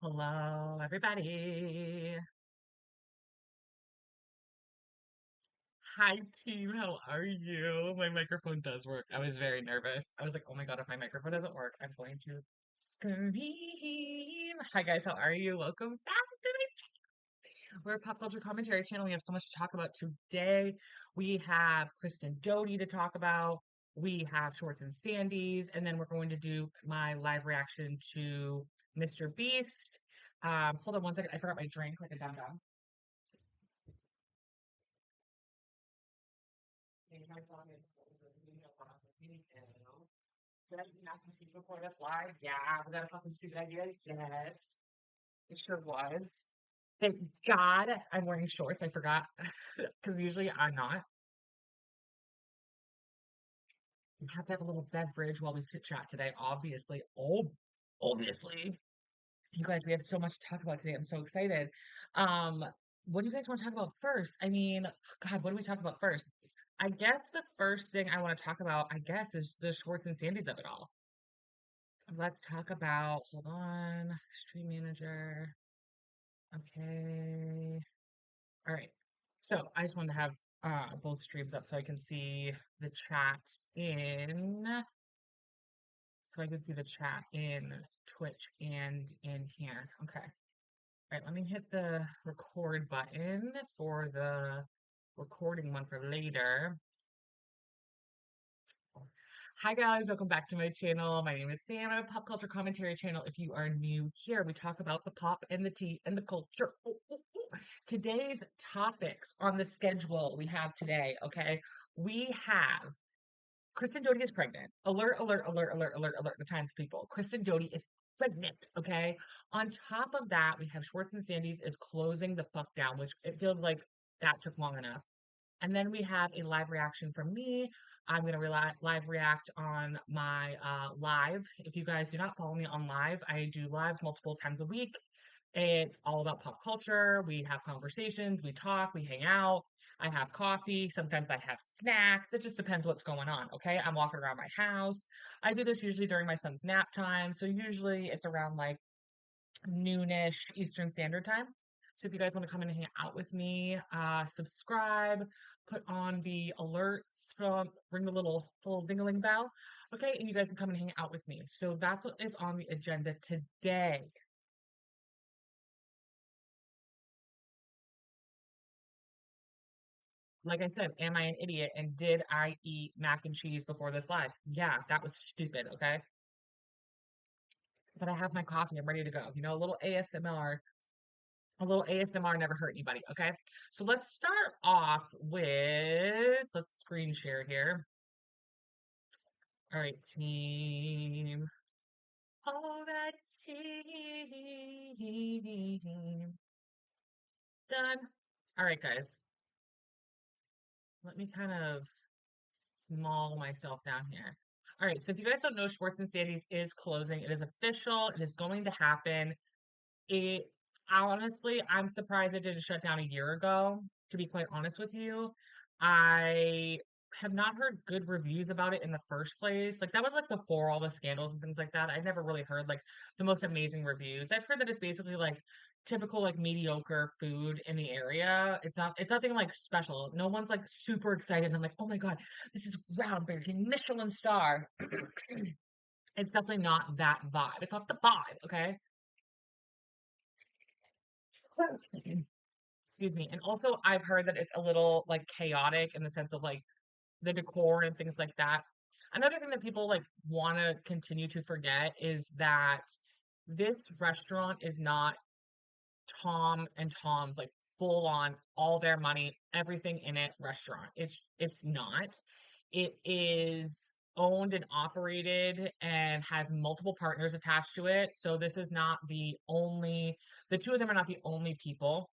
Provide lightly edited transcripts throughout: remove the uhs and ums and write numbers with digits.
Hello, everybody. Hi, team. How are you? My microphone does work. I was very nervous. I was like, oh my God, if my microphone doesn't work, I'm going to scream. Hi, guys. How are you? Welcome back to my channel. We're a pop culture commentary channel. We have so much to talk about today. We have Kristen Doute to talk about. We have Schwartz and Sandys, and then we're going to do my live reaction to Mr. Beast. Hold on one second. I forgot my drink, like a dumb dumb. Maybe my song is Did I not compete before this live? Yeah, was that a fucking stupid idea? Yes, it sure was. Thank God I'm wearing shorts. I forgot because usually I'm not. We have to have a little beverage while we chit chat today. Obviously, obviously, you guys, we have so much to talk about today. I'm so excited. Um, what do you guys want to talk about first? I mean, God, what do we talk about first? I guess the first thing I want to talk about, I guess, is the Schwartz and Sandys of it all. Let's talk about, hold on, stream manager. Okay. All right. So I just wanted to have both streams up so I can see the chat in, so I can see the chat in Twitch and in here. Okay. All right, let me hit the record button for the recording one for later. Hi guys, welcome back to my channel. My name is Sam. I'm a pop culture commentary channel. If you are new here, we talk about the pop and the tea and the culture. Ooh, ooh, ooh. Today's topics on the schedule we have today, okay? We have Kristen Doute is pregnant. Alert, alert, alert, alert, alert, alert, the times people. Kristen Doute is pregnant, okay? On top of that, we have Schwartz and Sandys is closing the fuck down, which it feels like that took long enough. And then we have a live reaction from me. I'm going to live react on my live. If you guys do not follow me on live, I do lives multiple times a week. It's all about pop culture. We have conversations, we talk, we hang out. I have coffee. Sometimes I have snacks. It just depends what's going on. Okay. I'm walking around my house. I do this usually during my son's nap time. So usually it's around like noonish Eastern Standard Time. So if you guys want to come in and hang out with me, subscribe, put on the alerts, ring the little ding-a-ling bell. Okay, and you guys can come and hang out with me. So that's what is on the agenda today. Like I said, am I an idiot? And did I eat mac and cheese before this live? Yeah, that was stupid, okay? But I have my coffee. I'm ready to go. You know, a little ASMR. A little ASMR never hurt anybody, okay? So let's start off with, let's screen share here. All right, team. All right, team. Done. All right, guys. Let me kind of small myself down here. All right, so if you guys don't know, Schwartz and Sandys is closing. It is official. It is going to happen. It honestly, I'm surprised it didn't shut down a year ago, to be quite honest with you. I have not heard good reviews about it in the first place. Like that was like before all the scandals and things like that. I never really heard like the most amazing reviews. I've heard that it's basically like typical like mediocre food in the area. It's nothing like special. No one's like super excited and like, oh my God, this is groundbreaking Michelin star. It's definitely not that vibe. It's not the vibe, okay? Excuse me. And also, I've heard that it's a little like chaotic in the sense of like the decor and things like that. Another thing that people like want to continue to forget is that this restaurant is not Tom and Tom's like full on all their money, everything in it restaurant. It's not. It is owned and operated and has multiple partners attached to it. So this is not the two of them are not the only people.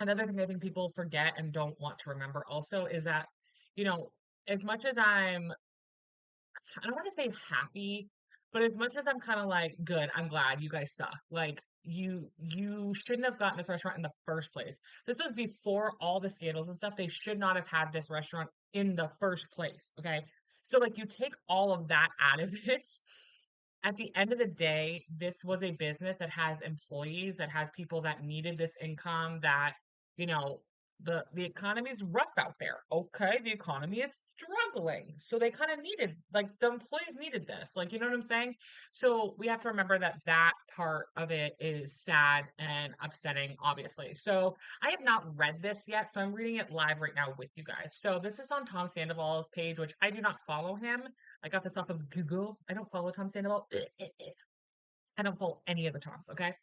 Another thing I think people forget and don't want to remember also is that, you know, as much as I don't want to say happy, but as much as I'm kind of like, good, I'm glad you guys suck. Like you shouldn't have gotten this restaurant in the first place. This was before all the scandals and stuff. They should not have had this restaurant in the first place. Okay. So like you take all of that out of it at the end of the day, this was a business that has employees, that has people that needed this income, that, you know, the economy is rough out there. Okay, the economy is struggling. So they kind of needed, like, the employees needed this. Like, you know what I'm saying? So we have to remember that that part of it is sad and upsetting, obviously. So I have not read this yet, so I'm reading it live right now with you guys. So this is on Tom Sandoval's page, which I do not follow him. I got this off of Google. I don't follow Tom Sandoval. I don't follow any of the Toms, okay?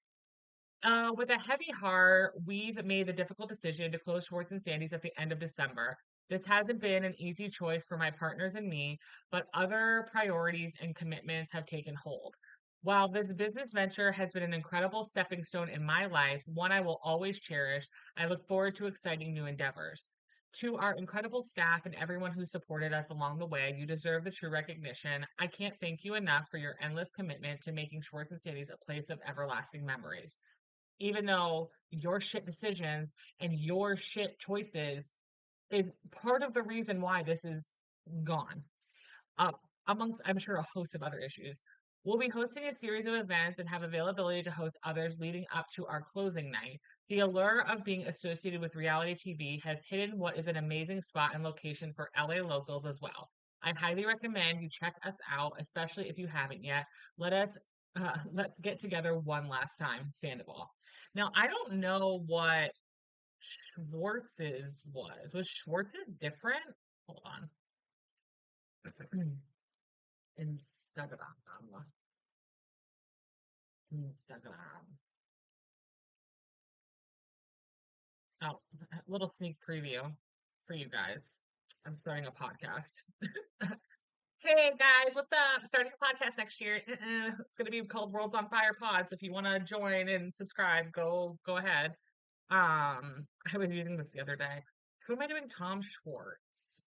With a heavy heart, we've made the difficult decision to close Schwartz and Sandys at the end of December. This hasn't been an easy choice for my partners and me, but other priorities and commitments have taken hold. While this business venture has been an incredible stepping stone in my life, one I will always cherish, I look forward to exciting new endeavors. To our incredible staff and everyone who supported us along the way, you deserve the true recognition. I can't thank you enough for your endless commitment to making Schwartz and Sandys a place of everlasting memories, even though your shit decisions and your shit choices is part of the reason why this is gone. Uh, Amongst, I'm sure, a host of other issues. We'll be hosting a series of events and have availability to host others leading up to our closing night. The allure of being associated with reality TV has hidden what is an amazing spot and location for LA locals as well. I highly recommend you check us out, especially if you haven't yet. Let's get together one last time, Sandoval. Now, I don't know what Schwartz's was. Was Schwartz's different? Hold on. Instagram. Instagram. Oh, a little sneak preview for you guys. I'm starting a podcast. Hey guys, what's up? Starting a podcast next year. It's gonna be called Worlds on Fire Pods. If you want to join and subscribe, go ahead. I was using this the other day. Who am I doing? Tom Schwartz.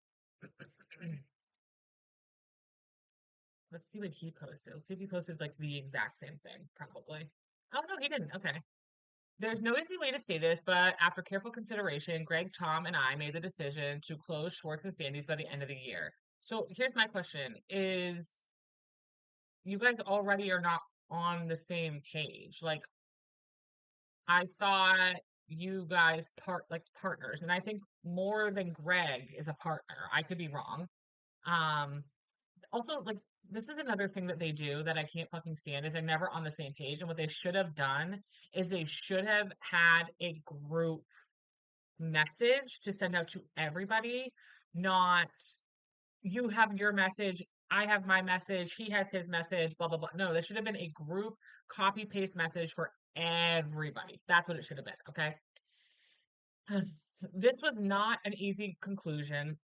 Let's see what he posted. Let's see if he posted like the exact same thing. Probably. Oh no, he didn't. Okay. There's no easy way to say this, but after careful consideration, Greg, Tom, and I made the decision to close Schwartz and Sandys by the end of the year. So here's my question: Is you guys already are not on the same page? Like, I thought you guys partners, and I think more than Greg is a partner. I could be wrong. Um, Also, like, this is another thing that they do that I can't fucking stand is they're never on the same page. And what they should have done is they should have had a group message to send out to everybody, not you have your message, I have my message, he has his message, blah blah blah. No, there should have been a group copy paste message for everybody. That's what it should have been, okay? This was not an easy conclusion.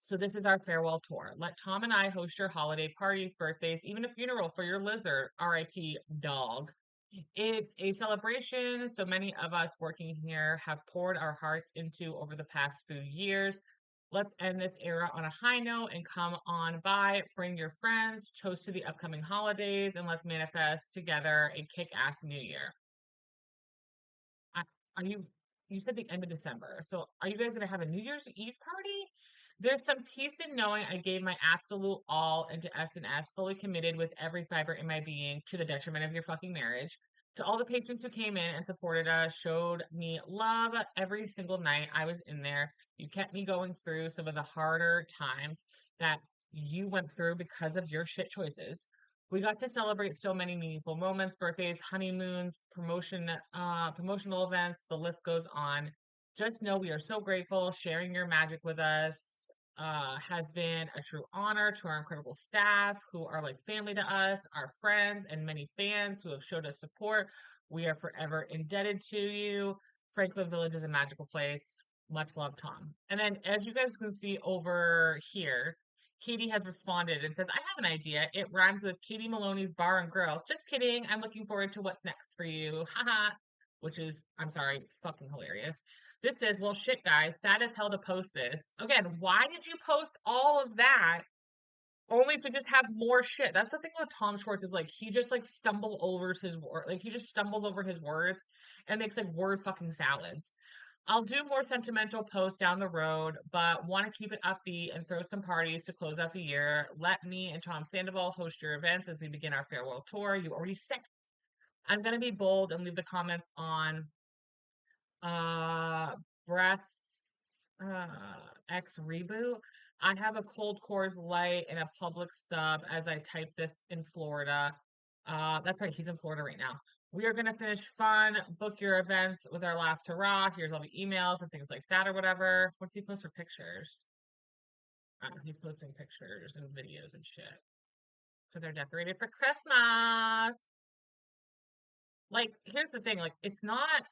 So this is our farewell tour. Let Tom and I host your holiday parties, birthdays, even a funeral for your lizard, RIP dog. It's a celebration so many of us working here have poured our hearts into over the past few years. Let's end this era on a high note and come on by, bring your friends, toast to the upcoming holidays, and let's manifest together a kick-ass new year. I, are you said the end of December. So are you guys going to have a New Year's Eve party? There's some peace in knowing I gave my absolute all into S&S, fully committed with every fiber in my being to the detriment of your fucking marriage. To all the patrons who came in and supported us, showed me love every single night I was in there. You kept me going through some of the harder times that you went through because of your shit choices. We got to celebrate so many meaningful moments, birthdays, honeymoons, promotional events, the list goes on. Just know we are so grateful. Sharing your magic with us has been a true honor. To our incredible staff who are like family to us, our friends, and many fans who have showed us support. We are forever indebted to you. Franklin Village is a magical place. Much love, Tom. And then, as you guys can see over here, Katie has responded and says, I have an idea. It rhymes with Katie Maloney's Bar and Grill. Just kidding. I'm looking forward to what's next for you. Haha. Which is, I'm sorry, fucking hilarious. This says, well, shit, guys, sad as hell to post this. Again, why did you post all of that only to just have more shit? That's the thing with Tom Schwartz is like, he just like stumbles over his word. Like, he just stumbles over his words and makes like word fucking salads. I'll do more sentimental posts down the road, but want to keep it upbeat and throw some parties to close out the year. Let me and Tom Sandoval host your events as we begin our farewell tour. You already said I'm going to be bold and leave the comments on uh breath X reboot. I have a cold Coors Light and a public sub as I type this in Florida. That's right, he's in Florida right now. We are gonna finish fun, book your events with our last hurrah. Here's all the emails and things like that or whatever. What's he post for pictures? He's posting pictures and videos and shit. So they're decorated for Christmas. Like, here's the thing, like, it's not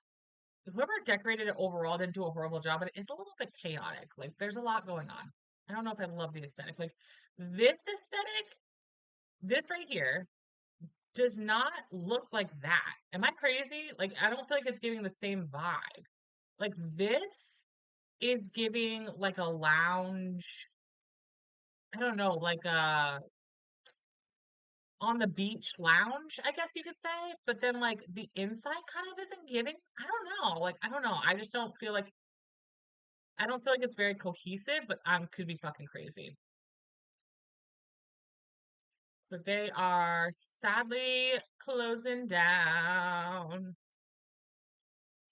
whoever decorated it overall didn't do a horrible job, but it is a little bit chaotic. Like, there's a lot going on. I don't know if I love the aesthetic. Like, this aesthetic, this right here, does not look like that. Am I crazy? Like, I don't feel like it's giving the same vibe. Like, this is giving like a lounge, I don't know, like a on the beach lounge, I guess you could say. But then, like, the inside kind of isn't giving. I don't know. Like, I don't know. I just don't feel like I don't feel like it's very cohesive, but I could be fucking crazy. But they are sadly closing down.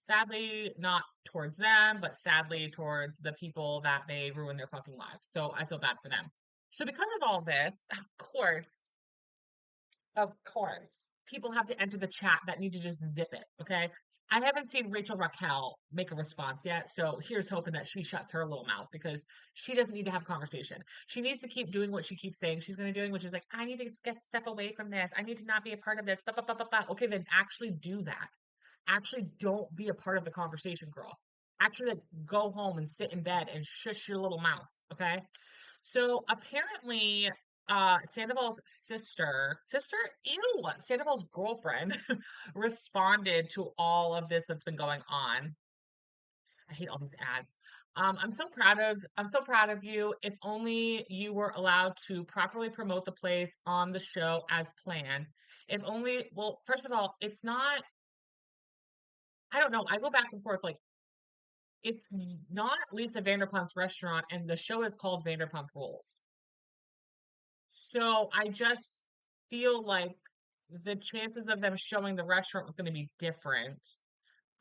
Sadly, not towards them, but sadly towards the people that they ruin their fucking lives. So I feel bad for them. So because of all this, of course, people have to enter the chat that need to just zip it. Okay. I haven't seen Rachel Raquel make a response yet, so here's hoping that she shuts her little mouth because she doesn't need to have a conversation. She needs to keep doing what she keeps saying she's going to do, which is like, I need to step away from this. I need to not be a part of this. Blah, blah, blah, blah, blah. Okay, then actually do that. Actually, don't be a part of the conversation, girl. Actually, like, go home and sit in bed and shush your little mouth. Okay. So apparently, Sandoval's Sandoval's girlfriend responded to all of this that's been going on. I hate all these ads. I'm so proud of you. If only you were allowed to properly promote the place on the show as planned. If only, well, first of all, it's not, I don't know. I go back and forth. Like, it's not Lisa Vanderpump's restaurant, and the show is called Vanderpump Rules. So I just feel like the chances of them showing the restaurant was going to be different.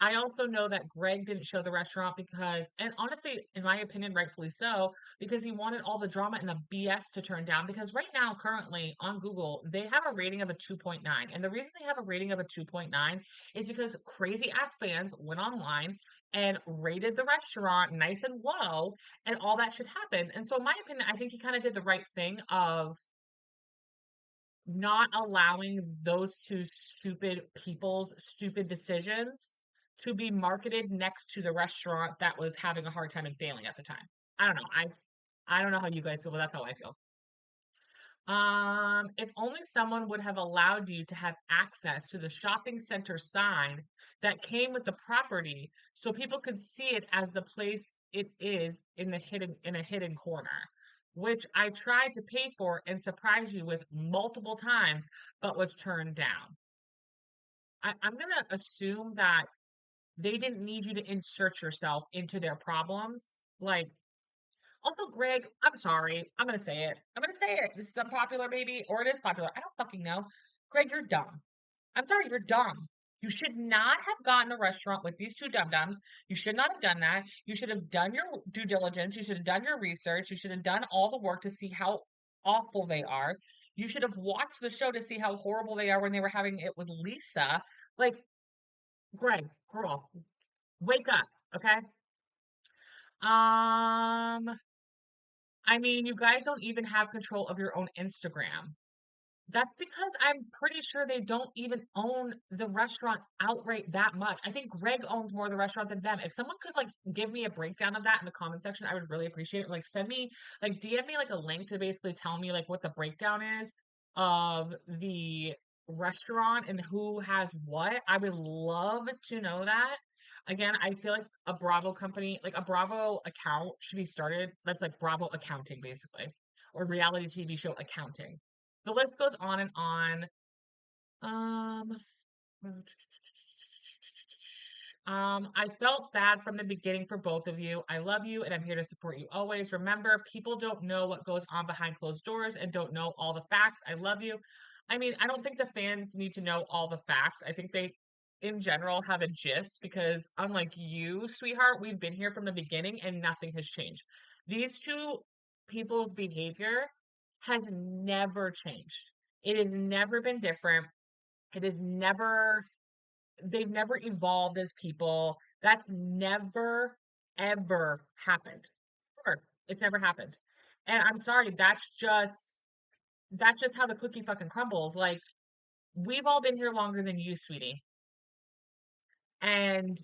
I also know that Greg didn't show the restaurant because, and honestly, in my opinion, rightfully so, because he wanted all the drama and the BS to turn down. Because right now, currently on Google, they have a rating of a 2.9. And the reason they have a rating of a 2.9 is because crazy ass fans went online and rated the restaurant nice and low, and all that should happen. And so, in my opinion, I think he kind of did the right thing of not allowing those two stupid people's stupid decisions to be marketed next to the restaurant that was having a hard time and failing at the time. I don't know. I don't know how you guys feel, but that's how I feel. If only someone would have allowed you to have access to the shopping center sign that came with the property so people could see it as the place it is in a hidden corner, which I tried to pay for and surprise you with multiple times, but was turned down. I'm gonna assume that they didn't need you to insert yourself into their problems. Like, also, Greg, I'm sorry. I'm gonna say it. I'm gonna say it. This is unpopular, maybe, or it is popular. I don't fucking know. Greg, you're dumb. I'm sorry, you're dumb. You should not have gotten a restaurant with these two dum-dums. You should not have done that. You should have done your due diligence. You should have done your research. You should have done all the work to see how awful they are. You should have watched the show to see how horrible they are when they were having it with Lisa. Like, Greg, girl, wake up, okay? I mean, you guys don't even have control of your own Instagram. That's because I'm pretty sure they don't even own the restaurant outright that much. I think Greg owns more of the restaurant than them. If someone could like give me a breakdown of that in the comment section, I would really appreciate it. Like send me like DM me like a link to basically tell me like what the breakdown is of the restaurant and who has what. I would love to know that. Again, I feel like a Bravo company, like a Bravo account should be started. That's like Bravo accounting basically, or reality TV show accounting. The list goes on and on. Um, I felt bad from the beginning for both of you. I love you and I'm here to support you always. Remember, people don't know what goes on behind closed doors and don't know all the facts. I love you. I mean, I don't think the fans need to know all the facts. I think they, in general, have a gist because, unlike you, sweetheart, we've been here from the beginning and nothing has changed. These two people's behavior has never changed. It has never been different. It is never they've never evolved as people. That's never, ever happened. Ever. It's never happened. And I'm sorry, that's just how the cookie fucking crumbles. Like, we've all been here longer than you, sweetie. And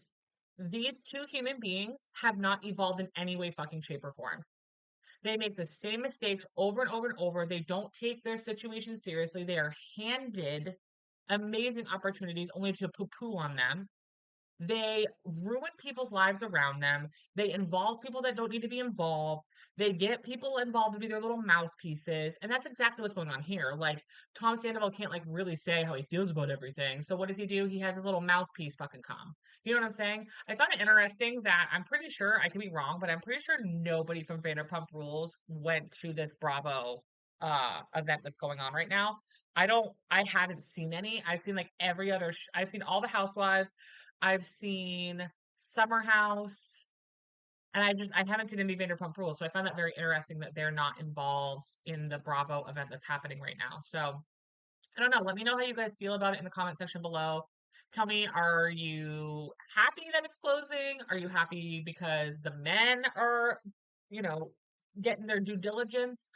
these two human beings have not evolved in any way, fucking shape, or form. They make the same mistakes over and over and over. They don't take their situation seriously. They are handed amazing opportunities only to poo poo on them. They ruin people's lives around them. They involve people that don't need to be involved. They get people involved to be their little mouthpieces. And that's exactly what's going on here. Like, Tom Sandoval can't like really say how he feels about everything. So what does he do? He has his little mouthpiece fucking come. You know what I'm saying? I found it interesting that I'm pretty sure, I could be wrong, but I'm pretty sure nobody from Vanderpump Rules went to this Bravo event that's going on right now. I haven't seen any. I've seen like every other I've seen all the housewives. I've seen Summer House, and I haven't seen any Vanderpump Rules, so I find that very interesting that they're not involved in the Bravo event that's happening right now. So I don't know. Let me know how you guys feel about it in the comment section below. Tell me, are you happy that it's closing? Are you happy because the men are, you know, getting their due diligence?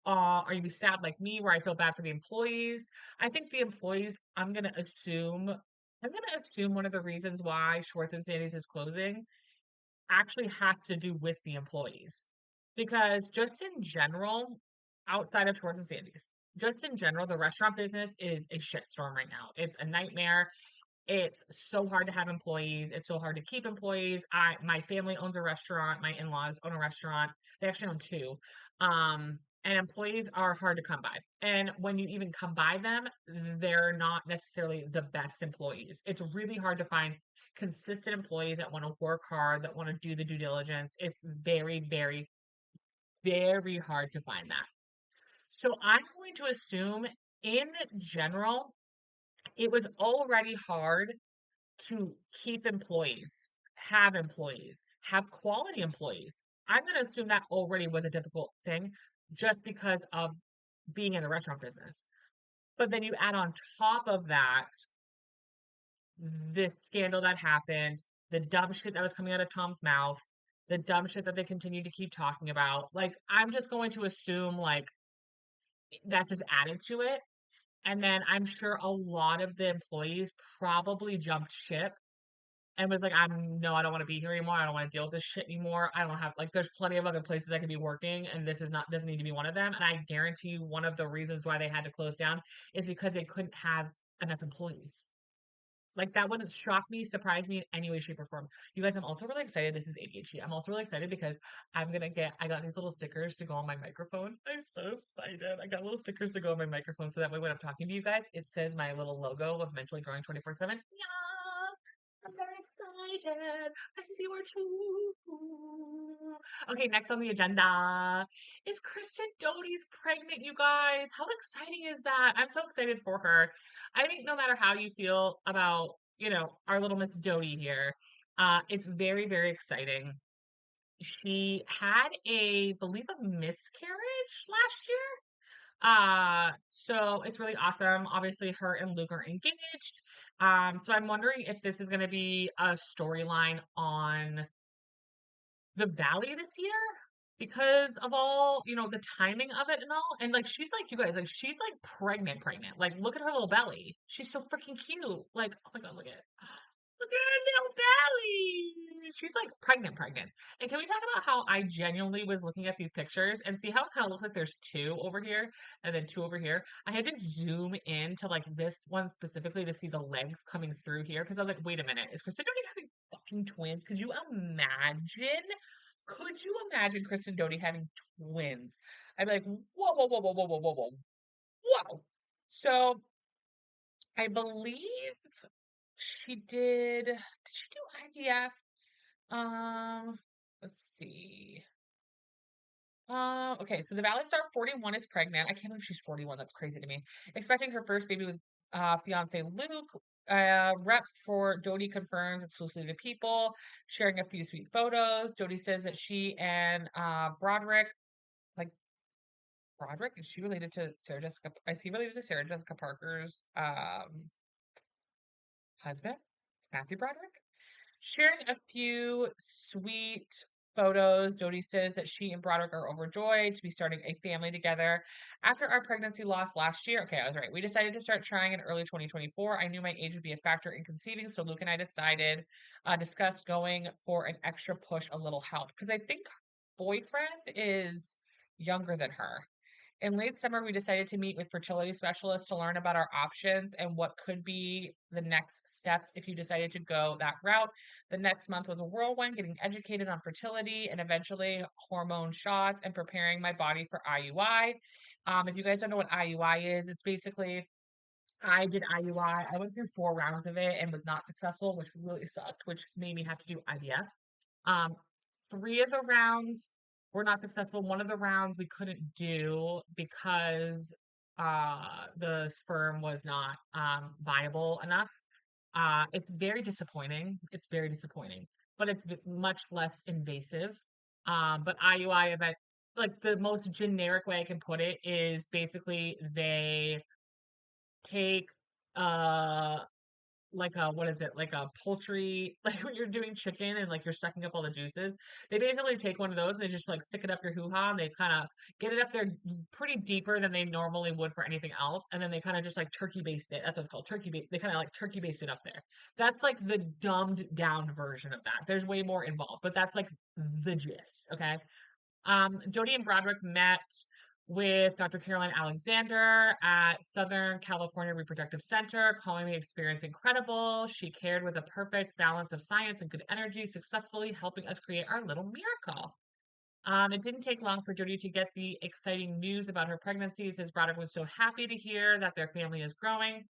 Are you sad like me, where I feel bad for the employees? I think the employees, I'm gonna assume one of the reasons why Schwartz and Sandys is closing actually has to do with the employees. Because just in general, outside of Schwartz and Sandys, just in general, the restaurant business is a shitstorm right now. It's a nightmare. It's so hard to have employees. It's so hard to keep employees. My family owns a restaurant. My in-laws own a restaurant. They actually own two. And employees are hard to come by. And when you even come by them, they're not necessarily the best employees. It's really hard to find consistent employees that want to work hard, that want to do the due diligence. It's very, very, very hard to find that. So I'm going to assume in general, it was already hard to keep employees, have quality employees. I'm going to assume that already was a difficult thing just because of being in the restaurant business. But then you add on top of that this scandal that happened, the dumb shit that was coming out of Tom's mouth, the dumb shit that they continue to keep talking about. Like, I'm just going to assume, like, that just added to it. And then I'm sure a lot of the employees probably jumped ship and was like, no, I don't want to be here anymore. I don't want to deal with this shit anymore. I don't have like there's plenty of other places I could be working and this is not doesn't need to be one of them. And I guarantee you one of the reasons why they had to close down is because they couldn't have enough employees. Like that wouldn't shock me, surprise me in any way, shape, or form. You guys, I'm also really excited. This is ADHD. I'm also really excited because I got these little stickers to go on my microphone. I'm so excited. I got little stickers to go on my microphone so that way when I'm talking to you guys, it says my little logo of mentally growing 24/7. Yeah, I'm very excited. I think you are too. Okay, next on the agenda is Kristen Doute's pregnant, you guys. How exciting is that? I'm so excited for her. I think no matter how you feel about, our little Miss Doute here, it's very, very exciting. She had believe a miscarriage last year. So it's really awesome. Obviously, her and Luke are engaged. So I'm wondering if this is going to be a storyline on the Valley this year because of all, the timing of it and all. And like she's like you guys, like she's like pregnant, pregnant. Like look at her little belly. She's so freaking cute. Like, oh my god, look at it. Look at her little belly. She's like pregnant, pregnant. And can we talk about how I genuinely was looking at these pictures and see how it kind of looks like there's two over here and then two over here? I had to zoom in to like this one specifically to see the legs coming through here because I was like, wait a minute, is Kristen Doute having fucking twins? Could you imagine? Could you imagine Kristen Doute having twins? I'd be like, whoa, whoa, whoa, whoa, whoa, whoa, whoa, whoa, whoa. So I believe Did she do IVF? Let's see. Okay, so the Valley Star 41 is pregnant. I can't believe she's 41. That's crazy to me. Expecting her first baby with fiance Luke. Rep for Doute confirms exclusively to People, sharing a few sweet photos. Doute says that she and Broderick, like Broderick, is she related to Sarah Jessica? Is he related to Sarah Jessica Parker's husband, Matthew Broderick? Sharing a few sweet photos, Doute says that she and Broderick are overjoyed to be starting a family together. After our pregnancy loss last year, okay, I was right. We decided to start trying in early 2024. I knew my age would be a factor in conceiving, so Luke and I discussed going for an extra push, a little help. Because I think boyfriend is younger than her. In late summer, we decided to meet with fertility specialists to learn about our options and what could be the next steps if you decided to go that route. The next month was a whirlwind, getting educated on fertility and eventually hormone shots and preparing my body for IUI. If you guys don't know what IUI is, it's basically I did IUI. I went through 4 rounds of it and was not successful, which really sucked, which made me have to do IVF. Um, 3 of the rounds were not successful. One of the rounds we couldn't do because the sperm was not viable enough. It's very disappointing. It's very disappointing, but it's much less invasive. But IUI event, like the most generic way I can put it is basically they take uh like a what is it? Like a poultry, like when you're doing chicken and like you're sucking up all the juices. They basically take one of those and they just like stick it up your hoo-ha and they kind of get it up there pretty deeper than they normally would for anything else. And then they kind of just like turkey baste it. That's what it's called. Turkey baste. They kind of like turkey baste it up there. That's like the dumbed down version of that. There's way more involved, but that's like the gist. Okay. Jody and Broderick met with Dr. Caroline Alexander at Southern California Reproductive Center, calling the experience incredible. She cared with a perfect balance of science and good energy, successfully helping us create our little miracle. It didn't take long for Jody to get the exciting news about her pregnancy, says Broderick was so happy to hear that their family is growing.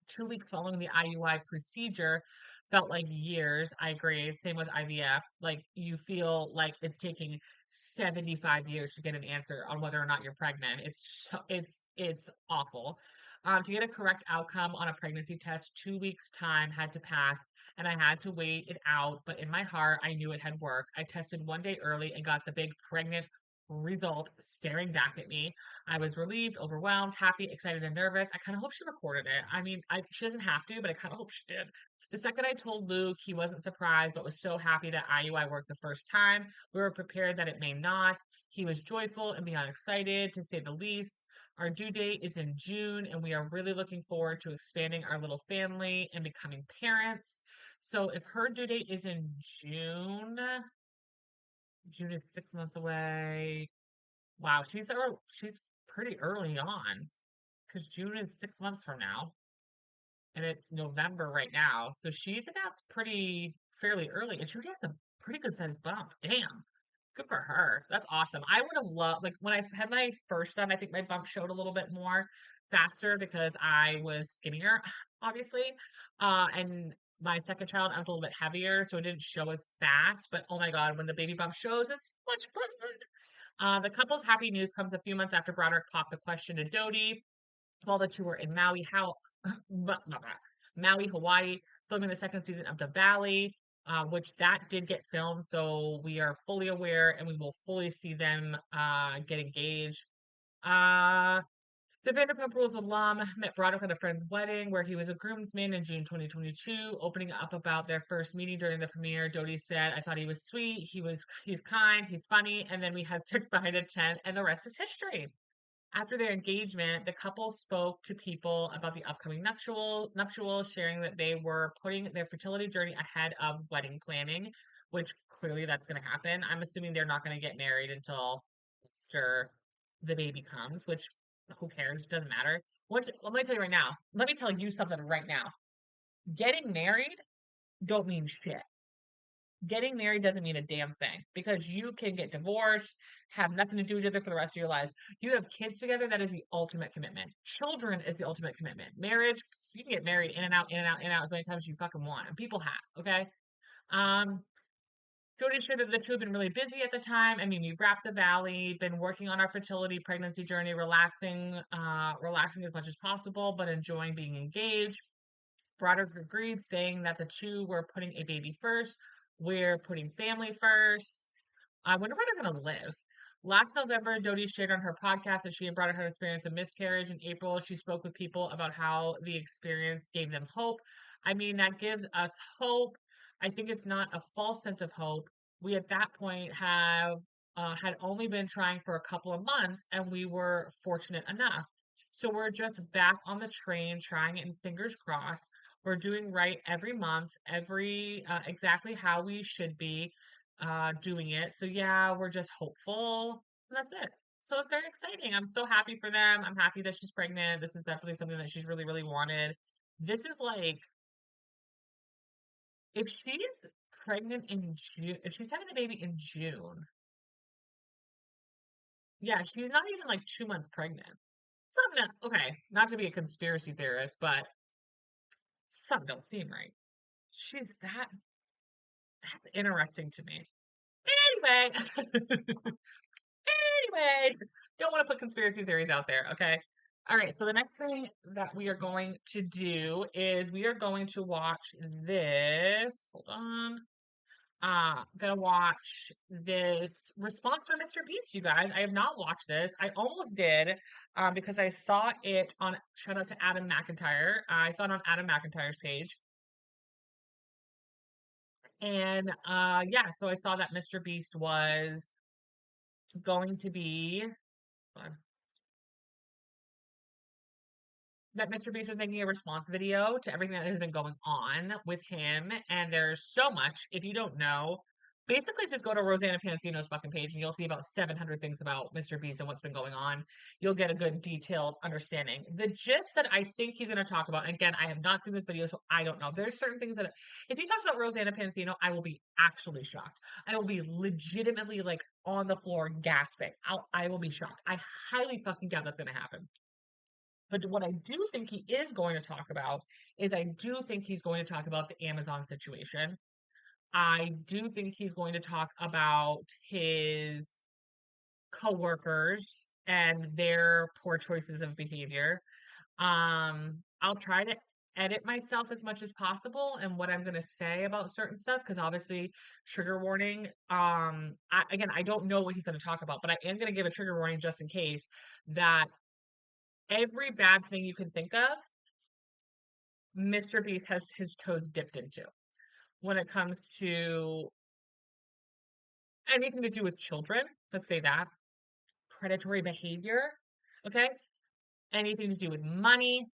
2 weeks following the IUI procedure felt like years. I agree. Same with IVF. Like you feel like it's taking 75 years to get an answer on whether or not you're pregnant. It's awful. To get a correct outcome on a pregnancy test, 2 weeks time had to pass and I had to wait it out. But in my heart, I knew it had worked. I tested one day early and got the big pregnant result staring back at me. I was relieved, overwhelmed, happy, excited, and nervous. I kind of hope she recorded it. I mean, she doesn't have to, but I kind of hope she did. The second I told Luke, he wasn't surprised, but was so happy that IUI worked the first time. We were prepared that it may not. He was joyful and beyond excited, to say the least. Our due date is in June, and we are really looking forward to expanding our little family and becoming parents. So if her due date is in June, June is 6 months away. Wow, she's pretty early on because June is 6 months from now, and it's November right now. So that's pretty fairly early, and she already has a pretty good sized bump. Damn, good for her. That's awesome. I would have loved like when I had my first son. I think my bump showed a little bit more faster because I was skinnier, obviously, and my second child I was a little bit heavier, so it didn't show as fast. But oh my god, when the baby bump shows, it's much fun. The couple's happy news comes a few months after Broderick popped the question to Doute while the two were in Maui, Hawaii, filming the second season of The Valley, which that did get filmed. So we are fully aware and we will fully see them get engaged. Uh, the Vanderpump Rules alum met Broderick at a friend's wedding where he was a groomsman in June 2022. Opening up about their first meeting during the premiere, Doute said, I thought he was sweet, he's kind, he's funny, and then we had sex behind a tent, and the rest is history. After their engagement, the couple spoke to People about the upcoming nuptials, sharing that they were putting their fertility journey ahead of wedding planning, which clearly that's going to happen. I'm assuming they're not going to get married until after the baby comes, which who cares? Doesn't matter. Let me tell you right now. Let me tell you something right now. Getting married don't mean shit. Getting married doesn't mean a damn thing because you can get divorced, have nothing to do with each other for the rest of your lives. You have kids together, that is the ultimate commitment. Children is the ultimate commitment. Marriage, you can get married in and out, in and out, in and out as many times as you fucking want. And people have, okay? Um, Jody shared that the two have been really busy at the time. I mean, we wrapped the valley, been working on our fertility, pregnancy journey, relaxing as much as possible, but enjoying being engaged. Broderick agreed, saying that the two were putting a baby first. We're putting family first. I wonder where they're going to live. Last November, Doute shared on her podcast that she and Broderick had experienced a miscarriage. In April, she spoke with people about how the experience gave them hope. I mean, that gives us hope. I think it's not a false sense of hope. We at that point have had only been trying for a couple of months, and we were fortunate enough. So we're just back on the train, trying it, and fingers crossed. We're doing right every month, every exactly how we should be doing it. So yeah, we're just hopeful. And that's it. So it's very exciting. I'm so happy for them. I'm happy that she's pregnant. This is definitely something that she's really, really wanted. This is like if she's pregnant in June, if she's having the baby in June, yeah, she's not even like 2 months pregnant. Something okay, not to be a conspiracy theorist, but something don't seem right. She's that's interesting to me. Anyway, anyway, don't want to put conspiracy theories out there, okay? All right, so the next thing that we are going to do is we are going to watch this. Hold on. Gonna watch this response from Mr. Beast, you guys. I have not watched this. I almost did, because I saw it on shout out to Adam McIntyre. I saw it on Adam McIntyre's page. And yeah, so I saw that Mr. Beast was going to be that Mr. Beast was making a response video to everything that has been going on with him. And there's so much. If you don't know, basically just go to Rosanna Pansino's fucking page and you'll see about 700 things about Mr. Beast and what's been going on. You'll get a good detailed understanding. The gist that I think he's going to talk about, and again, I have not seen this video, so I don't know. There's certain things that, if he talks about Rosanna Pansino, I will be actually shocked. I will be legitimately like on the floor gasping. I will be shocked. I highly fucking doubt that's going to happen. But what I do think he is going to talk about is I do think he's going to talk about the Amazon situation. I do think he's going to talk about his coworkers and their poor choices of behavior. I'll try to edit myself as much as possible and what I'm going to say about certain stuff because obviously trigger warning. Again, I don't know what he's going to talk about, but I am going to give a trigger warning just in case that every bad thing you can think of Mr. Beast has his toes dipped into when it comes to anything to do with children. Let's say that predatory behavior. Okay. Anything to do with money,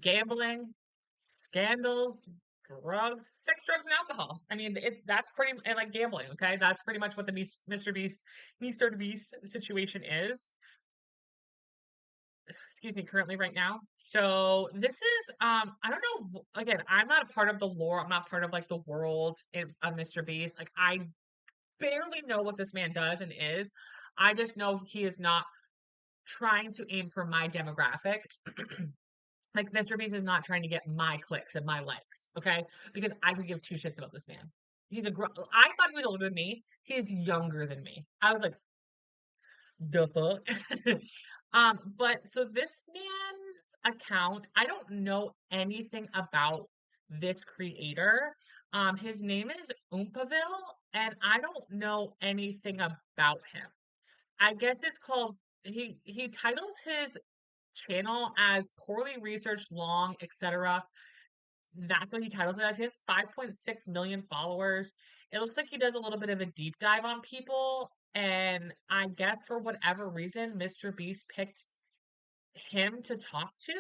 gambling, scandals, drugs, sex, drugs, and alcohol. I mean, that's pretty and like gambling. Okay. That's pretty much what the Mr. Beast situation is. Excuse me, currently right now. So this is I don't know, again, I'm not a part of the lore. I'm not part of like the world of Mr. Beast. Like I barely know what this man does and is. I just know he is not trying to aim for my demographic. Like Mr. Beast is not trying to get my clicks and my likes, okay? Because I could give two shits about this man. I thought he was older than me. He is younger than me. I was like, the fuck? But so this man's account, I don't know anything about this creator. His name is Oompaville, and I don't know anything about him. I guess it's called he titles his channel as poorly researched, long, etc. That's what he titles it as. He has 5.6 million followers. It looks like he does a little bit of a deep dive on people. And I guess for whatever reason, Mr. Beast picked him to talk to.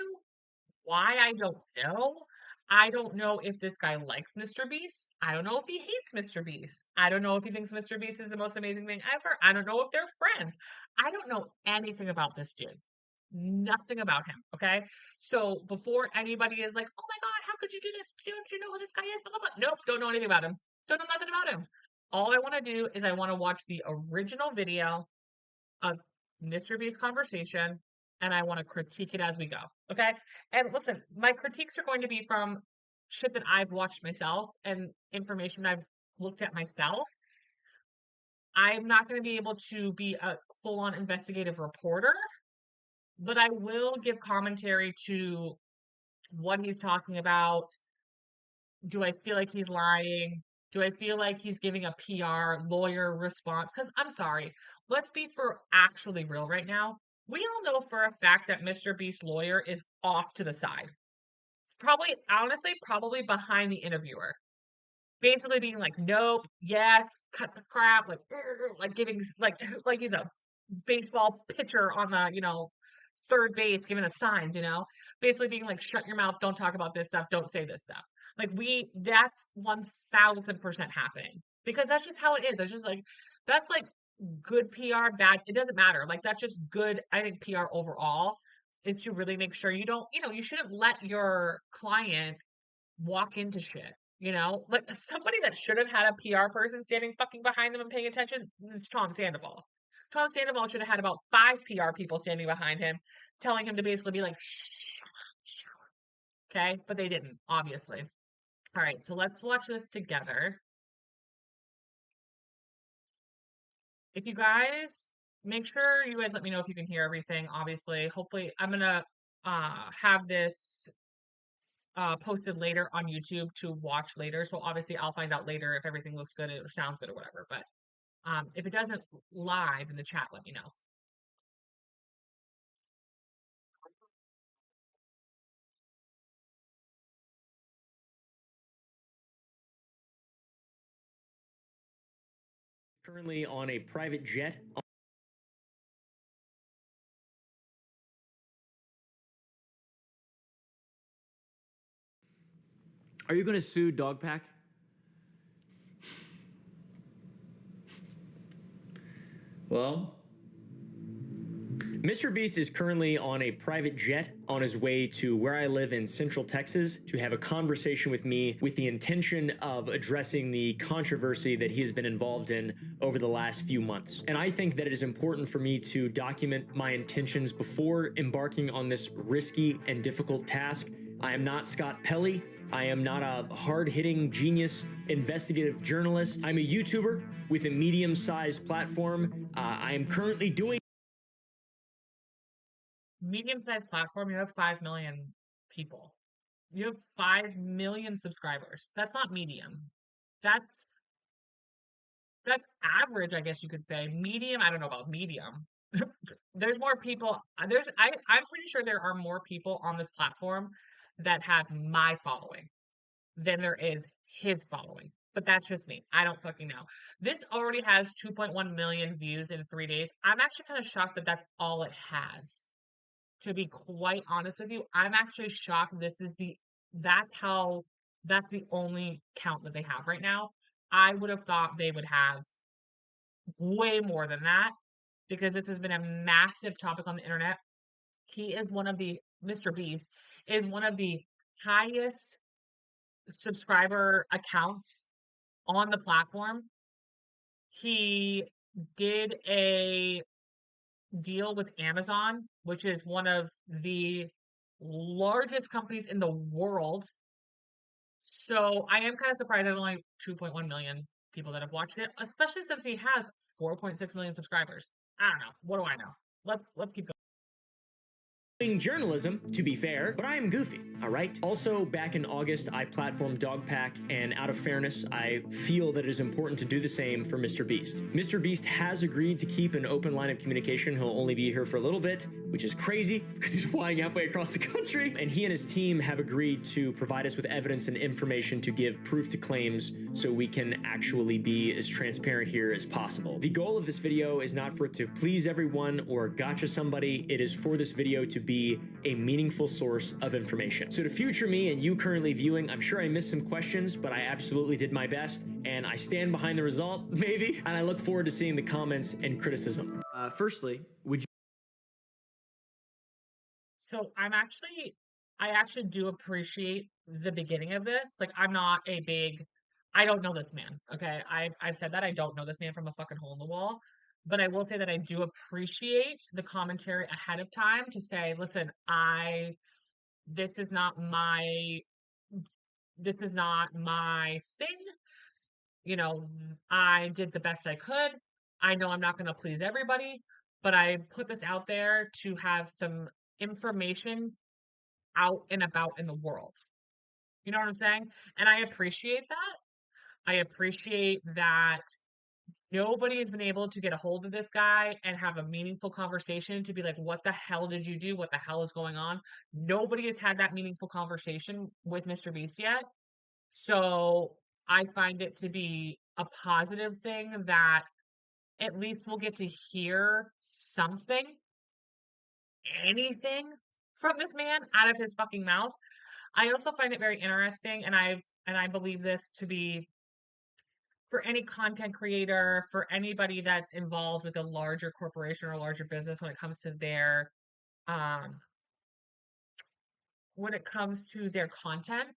Why, I don't know. I don't know if this guy likes Mr. Beast. I don't know if he hates Mr. Beast. I don't know if he thinks Mr. Beast is the most amazing thing ever. I don't know if they're friends. I don't know anything about this dude. Nothing about him. Okay. So before anybody is like, oh my God, how could you do this? Don't you know who this guy is? Blah, blah, blah. Nope. Don't know anything about him. Don't know nothing about him. All I want to do is I want to watch the original video of Mr. Beast's conversation and I want to critique it as we go. Okay. And listen, my critiques are going to be from shit that I've watched myself and information I've looked at myself. I'm not going to be able to be a full on investigative reporter, but I will give commentary to what he's talking about. Do I feel like he's lying? Do I feel like he's giving a PR lawyer response? Because I'm sorry, let's be for actually real right now. We all know for a fact that Mr. Beast's lawyer is off to the side. Probably, honestly, probably behind the interviewer. Basically being like, nope, yes, cut the crap, like giving, like he's a baseball pitcher on the, third base, giving the signs, basically being like, shut your mouth, don't talk about this stuff, don't say this stuff. That's 1000% happening because that's just how it is. It's just like, that's like good PR, bad, it doesn't matter. Like, that's just good, I think, PR overall is to really make sure you don't, you shouldn't let your client walk into shit. Like somebody that should have had a PR person standing fucking behind them and paying attention, it's Tom Sandoval. Tom Sandoval should have had about 5 PR people standing behind him, telling him to basically be like, okay, but they didn't, obviously. All right, so let's watch this together. If you guys make sure you guys let me know if you can hear everything. Obviously, hopefully, I'm gonna have this posted later on YouTube to watch later. So obviously, I'll find out later if everything looks good or sounds good or whatever. But if it doesn't live in the chat, let me know. Currently on a private jet. Are you going to sue Dogpack? Well, Mr. Beast is currently on a private jet on his way to where I live in Central Texas to have a conversation with me with the intention of addressing the controversy that he has been involved in over the last few months. And I think that it is important for me to document my intentions before embarking on this risky and difficult task. I am not Scott Pelley. I am not a hard-hitting genius investigative journalist. I'm a YouTuber with a medium-sized platform. I am currently doing medium-sized platform, you have 5 million people. You have 5 million subscribers. That's not medium. That's average, I guess you could say. Medium, I don't know about medium. There's more people. I'm pretty sure there are more people on this platform that have my following than there is his following. But that's just me. I don't fucking know. This already has 2.1 million views in 3 days. I'm actually kind of shocked that that's all it has. To be quite honest with you, I'm actually shocked that's the only count that they have right now. I would have thought they would have way more than that because this has been a massive topic on the internet. Mr. Beast is one of the highest subscriber accounts on the platform. He did a deal with Amazon, which is one of the largest companies in the world. So I am kind of surprised there's only 2.1 million people that have watched it, especially since he has 4.6 million subscribers. I don't know. What do I know? Let's keep going. Journalism, to be fair, but I am goofy, all right? Also, back in August, I platformed Dogpack, and out of fairness, I feel that it is important to do the same for Mr. Beast. Mr. Beast has agreed to keep an open line of communication. He'll only be here for a little bit, which is crazy because he's flying halfway across the country. And he and his team have agreed to provide us with evidence and information to give proof to claims so we can actually be as transparent here as possible. The goal of this video is not for it to please everyone or gotcha somebody. It is for this video to be a meaningful source of information. So to future me and you currently viewing, I'm sure I missed some questions, but I absolutely did my best, and I stand behind the result, maybe, and I look forward to seeing the comments and criticism. Firstly, would you... So I actually do appreciate the beginning of this. Like, I'm not a big I don't know this man, okay? I've said that I don't know this man from a fucking hole in the wall, but I will say that I do appreciate the commentary ahead of time to say, listen, this is not my this is not my thing. You know, I did the best I could. I know I'm not going to please everybody, but I put this out there to have some information out and about in the world. You know what I'm saying? And I appreciate that. I appreciate that nobody has been able to get a hold of this guy and have a meaningful conversation to be like, what the hell did you do? What the hell is going on? Nobody has had that meaningful conversation with Mr. Beast yet. So I find it to be a positive thing that at least we'll get to hear something, anything from this man out of his fucking mouth. I also find it very interesting, and I believe this to be for any content creator, for anybody that's involved with a larger corporation or a larger business um when it comes to their content.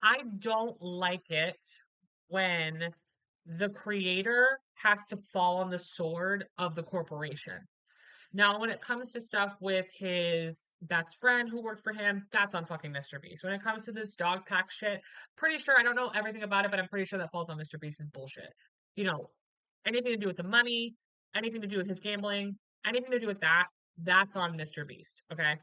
I don't like it when the creator has to fall on the sword of the corporation. Now, when it comes to stuff with his best friend who worked for him, that's on fucking Mr. Beast. When it comes to this dog pack shit, pretty sure I don't know everything about it, but I'm pretty sure that falls on Mr. Beast's bullshit. You know, anything to do with the money, anything to do with his gambling, anything to do with that, that's on Mr. Beast. Okay.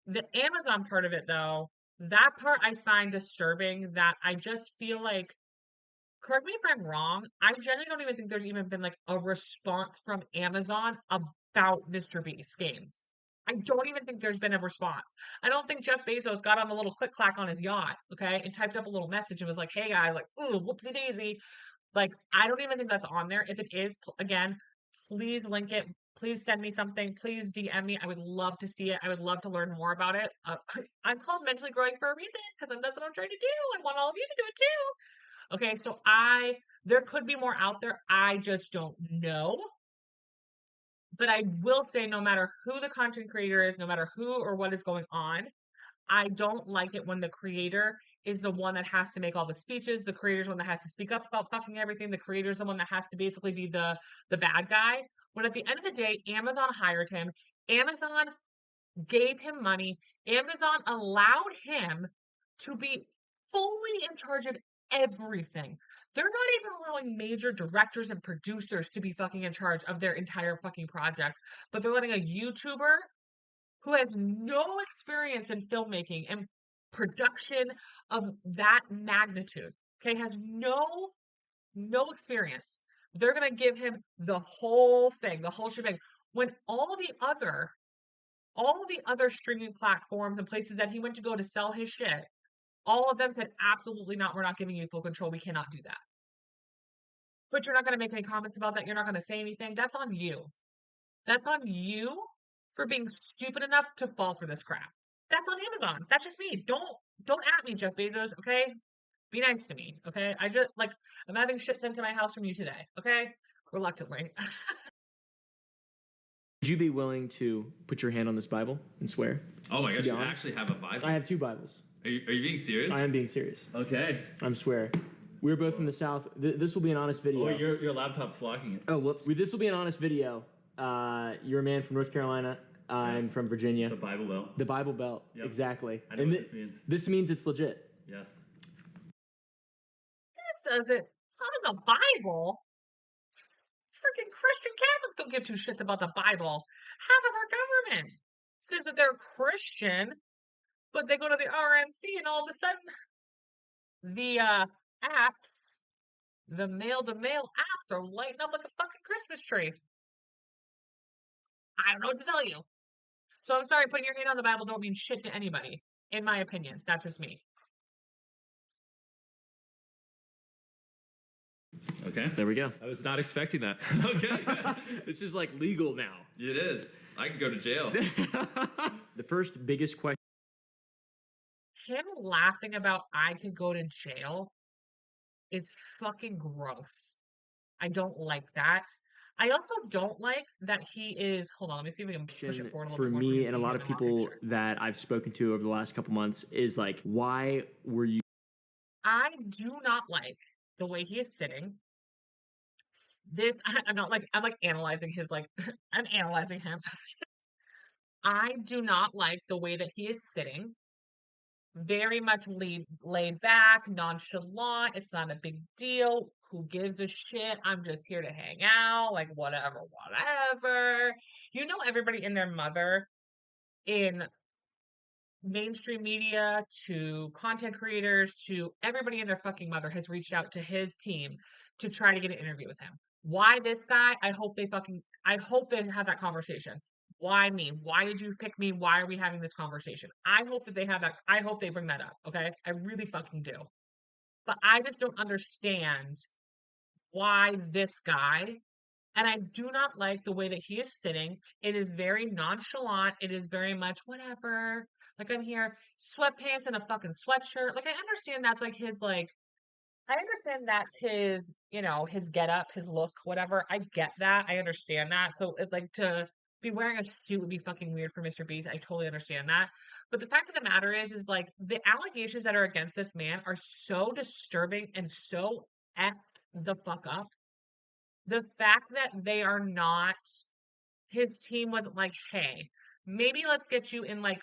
The Amazon part of it, though, that part I find disturbing that I just feel like, correct me if I'm wrong, I genuinely don't even think there's even been like a response from Amazon about Mr. Beast's games. I don't even think there's been a response. I don't think Jeff Bezos got on a little click clack on his yacht, okay, and typed up a little message and was like, hey guys, like, ooh, whoopsie daisy. Like, I don't even think that's on there. If it is, again, please link it. Please send me something. Please DM me. I would love to see it. I would love to learn more about it. I'm called Mentally Growing for a reason because that's what I'm trying to do. I want all of you to do it too. Okay, so there could be more out there. I just don't know. But I will say, no matter who the content creator is, no matter who or what is going on, I don't like it when the creator is the one that has to make all the speeches. The creator's the one that has to speak up about fucking everything. The creator's the one that has to basically be the bad guy. When at the end of the day, Amazon hired him. Amazon gave him money. Amazon allowed him to be fully in charge of everything. They're not even allowing major directors and producers to be fucking in charge of their entire fucking project, but they're letting a YouTuber who has no experience in filmmaking and production of that magnitude, okay, has no experience. They're gonna give him the whole thing, the whole shebang. When all the other streaming platforms and places that he went to go to sell his shit, all of them said, absolutely not, we're not giving you full control. We cannot do that. But you're not gonna make any comments about that. You're not gonna say anything. That's on you. That's on you for being stupid enough to fall for this crap. That's on Amazon. That's just me. Don't at me, Jeff Bezos, okay? Be nice to me, okay? I'm having shit sent to my house from you today, okay? Reluctantly. Would you be willing to put your hand on this Bible and swear? Oh my gosh, you actually have a Bible? I have 2 Bibles. Are you being serious? I am being serious. Okay. I'm swear. We're both from the South. This will be an honest video. Oh, your laptop's blocking it. Oh, whoops. This will be an honest video. You're a man from North Carolina. I'm from Virginia. The Bible Belt. The Bible Belt. Yep. Exactly. I know what this means. This means it's legit. Yes. This doesn't. It's not in the Bible. Freaking Christian Catholics don't give two shits about the Bible. Half of our government says that they're Christian, but they go to the RNC and all of a sudden the apps, the male-to-male apps are lighting up like a fucking Christmas tree. I don't know what to tell you. So I'm sorry, putting your hand on the Bible don't mean shit to anybody, in my opinion. That's just me. Okay. There we go. I was not expecting that. Okay. This is like legal now. It is. I can go to jail. The first biggest question. Him laughing about I could go to jail is fucking gross. I don't like that. I also don't like that he is. Hold on, let me see if we can push it forward a little bit more. For me and a lot of people that I've spoken to over the last couple months is like, why were you? I do not like the way he is sitting. I'm not like, I'm like analyzing his, like, I'm analyzing him. I do not like the way that he is sitting. Very much laid back, nonchalant. It's not a big deal. Who gives a shit? I'm just here to hang out, like whatever, whatever. You know, everybody and their mother in mainstream media to content creators to everybody and their fucking mother has reached out to his team to try to get an interview with him. Why this guy? I hope they have that conversation. Why me? Why did you pick me? Why are we having this conversation? I hope that they have that. I hope they bring that up. Okay. I really fucking do. But I just don't understand why this guy, and I do not like the way that he is sitting. It is very nonchalant. It is very much whatever. Like I'm here, sweatpants and a fucking sweatshirt. Like I understand that's like his like I understand that's his, you know, his get up, his look, whatever. I get that. I understand that. So it's like to be wearing a suit would be fucking weird for Mr. Beast. I totally understand that. But the fact of the matter is like the allegations that are against this man are so disturbing and so effed the fuck up. The fact that they are not, his team wasn't like, hey, maybe let's get you in like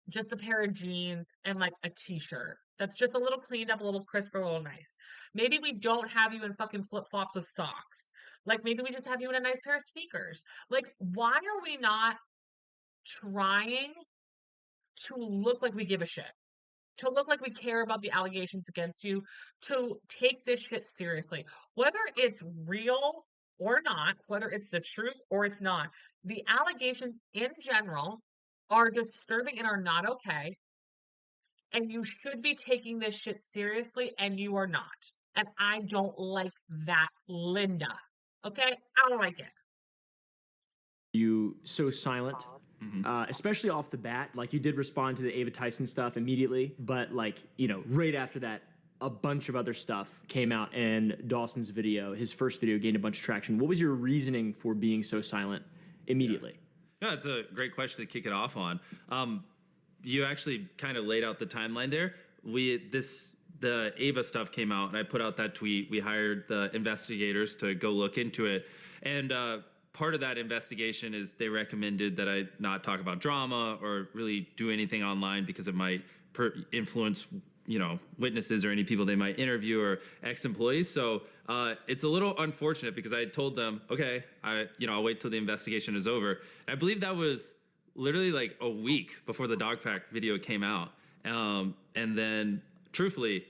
just a pair of jeans and like a t-shirt that's just a little cleaned up, a little crisper, a little nice. Maybe we don't have you in fucking flip-flops with socks. Like maybe we just have you in a nice pair of sneakers. Like why are we not trying to look like we give a shit? To look like we care about the allegations against you, to take this shit seriously. Whether it's real or not, whether it's the truth or it's not, the allegations in general are disturbing and are not okay. And you should be taking this shit seriously, and you are not. And I don't like that, Linda. Okay? I don't like it. You so silent, especially off the bat. Like you did respond to the Ava Tyson stuff immediately, but like, you know, right after that, a bunch of other stuff came out, and Dawson's video, his first video, gained a bunch of traction. What was your reasoning for being so silent immediately? Yeah, it's a great question to kick it off on. You actually kind of laid out the timeline there. The Ava stuff came out, and I put out that tweet. We hired the investigators to go look into it, and part of that investigation is they recommended that I not talk about drama or really do anything online because it might influence, you know, witnesses or any people they might interview or ex-employees. So it's a little unfortunate because I told them, okay, I'll wait till the investigation is over. And I believe that was literally like a week before the dog pack video came out. And then truthfully,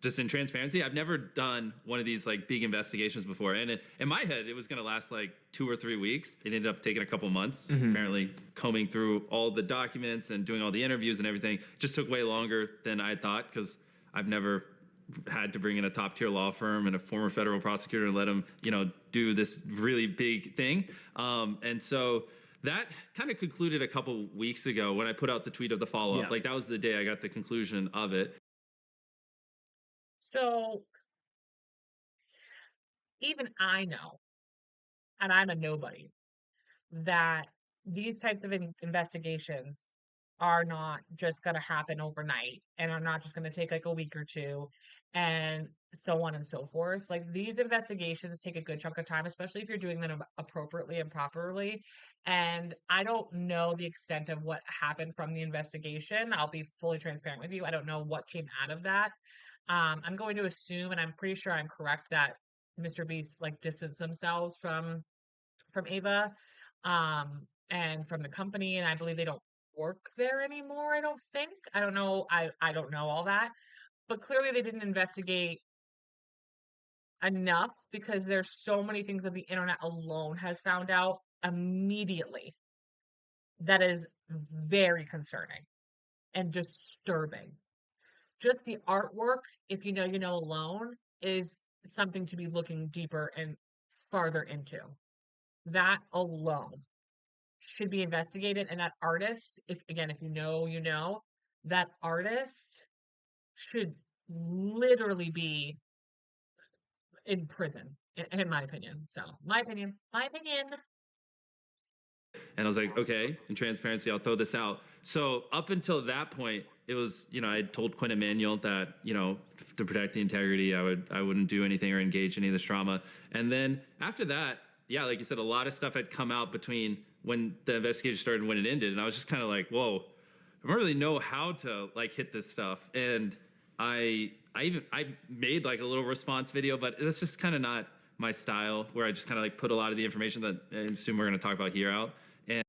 just in transparency, I've never done one of these like big investigations before. And in my head, it was going to last like 2 or 3 weeks. It ended up taking a couple months, apparently combing through all the documents and doing all the interviews and everything. Just took way longer than I thought because I've never had to bring in a top tier law firm and a former federal prosecutor and let them, you know, do this really big thing. And so that kind of concluded a couple weeks ago when I put out the tweet of the follow-up. Yeah. Like that was the day I got the conclusion of it. So even I know, and I'm a nobody, that these types of investigations are not just going to happen overnight and are not just going to take like a week or two and so on and so forth. Like these investigations take a good chunk of time, especially if you're doing them appropriately and properly. And I don't know the extent of what happened from the investigation. I'll be fully transparent with you. I don't know what came out of that. I'm going to assume, and I'm pretty sure I'm correct, that Mr. Beast like distanced themselves from Ava, and from the company, and I believe they don't work there anymore. I don't think. I don't know. I don't know all that, but clearly they didn't investigate enough because there's so many things that the internet alone has found out immediately that is very concerning and disturbing. Just the artwork, if you know, you know alone, is something to be looking deeper and farther into. That alone should be investigated. And that artist, if you know, you know, that artist should literally be in prison, in my opinion. So, my opinion. And I was like, okay, in transparency, I'll throw this out. So up until that point, it was, I told Quinn Emanuel that, to protect the integrity, I wouldn't do anything or engage any of this drama. And then after that, yeah, like you said, a lot of stuff had come out between when the investigation started and when it ended. And I was just kind of like, whoa, I don't really know how to like hit this stuff. And I made like a little response video, but that's just kind of not my style, where I just kind of like put a lot of the information that I assume we're going to talk about here out. And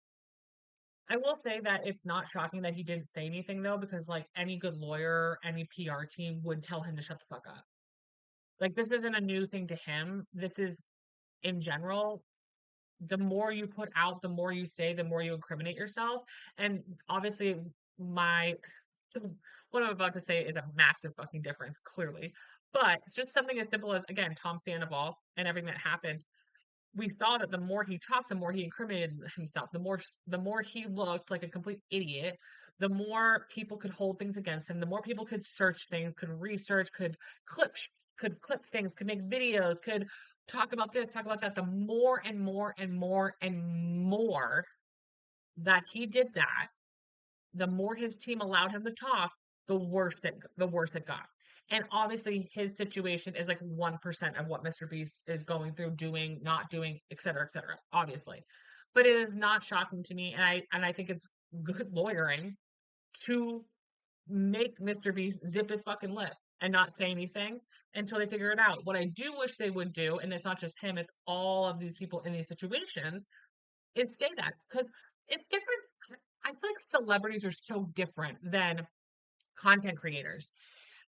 I will say that it's not shocking that he didn't say anything though, because like any good lawyer, any PR team would tell him to shut the fuck up. Like this isn't a new thing to him. This is in general. The more you put out, the more you say, the more you incriminate yourself. And obviously what I'm about to say is a massive fucking difference, clearly. But just something as simple as, again, Tom Sandoval and everything that happened, we saw that the more he talked, the more he incriminated himself, the more he looked like a complete idiot, the more people could hold things against him, the more people could search things, could research, could clip things, could make videos, could talk about this, talk about that. The more and more and more and more that he did that, the more his team allowed him to talk, the worse it got. And obviously his situation is like 1% of what Mr. Beast is going through, doing, not doing, et cetera, obviously. But it is not shocking to me, and I think it's good lawyering to make Mr. Beast zip his fucking lip and not say anything until they figure it out. What I do wish they would do, and it's not just him, it's all of these people in these situations, is say that, because it's different. I feel like celebrities are so different than content creators.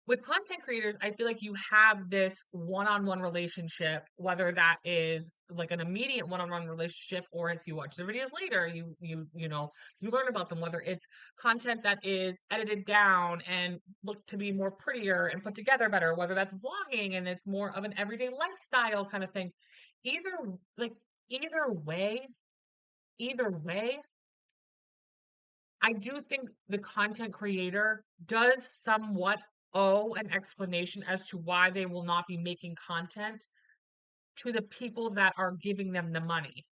With content creators, I feel like you have this one-on-one relationship, whether that is like an immediate one-on-one relationship, or it's you watch the videos later, you learn about them, whether it's content that is edited down and look to be more prettier and put together better, whether that's vlogging and it's more of an everyday lifestyle kind of thing. Either way, either way, I do think the content creator does somewhat owe an explanation as to why they will not be making content to the people that are giving them the money.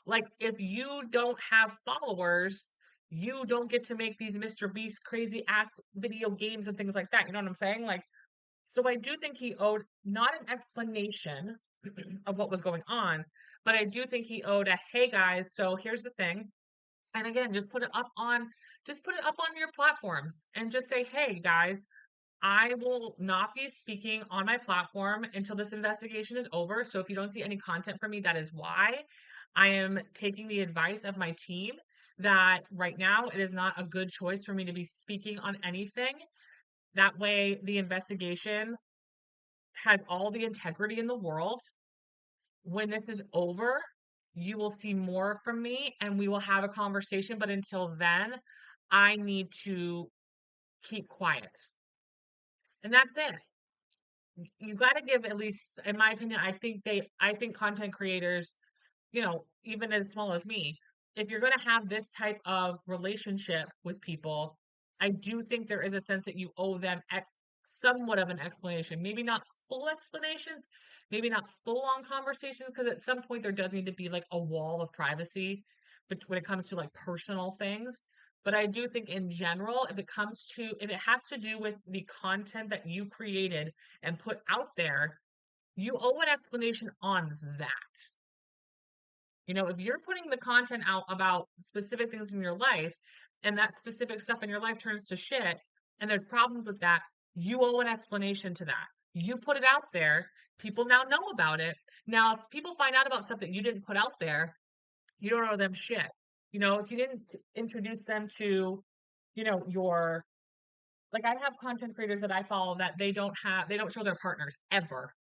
Like, if you don't have followers, you don't get to make these Mr. Beast crazy ass video games and things like that. You know what I'm saying? Like, so I do think he owed not an explanation of what was going on, but I do think he owed a, hey guys, so here's the thing. And again, just put it up on your platforms and just say, hey guys, I will not be speaking on my platform until this investigation is over. So if you don't see any content from me, that is why. I am taking the advice of my team that right now it is not a good choice for me to be speaking on anything. That way the investigation has all the integrity in the world. When this is over, you will see more from me and we will have a conversation. But until then, I need to keep quiet. And that's it. You got to give, at least in my opinion, I think content creators, even as small as me, if you're going to have this type of relationship with people, I do think there is a sense that you owe them somewhat of an explanation. Maybe not full explanations, maybe not full on conversations, because at some point there does need to be like a wall of privacy, but when it comes to like personal things. But I do think in general, if it has to do with the content that you created and put out there, you owe an explanation on that. If you're putting the content out about specific things in your life and that specific stuff in your life turns to shit and there's problems with that, you owe an explanation to that. You put it out there, people now know about it. Now, if people find out about stuff that you didn't put out there, you don't owe them shit. If you didn't introduce them to, like I have content creators that I follow that they don't show their partners ever.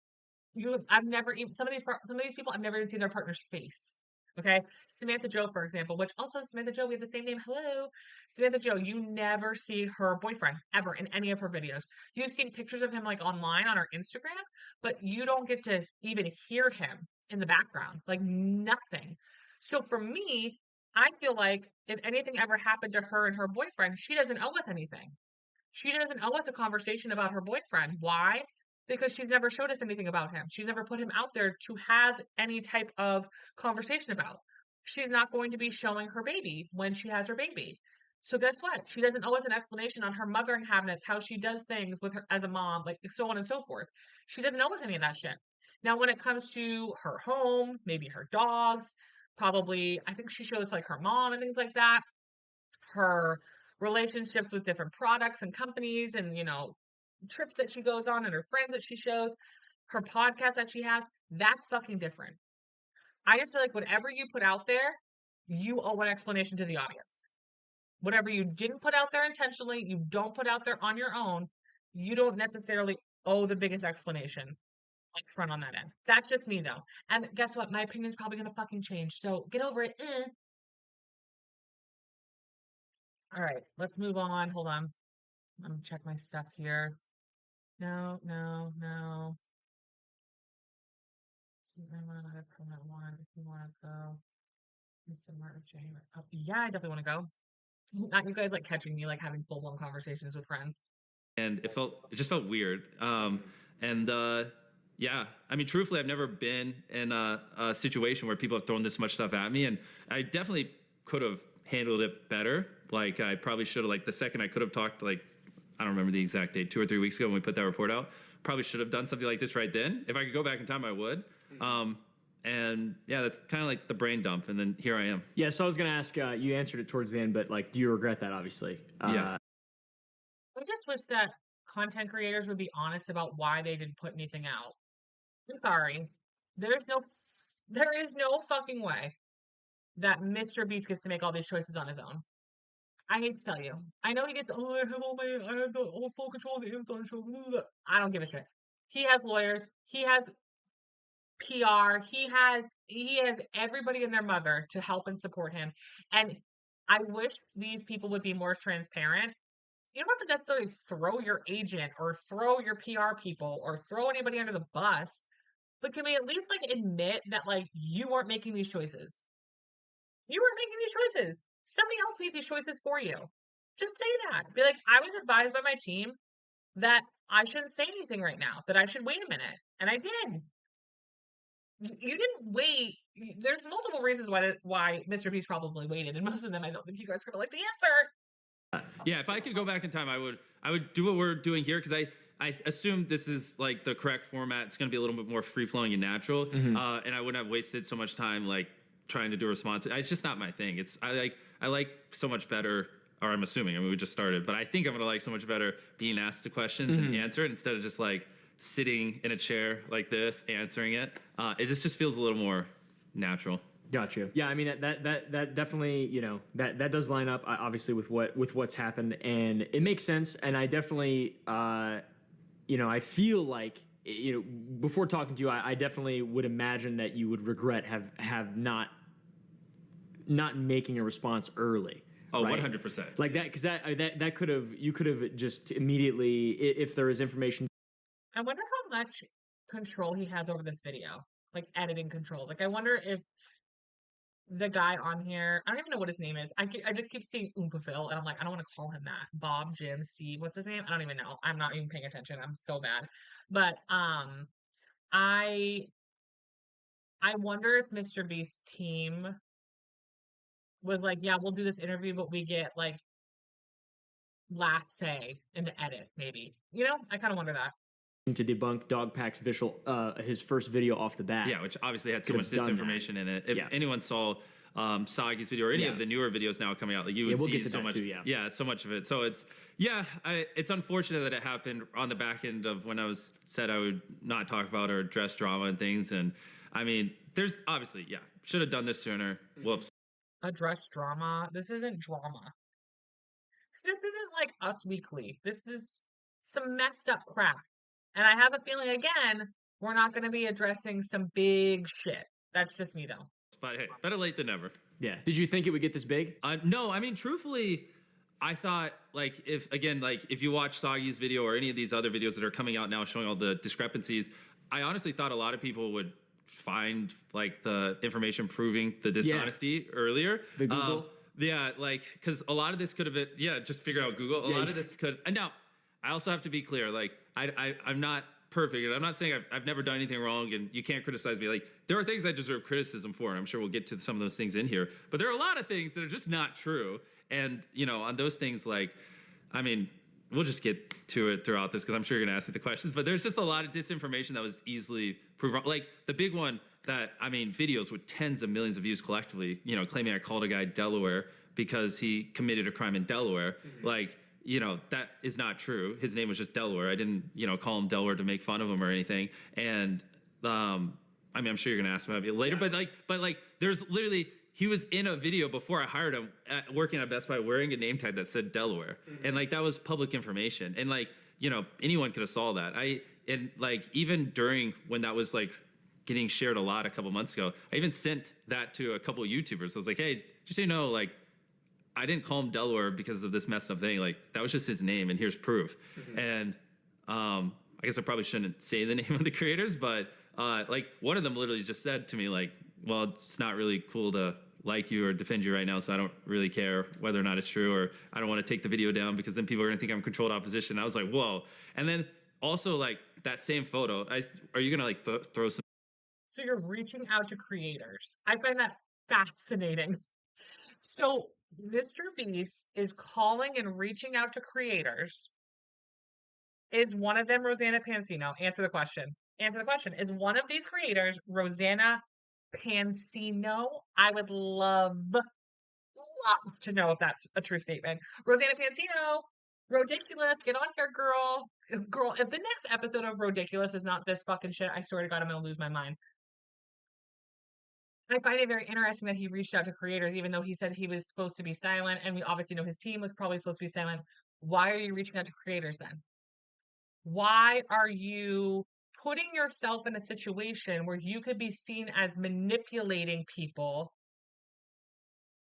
I've never even, some of these people, I've never even seen their partner's face. Okay. Samantha Joe, for example, which also Samantha Joe, we have the same name. Hello. Samantha Joe, you never see her boyfriend ever in any of her videos. You've seen pictures of him like online on her Instagram, but you don't get to even hear him in the background, like nothing. So for me, I feel like if anything ever happened to her and her boyfriend, she doesn't owe us anything. She doesn't owe us a conversation about her boyfriend. Why? Because she's never showed us anything about him. She's never put him out there to have any type of conversation about. she's not going to be showing her baby when she has her baby. So guess what? She doesn't owe us an explanation on her mothering habits, how she does things with her as a mom, like so on and so forth. She doesn't owe us any of that shit. Now, when it comes to her home, maybe her dogs, probably, I think she shows like her mom and things like that, her relationships with different products and companies and, trips that she goes on and her friends that she shows, her podcast that she has, that's fucking different. I just feel like whatever you put out there, you owe an explanation to the audience. Whatever you didn't put out there intentionally, you don't put out there on your own, you don't necessarily owe the biggest explanation up front on that end. That's just me though. And guess what? My opinion's probably gonna fucking change. So get over it. All right, let's move on. Hold on. Let me check my stuff here. No, no, no. One, if you want to go. December or January. Oh, yeah, I definitely want to go. Not you guys like catching me like having full blown conversations with friends. And it just felt weird. Yeah, I mean, truthfully, I've never been in a situation where people have thrown this much stuff at me, and I definitely could have handled it better. Like, I probably should have, like, the second I could have talked, like, I don't remember the exact date, 2 or 3 weeks ago when we put that report out, probably should have done something like this right then. If I could go back in time, I would. And yeah, that's kind of like the brain dump, and then here I am. Yeah, so I was gonna ask, you answered it towards the end, but like, do you regret that? Obviously. Yeah. I just wish that content creators would be honest about why they didn't put anything out. I'm sorry. There is no fucking way that Mr. Beast gets to make all these choices on his own. I hate to tell you. I know he gets, I have the full control of the influential. I don't give a shit. He has lawyers. He has PR. He has everybody and their mother to help and support him. And I wish these people would be more transparent. You don't have to necessarily throw your agent or throw your PR people or throw anybody under the bus, but can we at least like admit that like you weren't making these choices? You weren't making these choices. Somebody else made these choices for you. Just say that. Be like, I was advised by my team that I shouldn't say anything right now, that I should wait a minute. And I did. You didn't wait. There's multiple reasons why Mr. Beast probably waited, and most of them I don't think you guys are gonna like the answer. Yeah, if I could go back in time, I would do what we're doing here, because I assume this is like the correct format. It's going to be a little bit more free flowing and natural, and I wouldn't have wasted so much time like trying to do a response. It's just not my thing. I like so much better. Or I'm assuming. I mean, we just started, but I think I'm going to like so much better being asked the questions and answer it instead of just like sitting in a chair like this answering it. It just feels a little more natural. Got you. Yeah, I mean that definitely, that does line up obviously with what's happened, and it makes sense. And I definitely, I feel like, before talking to you, I definitely would imagine that you would regret have not making a response early. Oh, right? 100%. Like that, because you could have just immediately, if there is information. I wonder how much control he has over this video, like editing control. Like I wonder if the guy on here, I don't even know what his name is. I just keep seeing Oompaville, and I'm like, I don't want to call him that. Bob, Jim, Steve, what's his name? I don't even know. I'm not even paying attention. I'm so bad. But I wonder if Mr. Beast's team was like, yeah, we'll do this interview, but we get like last say in the edit, maybe. I kind of wonder that. To debunk Dog Pack's his first video off the bat. Yeah, which obviously had so much disinformation in it. If anyone saw Soggy's video or any of the newer videos now coming out, like you would see so much. So much of it. So it's unfortunate that it happened on the back end of when I said I would not talk about or address drama and things. And I mean, there's obviously should have done this sooner. Whoops. Address drama. This isn't drama. This isn't like Us Weekly. This is some messed up crap. And I have a feeling, again, we're not going to be addressing some big shit. That's just me, though. But hey, better late than never. Yeah. Did you think it would get this big? No, I mean, truthfully, I thought, if you watch Soggy's video or any of these other videos that are coming out now showing all the discrepancies, I honestly thought a lot of people would find, like, the information proving the dishonesty earlier. The Google? Because a lot of this could have been, just figured out Google. A lot of this could, and now, I also have to be clear, like, I'm not perfect, and I'm not saying I've never done anything wrong, and you can't criticize me. Like, there are things I deserve criticism for, and I'm sure we'll get to some of those things in here. But there are a lot of things that are just not true, and on those things, like, I mean, we'll just get to it throughout this because I'm sure you're gonna ask me the questions. But there's just a lot of disinformation that was easily proven. Like the big one that, I mean, videos with tens of millions of views collectively, claiming I called a guy Delaware because he committed a crime in Delaware. Like, that is not true. His name was just Delaware. I didn't, call him Delaware to make fun of him or anything. And I mean, I'm sure you're gonna ask about it later, but there's literally, he was in a video before I hired him working at Best Buy wearing a name tag that said Delaware, and like that was public information, and like anyone could have saw that. And like even during when that was like getting shared a lot a couple months ago, I even sent that to a couple of YouTubers. I was like, hey, just so you know, like, I didn't call him Delaware because of this messed up thing. Like, that was just his name, and here's proof. And I guess I probably shouldn't say the name of the creators, but like one of them literally just said to me, like, well, it's not really cool to like you or defend you right now, so I don't really care whether or not it's true, or I don't want to take the video down because then people are gonna think I'm controlled opposition. I was like, whoa. And then also like that same photo, are you gonna like throw some? So you're reaching out to creators. I find that fascinating. So Mr. Beast is calling and reaching out to creators. Is one of them Rosanna Pansino? Answer the question. Answer the question. Is one of these creators Rosanna Pansino? I would love to know if that's a true statement. Rosanna Pansino, ridiculous. Get on here, girl. Girl, if the next episode of Ridiculous is not this fucking shit, I swear to God, I'm gonna lose my mind. I find it very interesting that he reached out to creators, even though he said he was supposed to be silent, and we obviously know his team was probably supposed to be silent. Why are you reaching out to creators then? Why are you putting yourself in a situation where you could be seen as manipulating people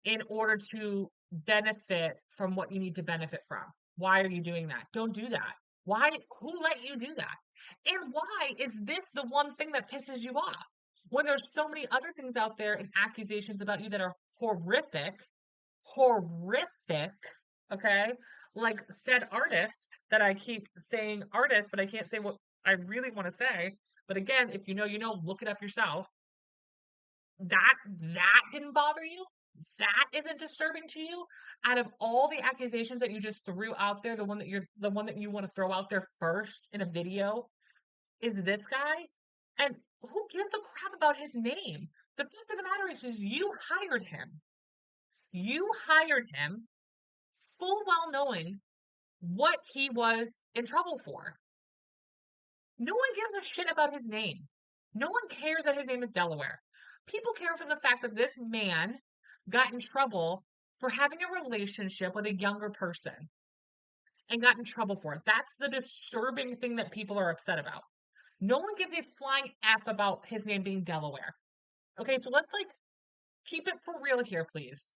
in order to benefit from what you need to benefit from? Why are you doing that? Don't do that. Why? Who let you do that? And why is this the one thing that pisses you off? When there's so many other things out there and accusations about you that are horrific, okay? Like said artist, that I keep saying artist, but I can't say what I really want to say. But again, if you know, look it up yourself. That didn't bother you? That isn't disturbing to you? Out of all the accusations that you just threw out there, the one that you want to throw out there first in a video is this guy? And who gives a crap about his name? The fact of the matter is you hired him. You hired him full well knowing what he was in trouble for. No one gives a shit about his name. No one cares that his name is Delaware. People care for the fact that this man got in trouble for having a relationship with a younger person and got in trouble for it. That's the disturbing thing that people are upset about. No one gives a flying F about his name being Delaware. Okay, so let's like keep it for real here, please.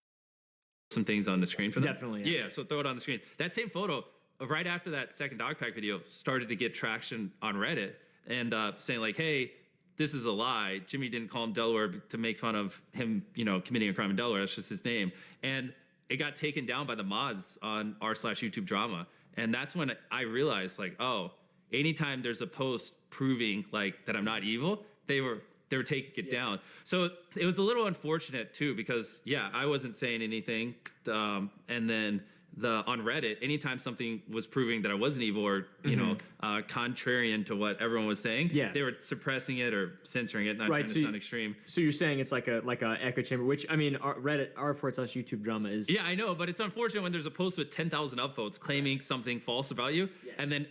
Some things on the screen for them. Definitely. Yeah, so throw it on the screen. That same photo, right after that second dog pack video, started to get traction on Reddit and saying like, hey, this is a lie. Jimmy didn't call him Delaware to make fun of him, committing a crime in Delaware. That's just his name. And it got taken down by the mods on r/YouTube drama. And that's when I realized like, oh, anytime there's a post proving like that I'm not evil, they were taking it down. So it was a little unfortunate too, because I wasn't saying anything. And then on Reddit, anytime something was proving that I wasn't evil or, contrarian to what everyone was saying, they were suppressing it or censoring it, not trying to sound extreme. So you're saying it's like a echo chamber, which I mean, Reddit, r/YouTube drama is. Yeah, I know, but it's unfortunate when there's a post with 10,000 upvotes claiming something false about you, and then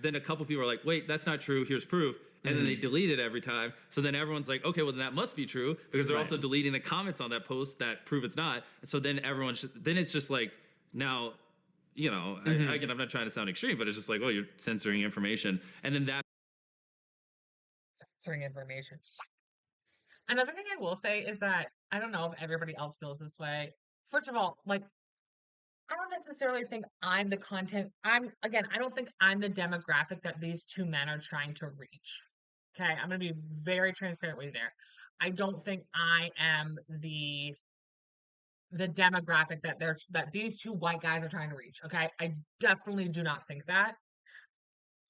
then a couple people are like, wait, that's not true, here's proof. And then they delete it every time. So then everyone's like, okay, well, then that must be true, because they're also deleting the comments on that post that prove it's not. So then then it's just like, now, again, I'm not trying to sound extreme, but it's just like, oh, you're censoring information. And then censoring information. Another thing I will say is that I don't know if everybody else feels this way. First of all, like, I don't necessarily think I'm the content. I don't think I'm the demographic that these two men are trying to reach. Okay, I'm going to be very transparent with you there. I don't think I am the demographic that these two white guys are trying to reach. Okay, I definitely do not think that.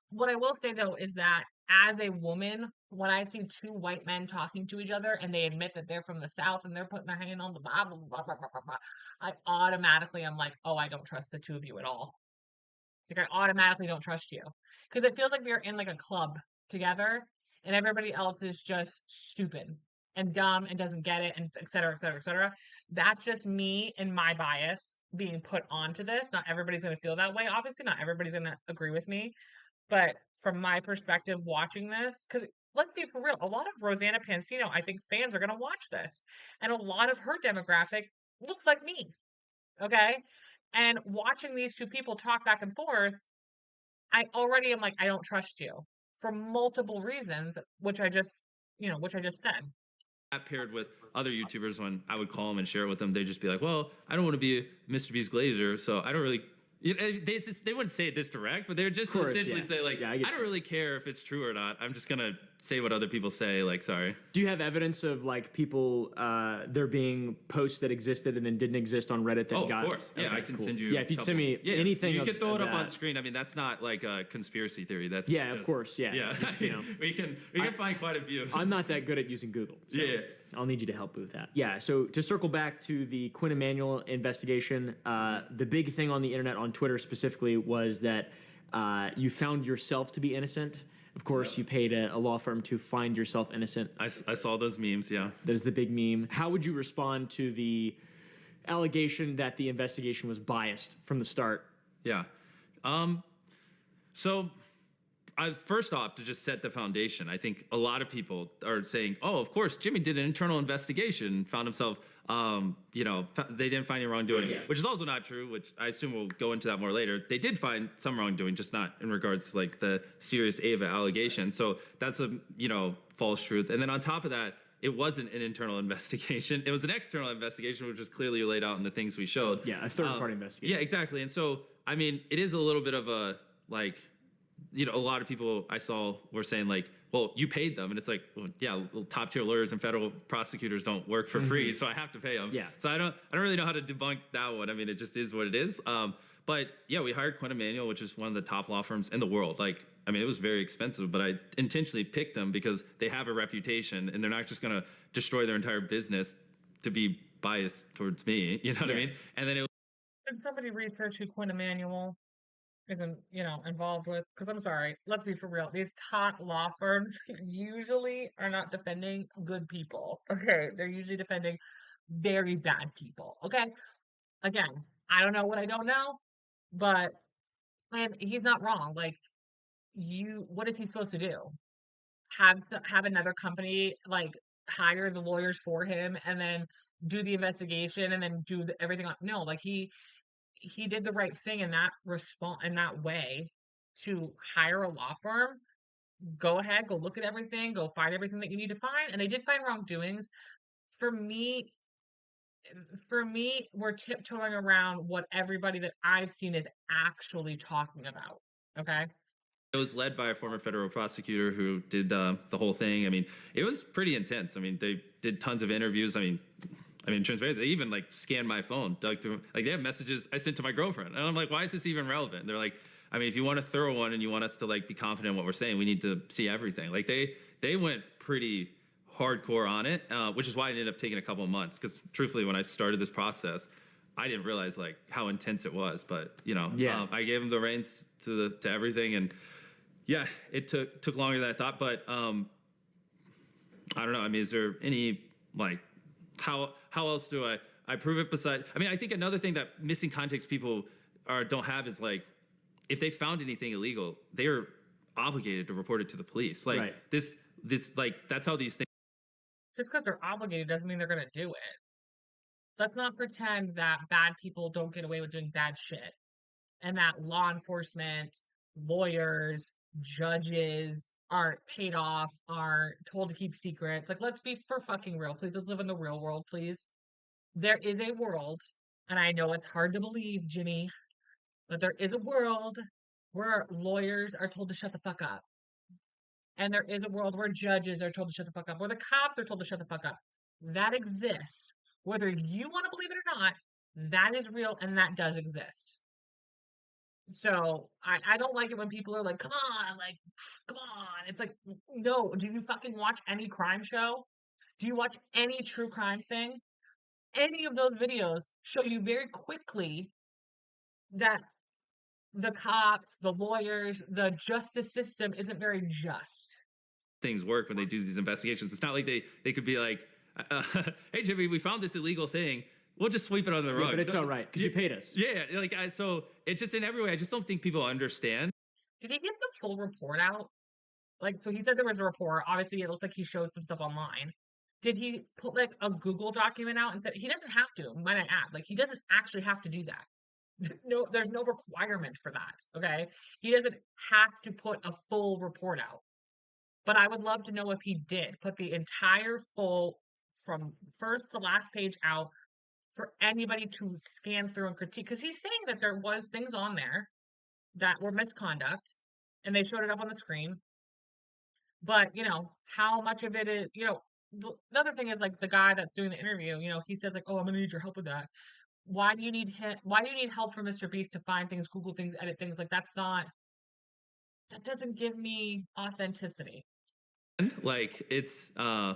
what I will say though is that as a woman, when I see two white men talking to each other and they admit that they're from the South and they're putting their hand on the Bible, blah, blah, blah, blah, blah, I automatically am like, oh, I don't trust the two of you at all. Like I automatically don't trust you because it feels like we are in like a club together and everybody else is just stupid and dumb and doesn't get it and et cetera, et cetera, et cetera. That's just me and my bias being put onto this. Not everybody's going to feel that way. Obviously, not everybody's going to agree with me. But from my perspective, watching this, because let's be for real, a lot of Rosanna Pansino, I think fans are going to watch this. And a lot of her demographic looks like me. Okay. And watching these two people talk back and forth, I already am like, I don't trust you for multiple reasons, which I just, which I just said. That paired with other YouTubers, when I would call them and share it with them, they'd just be like, well, I don't want to be a Mr. Beast Glazer, so I don't really. They wouldn't say it this direct, but they would just essentially say like, I don't really care if it's true or not. I'm just gonna say what other people say. Like, sorry. Do you have evidence of like people there being posts that existed and then didn't exist on Reddit that got? Of course. Yeah, I can send you. Yeah, if you'd send me anything, you could throw it up on screen. I mean, that's not like a conspiracy theory. That's of course. Yeah. Just, we can find quite a few. I'm not that good at using Google. So yeah. I'll need you to help with that. Yeah, so to circle back to the Quinn Emanuel investigation, the big thing on the internet, on Twitter specifically, was that you found yourself to be innocent. Of course, you paid a law firm to find yourself innocent. I saw those memes, yeah. There's the big meme. How would you respond to the allegation that the investigation was biased from the start? Yeah. So... first off, to just set the foundation, I think a lot of people are saying, oh, of course, Jimmy did an internal investigation, found himself, they didn't find any wrongdoing, which is also not true, which I assume we'll go into that more later. They did find some wrongdoing, just not in regards to like the serious Ava allegation. So that's a, false truth. And then on top of that, it wasn't an internal investigation. It was an external investigation, which was clearly laid out in the things we showed. Yeah, a third-party investigation. Yeah, exactly. And so, I mean, it is a little bit of a, like... a lot of people I saw were saying like, well, you paid them. And it's like, well, yeah, top tier lawyers and federal prosecutors don't work for free. So I have to pay them. Yeah. So I don't really know how to debunk that one. I mean, it just is what it is. But yeah, we hired Quinn Emanuel, which is one of the top law firms in the world. Like, I mean, it was very expensive, but I intentionally picked them because they have a reputation and they're not just going to destroy their entire business to be biased towards me. You know what I mean? And then Did somebody research who Quinn Emanuel isn't, involved with? Because I'm sorry, let's be for real. These top law firms usually are not defending good people. Okay, they're usually defending very bad people. Okay, again, I don't know what I don't know, but and he's not wrong. Like what is he supposed to do? Have another company like hire the lawyers for him and then do the investigation and then do everything on? No, like he did the right thing in that way to hire a law firm. Go ahead, go look at everything, go find everything that you need to find. And they did find wrongdoings. For me, we're tiptoeing around what everybody that I've seen is actually talking about. Okay. It was led by a former federal prosecutor who did the whole thing. I mean, it was pretty intense. I mean, they did tons of interviews. I mean, transparent. They even like scanned my phone, dug through. Like they have messages I sent to my girlfriend, and I'm like, why is this even relevant? And they're like, I mean, if you want a thorough one and you want us to like be confident in what we're saying, we need to see everything. Like they went pretty hardcore on it, which is why it ended up taking a couple of months. Because truthfully, when I started this process, I didn't realize like how intense it was. But I gave them the reins to everything, and yeah, it took longer than I thought. But I don't know. I mean, is there any like how else do I prove it besides? I mean, I think another thing that missing context people don't have is like, if they found anything illegal, they are obligated to report it to the police. Like this like that's how these things. Just because they're obligated doesn't mean they're gonna do it. Let's not pretend that bad people don't get away with doing bad shit, and that law enforcement, lawyers, judges aren't paid off, aren't told to keep secrets. Like, let's be for fucking real. Please, let's live in the real world, please. There is a world, and I know it's hard to believe, Jimmy, but there is a world where lawyers are told to shut the fuck up. And there is a world where judges are told to shut the fuck up, where the cops are told to shut the fuck up. That exists. Whether you want to believe it or not, that is real and that does exist. So I don't like it when people are like, come on, like, come on. It's like, no, do you fucking watch any crime show? Do you watch any true crime thing? Any of those videos show you very quickly that the cops, the lawyers, the justice system isn't very just. Things work when they do these investigations. It's not like they could be like, "Hey Jimmy, we found this illegal thing. We'll just sweep it under the rug." But it's all right because you paid us. Yeah, like so it's just in every way. I just don't think people understand. Did he give the full report out? Like, so he said there was a report. Obviously, it looked like he showed some stuff online. Did he put like a Google document out and said he doesn't have to, might I add? Like, he doesn't actually have to do that. No, there's no requirement for that. Okay. He doesn't have to put a full report out. But I would love to know if he did put the entire full from first to last page out for anybody to scan through and critique. Because he's saying that there was things on there that were misconduct and they showed it up on the screen. But, how much of it is, the other thing is like the guy that's doing the interview, he says like, "Oh, I'm gonna need your help with that." Why do you need why do you need help from Mr. Beast to find things, Google things, edit things? Like that doesn't give me authenticity. And like it's yeah,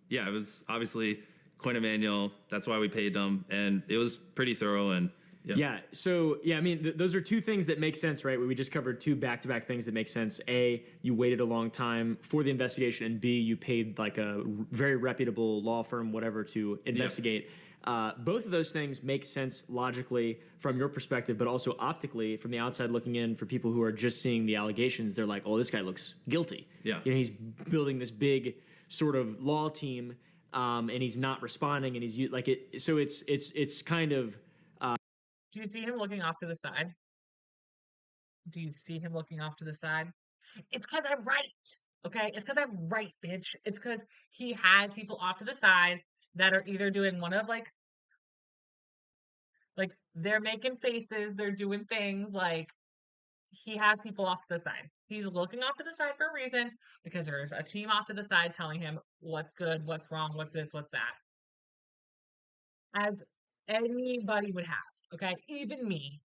it was obviously Coin Emanuel. That's why we paid them, and it was pretty thorough. And yeah. So yeah, I mean, those are two things that make sense, right? We just covered two back-to-back things that make sense. A, you waited a long time for the investigation, and B, you paid like a very reputable law firm, whatever, to investigate. Both of those things make sense logically from your perspective, but also optically from the outside looking in. For people who are just seeing the allegations, they're like, "Oh, this guy looks guilty." Yeah, he's building this big sort of law team, and he's not responding, and he's like it. So it's kind of. Do you see him looking off to the side? Do you see him looking off to the side? It's because I'm right. Okay? It's because I'm right, bitch. It's because he has people off to the side that are either doing one of like they're making faces, they're doing things like he has people off to the side. He's looking off to the side for a reason because there's a team off to the side telling him what's good, what's wrong, what's this, what's that. As anybody would have, okay? Even me.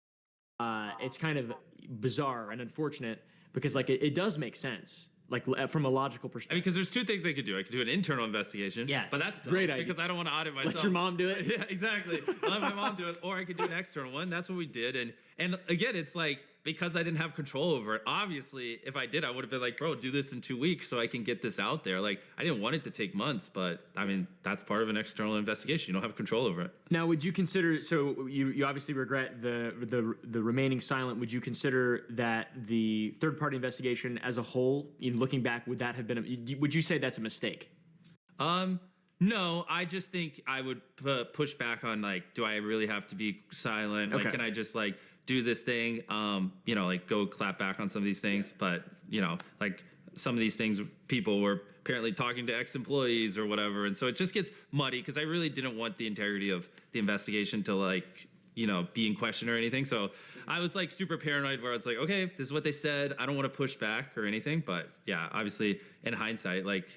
It's kind of bizarre and unfortunate because like it does make sense. Like from a logical I mean, perspective. because there's two things I could do. I could do an internal investigation. Yeah, but that's great idea. because I don't want to audit myself. Let your mom do it. Yeah, exactly. I'll let my mom do it, or I could do an external one. That's what we did. And again, it's like because I didn't have control over it. Obviously, if I did, I would have been like, "Bro, do this in 2 weeks so I can get this out there." Like I didn't want it to take months, but I mean that's part of an external investigation. You don't have control over it. Now, would you consider? So you obviously regret the remaining silent. Would you consider that the third party investigation as a whole, in looking back, would that have been? Would you say that's a mistake? No, I just think I would push back on like, do I really have to be silent? Okay. Like, can I just like do this thing? Like go clap back on some of these things, but like some of these things, people were apparently talking to ex-employees or whatever, and so it just gets muddy because I really didn't want the integrity of the investigation to like be in question or anything. So I was like super paranoid where I was like, okay, this is what they said. I don't want to push back or anything, but yeah, obviously in hindsight, like.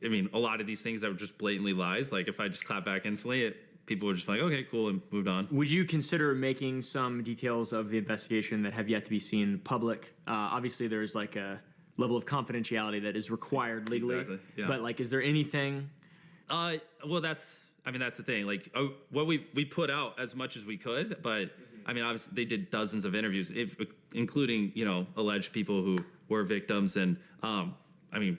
I mean, a lot of these things that were just blatantly lies. Like, if I just clap back instantly, people were just like, okay, cool, and moved on. Would you consider making some details of the investigation that have yet to be seen public? Obviously, there's like a level of confidentiality that is required legally. Exactly, yeah. But like, is there anything? Well, that's the thing. Like, what we put out as much as we could, but I mean, obviously, they did dozens of interviews, including alleged people who were victims, and I mean.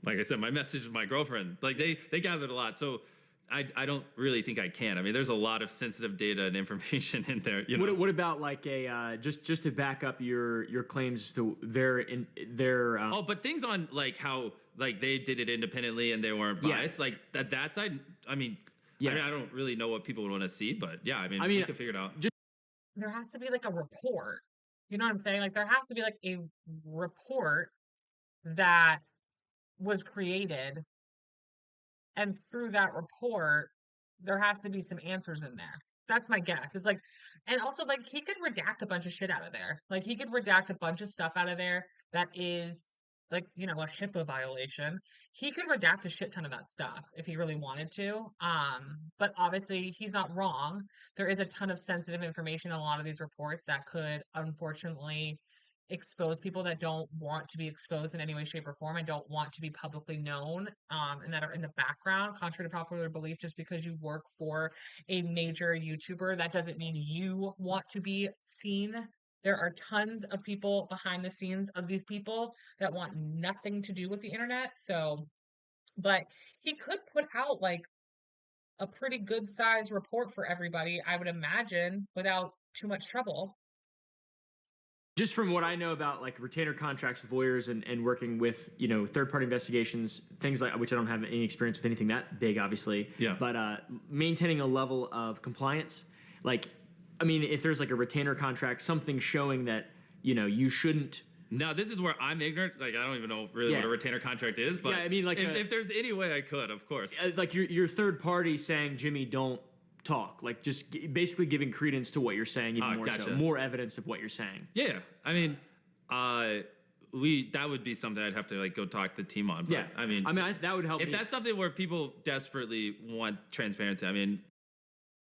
Like I said, my message to my girlfriend, like they gathered a lot. So I don't really think I can. I mean, there's a lot of sensitive data and information in there. What about like a just to back up your claims to their oh, but things on like how like they did it independently and they weren't biased. Like that side. I mean, I don't really know what people would want to see, but yeah, I mean we can figure it out. There has to be like a report. You know what I'm saying? Like there has to be like a report that was created, and through that report there has to be some answers in there. That's my guess. It's like, and also like he could redact a bunch of shit out of there. Like he could redact a bunch of stuff out of there that is like, you know, a HIPAA violation, he could redact a shit ton of that stuff if he really wanted to. But obviously he's not wrong. There is a ton of sensitive information in a lot of these reports that could unfortunately expose people that don't want to be exposed in any way, shape, or form and don't want to be publicly known, and that are in the background, contrary to popular belief. Just because you work for a major YouTuber, that doesn't mean you want to be seen. There are tons of people behind the scenes of these people that want nothing to do with the internet. So, but he could put out like a pretty good sized report for everybody, I would imagine, without too much trouble. Just from what I know about like retainer contracts with lawyers and working with, you know, third-party investigations, things like, which I don't have any experience with anything that big, obviously. Yeah. But maintaining a level of compliance, like, I mean, if there's like a retainer contract, something showing that, you know, you shouldn't. Now, this is where I'm ignorant. Like, I don't even know really what a retainer contract is. But yeah, I mean, like, if there's any way I could, of course. Like your third party saying, Jimmy, don't talk, like just basically giving credence to what you're saying, even more gotcha. so, more evidence of what you're saying. Yeah, I mean, that would be something I'd have to like go talk to the team on. But, Yeah, I mean, that would help. If that's something where people desperately want transparency, I mean,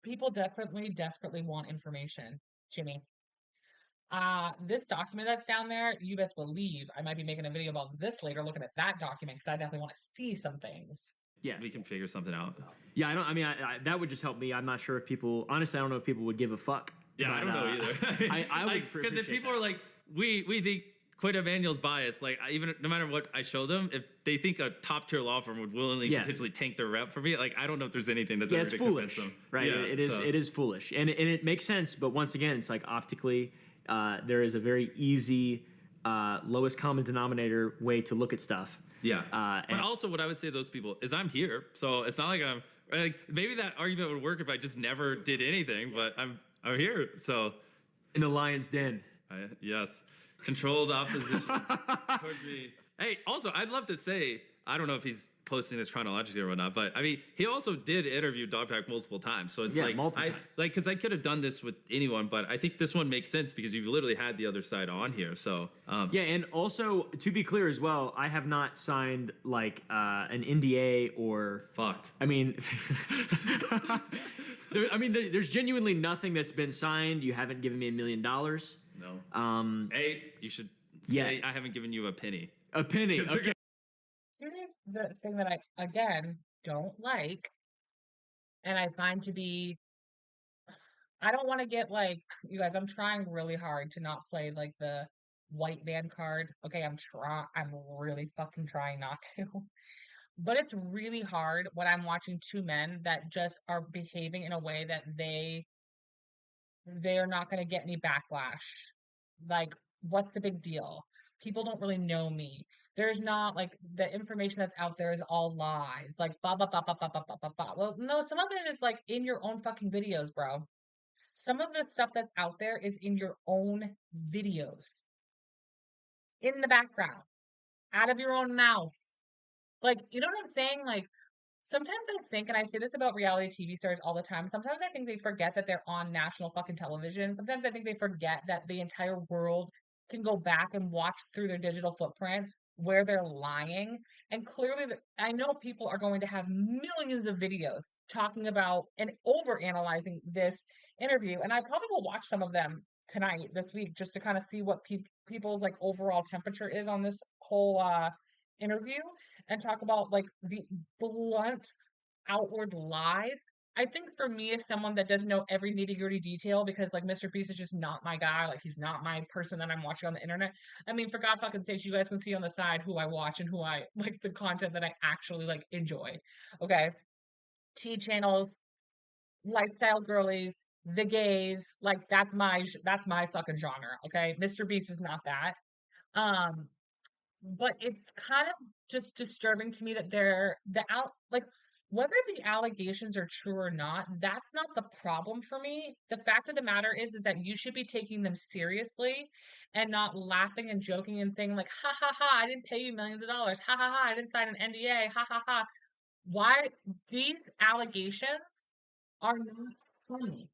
People desperately want information, Jimmy. This document that's down there, you best believe I might be making a video about this later, looking at that document, because I definitely want to see some things. Yeah, we can figure something out. Yeah, that would just help me. I'm not sure if people, honestly, I don't know if people would give a fuck. Yeah, but, I don't know either. I would, because if people are like, we think Quinn Emanuel's biased, like even no matter what I show them, if they think a top tier law firm would willingly potentially tank their rep for me, like I don't know if there's anything that's ever it's to foolish, convince them. Right? Yeah, it is foolish, and it makes sense. But once again, it's like optically, there is a very easy, lowest common denominator way to look at stuff. Yeah, but also what I would say to those people is I'm here, so it's not like I'm like maybe that argument would work if I just never did anything, but I'm here, so in the lion's den. Yes, controlled opposition towards me. Hey, also I'd love to say I don't know if he's posting this chronologically or whatnot, but I mean he also did interview Dogpack multiple times, so it's because I could have done this with anyone, but I think this one makes sense because you've literally had the other side on here. So yeah, and also to be clear as well, I have not signed like an NDA or fuck. I mean, there's genuinely nothing that's been signed. You haven't given me $1 million. No. Hey, you should say I haven't given you a penny. A penny. Okay. Here's the thing that I, again, don't like, and I find to be, I don't want to get like, you guys, I'm trying really hard to not play like the white man card. Okay, I'm really fucking trying not to. But it's really hard when I'm watching two men that just are behaving in a way that they're not going to get any backlash. Like, what's the big deal? People don't really know me. There's not like the information that's out there is all lies. Like blah blah blah blah blah blah blah blah blah. Well, no, some of it is like in your own fucking videos, bro. Some of the stuff that's out there is in your own videos. In the background. Out of your own mouth. Like, you know what I'm saying? Like, sometimes I think, and I say this about reality TV stars all the time, sometimes I think they forget that they're on national fucking television. Sometimes I think they forget that the entire world can go back and watch through their digital footprint where they're lying. And clearly, I know people are going to have millions of videos talking about and over analyzing this interview. And I probably will watch some of them tonight, this week, just to kind of see what people's like overall temperature is on this whole interview, and talk about like the blunt outward lies. I think for me, as someone that doesn't know every nitty-gritty detail, because like Mr. Beast is just not my guy, like he's not my person that I'm watching on the internet. I mean, for God fucking sakes, you guys can see on the side who I watch and who I like, the content that I actually like enjoy. Okay, T channels, lifestyle girlies, the gays, like that's my fucking genre. Okay, Mr. Beast is not that. But it's kind of just disturbing to me that whether the allegations are true or not, that's not the problem for me. The fact of the matter is that you should be taking them seriously and not laughing and joking and saying like, ha ha ha, I didn't pay you millions of dollars. Ha ha ha, I didn't sign an NDA. Ha ha ha. Why these allegations are not funny.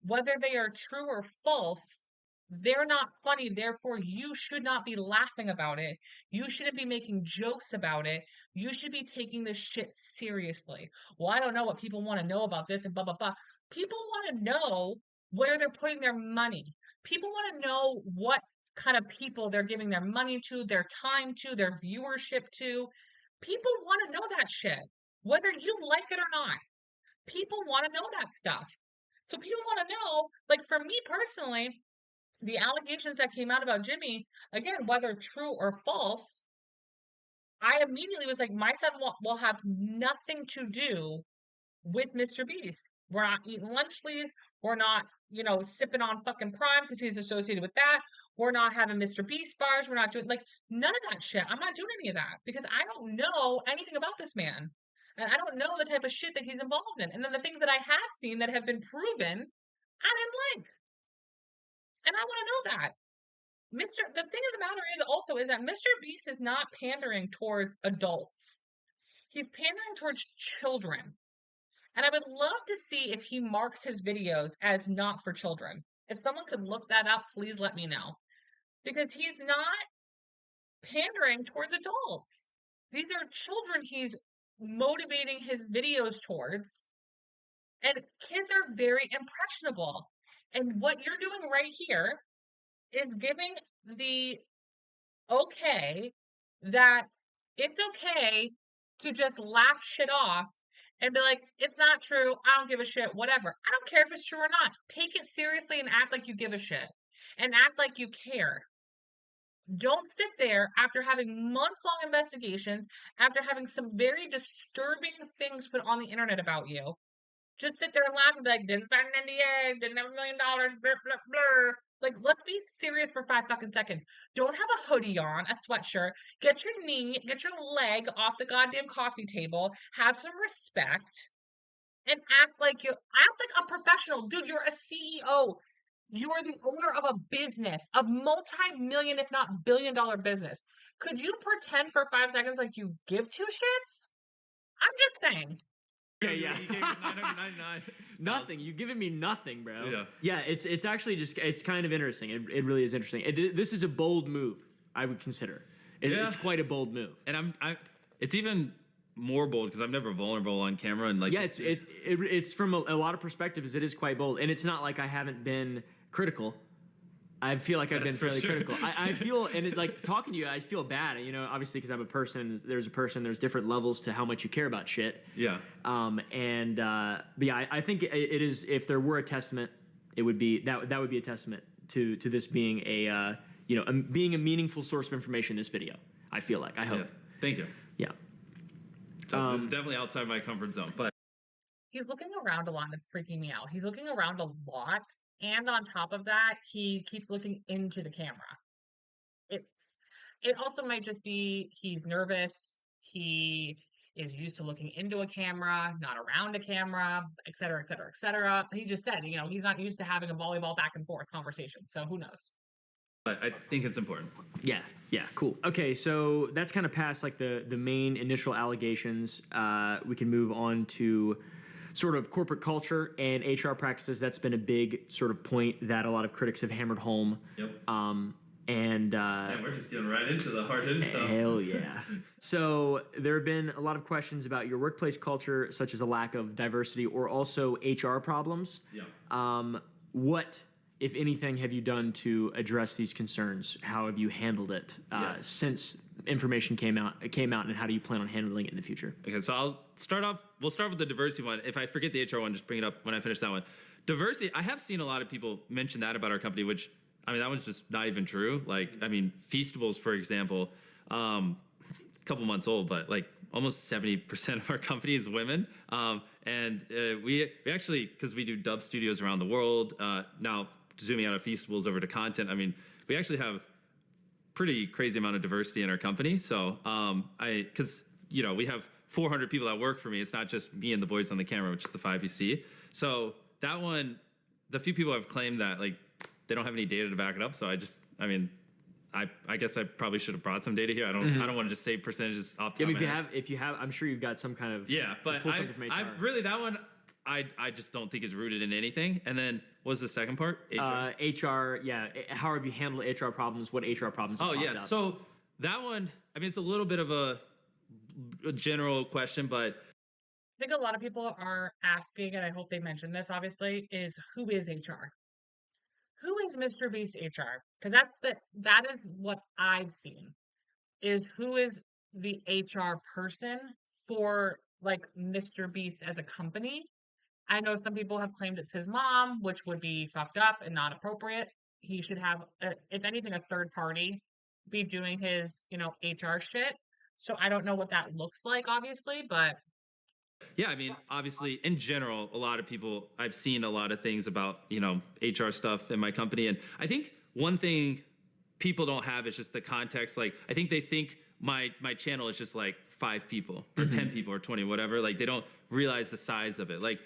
Whether they are true or false, They're not funny, therefore you should not be laughing about it. You shouldn't be making jokes about it. You should be taking this shit seriously. Well, I don't know what people want to know about this and blah blah blah. People want to know where they're putting their money. People want to know what kind of people they're giving their money to, their time to, their viewership to. People want to know that shit, whether you like it or not. People want to know that stuff. So people want to know, like for me personally, the allegations that came out about Jimmy, again, whether true or false, I immediately was like, my son will have nothing to do with Mr. Beast. We're not eating lunch leaves. We're not, sipping on fucking Prime because he's associated with that. We're not having Mr. Beast bars. We're not doing like none of that shit. I'm not doing any of that because I don't know anything about this man. And I don't know the type of shit that he's involved in. And then the things that I have seen that have been proven, I didn't like. And I want to know that. The thing of the matter is that Mr. Beast is not pandering towards adults. He's pandering towards children. And I would love to see if he marks his videos as not for children. If someone could look that up, please let me know. Because he's not pandering towards adults. These are children he's motivating his videos towards. And kids are very impressionable. And what you're doing right here is giving the okay that it's okay to just laugh shit off and be like, it's not true, I don't give a shit, whatever. I don't care if it's true or not. Take it seriously and act like you give a shit. And act like you care. Don't sit there after having months-long investigations, after having some very disturbing things put on the internet about you. Just sit there and laugh and be like, didn't sign an NDA, didn't have $1 million, blah, blah, blah. Like, let's be serious for 5 fucking seconds. Don't have a hoodie on, a sweatshirt. Get your leg off the goddamn coffee table. Have some respect. And act like a professional. Dude, you're a CEO. You are the owner of a business, a multi-million, if not billion-dollar business. Could you pretend for 5 seconds like you give two shits? I'm just saying. Yeah. You gave me $999. Nothing. You've given me nothing, bro. Yeah. Yeah, it's actually it's kind of interesting. It really is interesting. This is a bold move, I would consider. It's quite a bold move. And it's even more bold because I'm never vulnerable on camera and like. Yeah, it's from a lot of perspectives. It is quite bold, and it's not like I haven't been critical. I feel like I've been fairly critical. I feel, and like talking to you, I feel bad, obviously because I'm a person, there's different levels to how much you care about shit. Yeah. But yeah, I think it is, if there were a testament, it would be, that would be a testament to this being being a meaningful source of information in this video. I feel like, I hope. Yeah. Thank you. Yeah. This is definitely outside my comfort zone, but. He's looking around a lot and it's freaking me out. He's looking around a lot. And on top of that, he keeps looking into the camera. It also might just be he's nervous. He is used to looking into a camera, not around a camera, et cetera, et cetera, et cetera. He just said, he's not used to having a volleyball back and forth conversation. So who knows? But I think it's important. Yeah, cool. Okay, so that's kind of past like the main initial allegations. We can move on to sort of corporate culture and HR practices. That's been a big sort of point that a lot of critics have hammered home. Yep. Yeah, we're just getting right into the hard-hitting stuff. Hell yeah. So there have been a lot of questions about your workplace culture, such as a lack of diversity or also HR problems. Yeah. What, if anything, have you done to address these concerns? How have you handled it since information came out, and how do you plan on handling it in the future? Okay, so we'll start with the diversity one. If I forget the HR one, just bring it up when I finish that one. Diversity, I have seen a lot of people mention that about our company, which, that one's just not even true. Like, Feastables, for example, a couple months old, but like almost 70% of our company is women. And we actually, because we do dub studios around the world, now zooming out of Feastables over to content, we actually have pretty crazy amount of diversity in our company. So because we have 400 people that work for me. It's not just me and the boys on the camera, which is the 5 you see. So that one, the few people have claimed that like they don't have any data to back it up. So I guess I probably should have brought some data here. I don't want to just say percentages off the top of my head. If you have, I'm sure you've got some kind of but I really, that one I just don't think is rooted in anything. And then What was the second part? HR? HR, yeah. How have you handled HR problems? What HR problems have Oh, popped yes. up? So that one, I mean, it's a little bit of a general question, but I think a lot of people are asking, and I hope they mention this, obviously, is who is HR? Who is Mr. Beast HR? Because that is what I've seen, is who is the HR person for like Mr. Beast as a company. I know some people have claimed it's his mom, which would be fucked up and not appropriate. He should have, if anything, a third party be doing his, HR shit. So I don't know what that looks like, obviously, but yeah, I mean, obviously, in general, a lot of people, I've seen a lot of things about, HR stuff in my company. And I think one thing people don't have is just the context. Like, I think they think my channel is just like 5 people or 10 people or 20, whatever. Like, they don't realize the size of it. Like,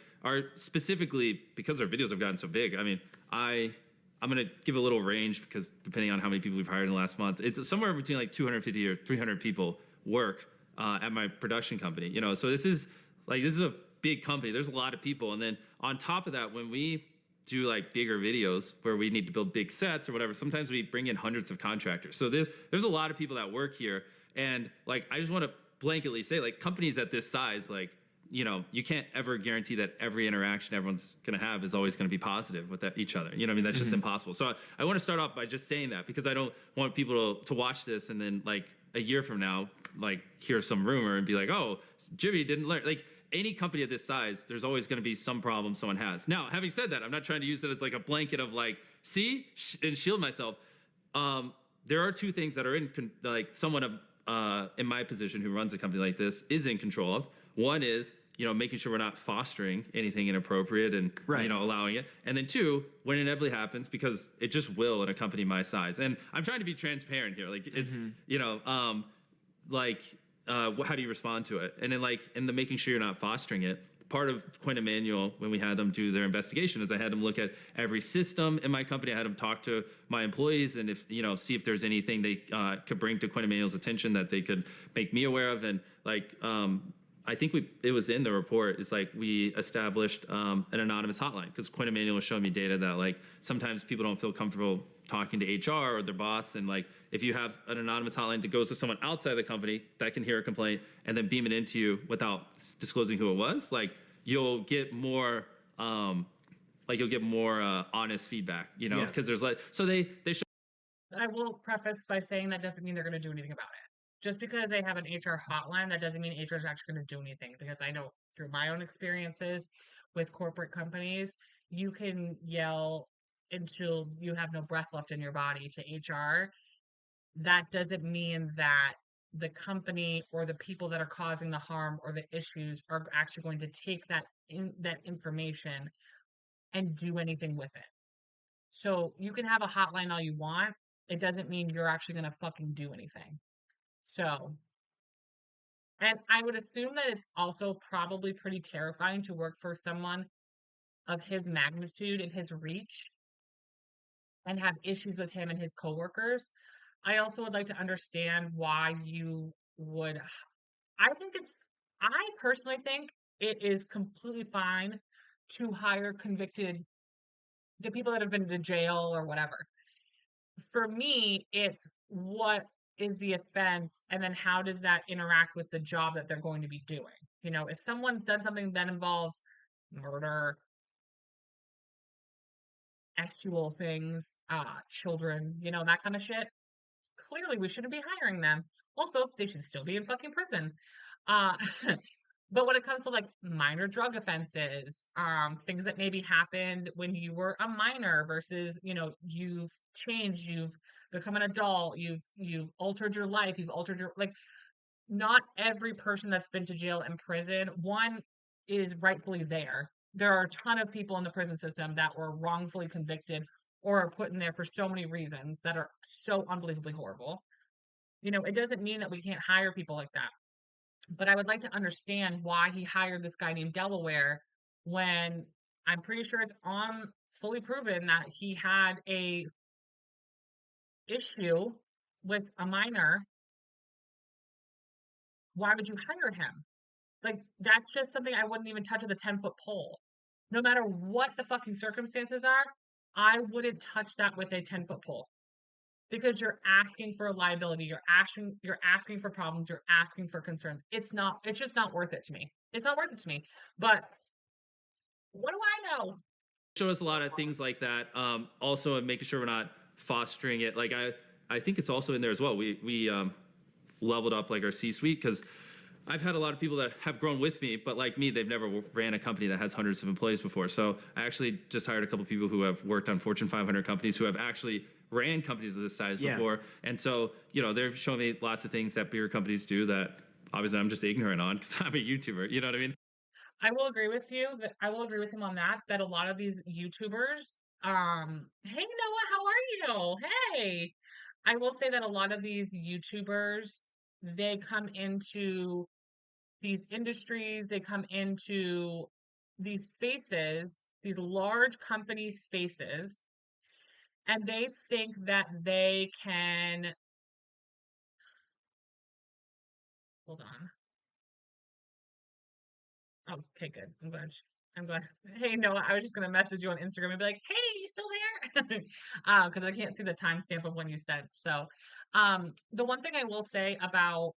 specifically, because our videos have gotten so big, I mean, I'm going to give a little range because depending on how many people we've hired in the last month, it's somewhere between like 250 or 300 people work at my production company. So this is a big company. There's a lot of people. And then on top of that, when we do like bigger videos where we need to build big sets or whatever, sometimes we bring in hundreds of contractors. So there's a lot of people that work here. And like, I just want to blanketly say, like, companies at this size, like, you can't ever guarantee that every interaction everyone's going to have is always going to be positive with each other. You know what I mean? That's just impossible. So I want to start off by just saying that because I don't want people to watch this and then like a year from now, like hear some rumor and be like, oh, Jimmy didn't learn. Like, any company of this size, there's always going to be some problem someone has. Now, having said that, I'm not trying to use it as like a blanket of like, and shield myself. There are 2 things that are like someone in my position who runs a company like this is in control of. One is, making sure we're not fostering anything inappropriate and, allowing it. And then 2, when it inevitably happens, because it just will in a company my size. And I'm trying to be transparent here. Like, it's, how do you respond to it? And then and the making sure you're not fostering it. Part of Quinn Emanuel, when we had them do their investigation, is I had them look at every system in my company. I had them talk to my employees and see if there's anything they could bring to Quinn Emanuel's attention that they could make me aware of. And I think it was in the report. It's like we established an anonymous hotline because Quinn Emanuel was showing me data that like sometimes people don't feel comfortable talking to HR or their boss, and like if you have an anonymous hotline that goes to someone outside the company that can hear a complaint and then beam it into you without disclosing who it was, like you'll get more honest feedback, because there's so they show. I will preface by saying that doesn't mean they're going to do anything about it. Just because they have an HR hotline, that doesn't mean HR is actually going to do anything. Because I know through my own experiences with corporate companies, you can yell until you have no breath left in your body to HR. That doesn't mean that the company or the people that are causing the harm or the issues are actually going to take that information and do anything with it. So you can have a hotline all you want. It doesn't mean you're actually going to fucking do anything. So, and I would assume that it's also probably pretty terrifying to work for someone of his magnitude and his reach and have issues with him and his coworkers. I also would like to understand why you would. I personally think it is completely fine to hire the people that have been to jail or whatever. For me, it's what is the offense and then how does that interact with the job that they're going to be doing? If someone's done something that involves murder, sexual things, children, that kind of shit, clearly we shouldn't be hiring them. Also, they should still be in fucking prison. Uh, but when it comes to like minor drug offenses, things that maybe happened when you were a minor versus, you've changed, you've become an adult, you've altered your life, you've altered your like. Not every person that's been to jail and prison, one, is rightfully there. There are a ton of people in the prison system that were wrongfully convicted or are put in there for so many reasons that are so unbelievably horrible. It doesn't mean that we can't hire people like that. But I would like to understand why he hired this guy named Delaware when I'm pretty sure it's fully proven that he had a issue with a minor. Why would you hire him? Like, that's just something I wouldn't even touch with a 10-foot pole. no matter what the fucking circumstances are, I wouldn't touch that with a 10-foot pole because you're asking for liability, you're asking for problems, you're asking for concerns. It's just not worth it to me. It's not worth it to me. But what do I know? Show us a lot of things like that. Also, making sure we're not fostering it. Like I think it's also in there as well. We leveled up like our C-suite because I've had a lot of people that have grown with me, but like me, they've never ran a company that has hundreds of employees before. So I actually just hired a couple of people who have worked on Fortune 500 companies who have actually ran companies of this size before. And so, you know, they've shown me lots of things that bigger companies do that obviously I'm just ignorant on because I'm a YouTuber. You know what I mean? I will agree with you that I will agree with him on that a lot of these YouTubers, hey Noah, how are you? Hey. I will say that a lot of these YouTubers, they come into these industries, they come into these spaces, these large company spaces, and they think that they can, hold on. Oh, okay, good. I'm glad. Hey, Noah, I was just gonna message you on Instagram and be like, "Hey, you still there?" Because I can't see the timestamp of when you sent. So, the one thing I will say about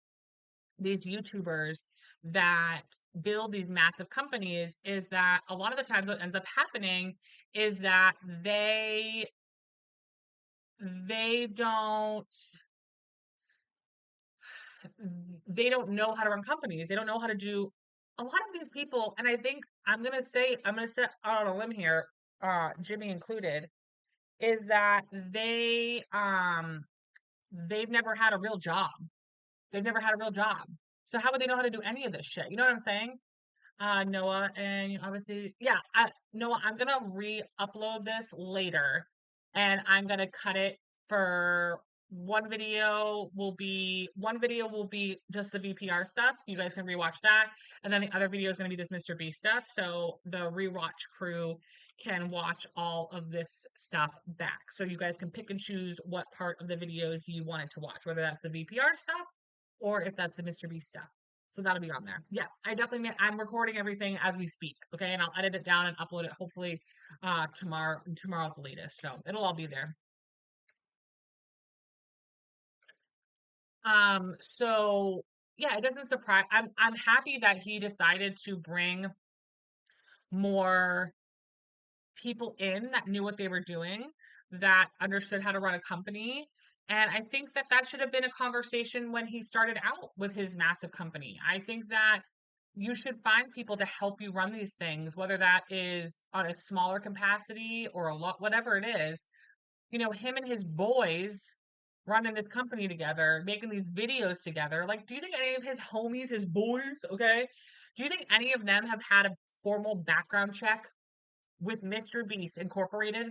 these YouTubers that build these massive companies is that a lot of the times what ends up happening is that they don't they don't know how to run companies. They don't know how to do a lot of these people, and I think I'm gonna set out on a limb here, Jimmy included, is that they've never had a real job. They've never had a real job. So how would they know how to do any of this shit? You know what I'm saying? Noah, and you obviously, yeah, Noah, I'm gonna re-upload this later, and I'm gonna cut it for one video will be just the VPR stuff, so you guys can rewatch that, and then the other video is gonna be this Mr. B stuff, so the rewatch crew can watch all of this stuff back. So you guys can pick and choose what part of the videos you wanted to watch, whether that's the VPR stuff or if that's the Mr. B stuff. So that'll be on there. Yeah, I'm recording everything as we speak. Okay. And I'll edit it down and upload it hopefully tomorrow at the latest. So it'll all be there. So yeah, it doesn't surprise I'm happy that he decided to bring more people in that knew what they were doing, that understood how to run a company. And I think that that should have been a conversation when he started out with his massive company. I think that you should find people to help you run these things, whether that is on a smaller capacity or a lot, whatever it is. You know, him and his boys running this company together, making these videos together. Like, do you think any of his homies, his boys, okay? Do you think any of them have had a formal background check with Mr. Beast Incorporated,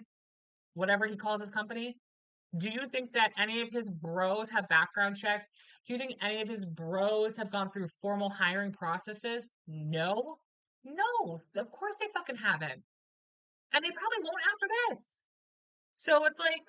whatever he calls his company? Do you think that any of his bros have background checks? Do you think any of his bros have gone through formal hiring processes? No. No, of course they fucking haven't. And they probably won't after this. So it's like,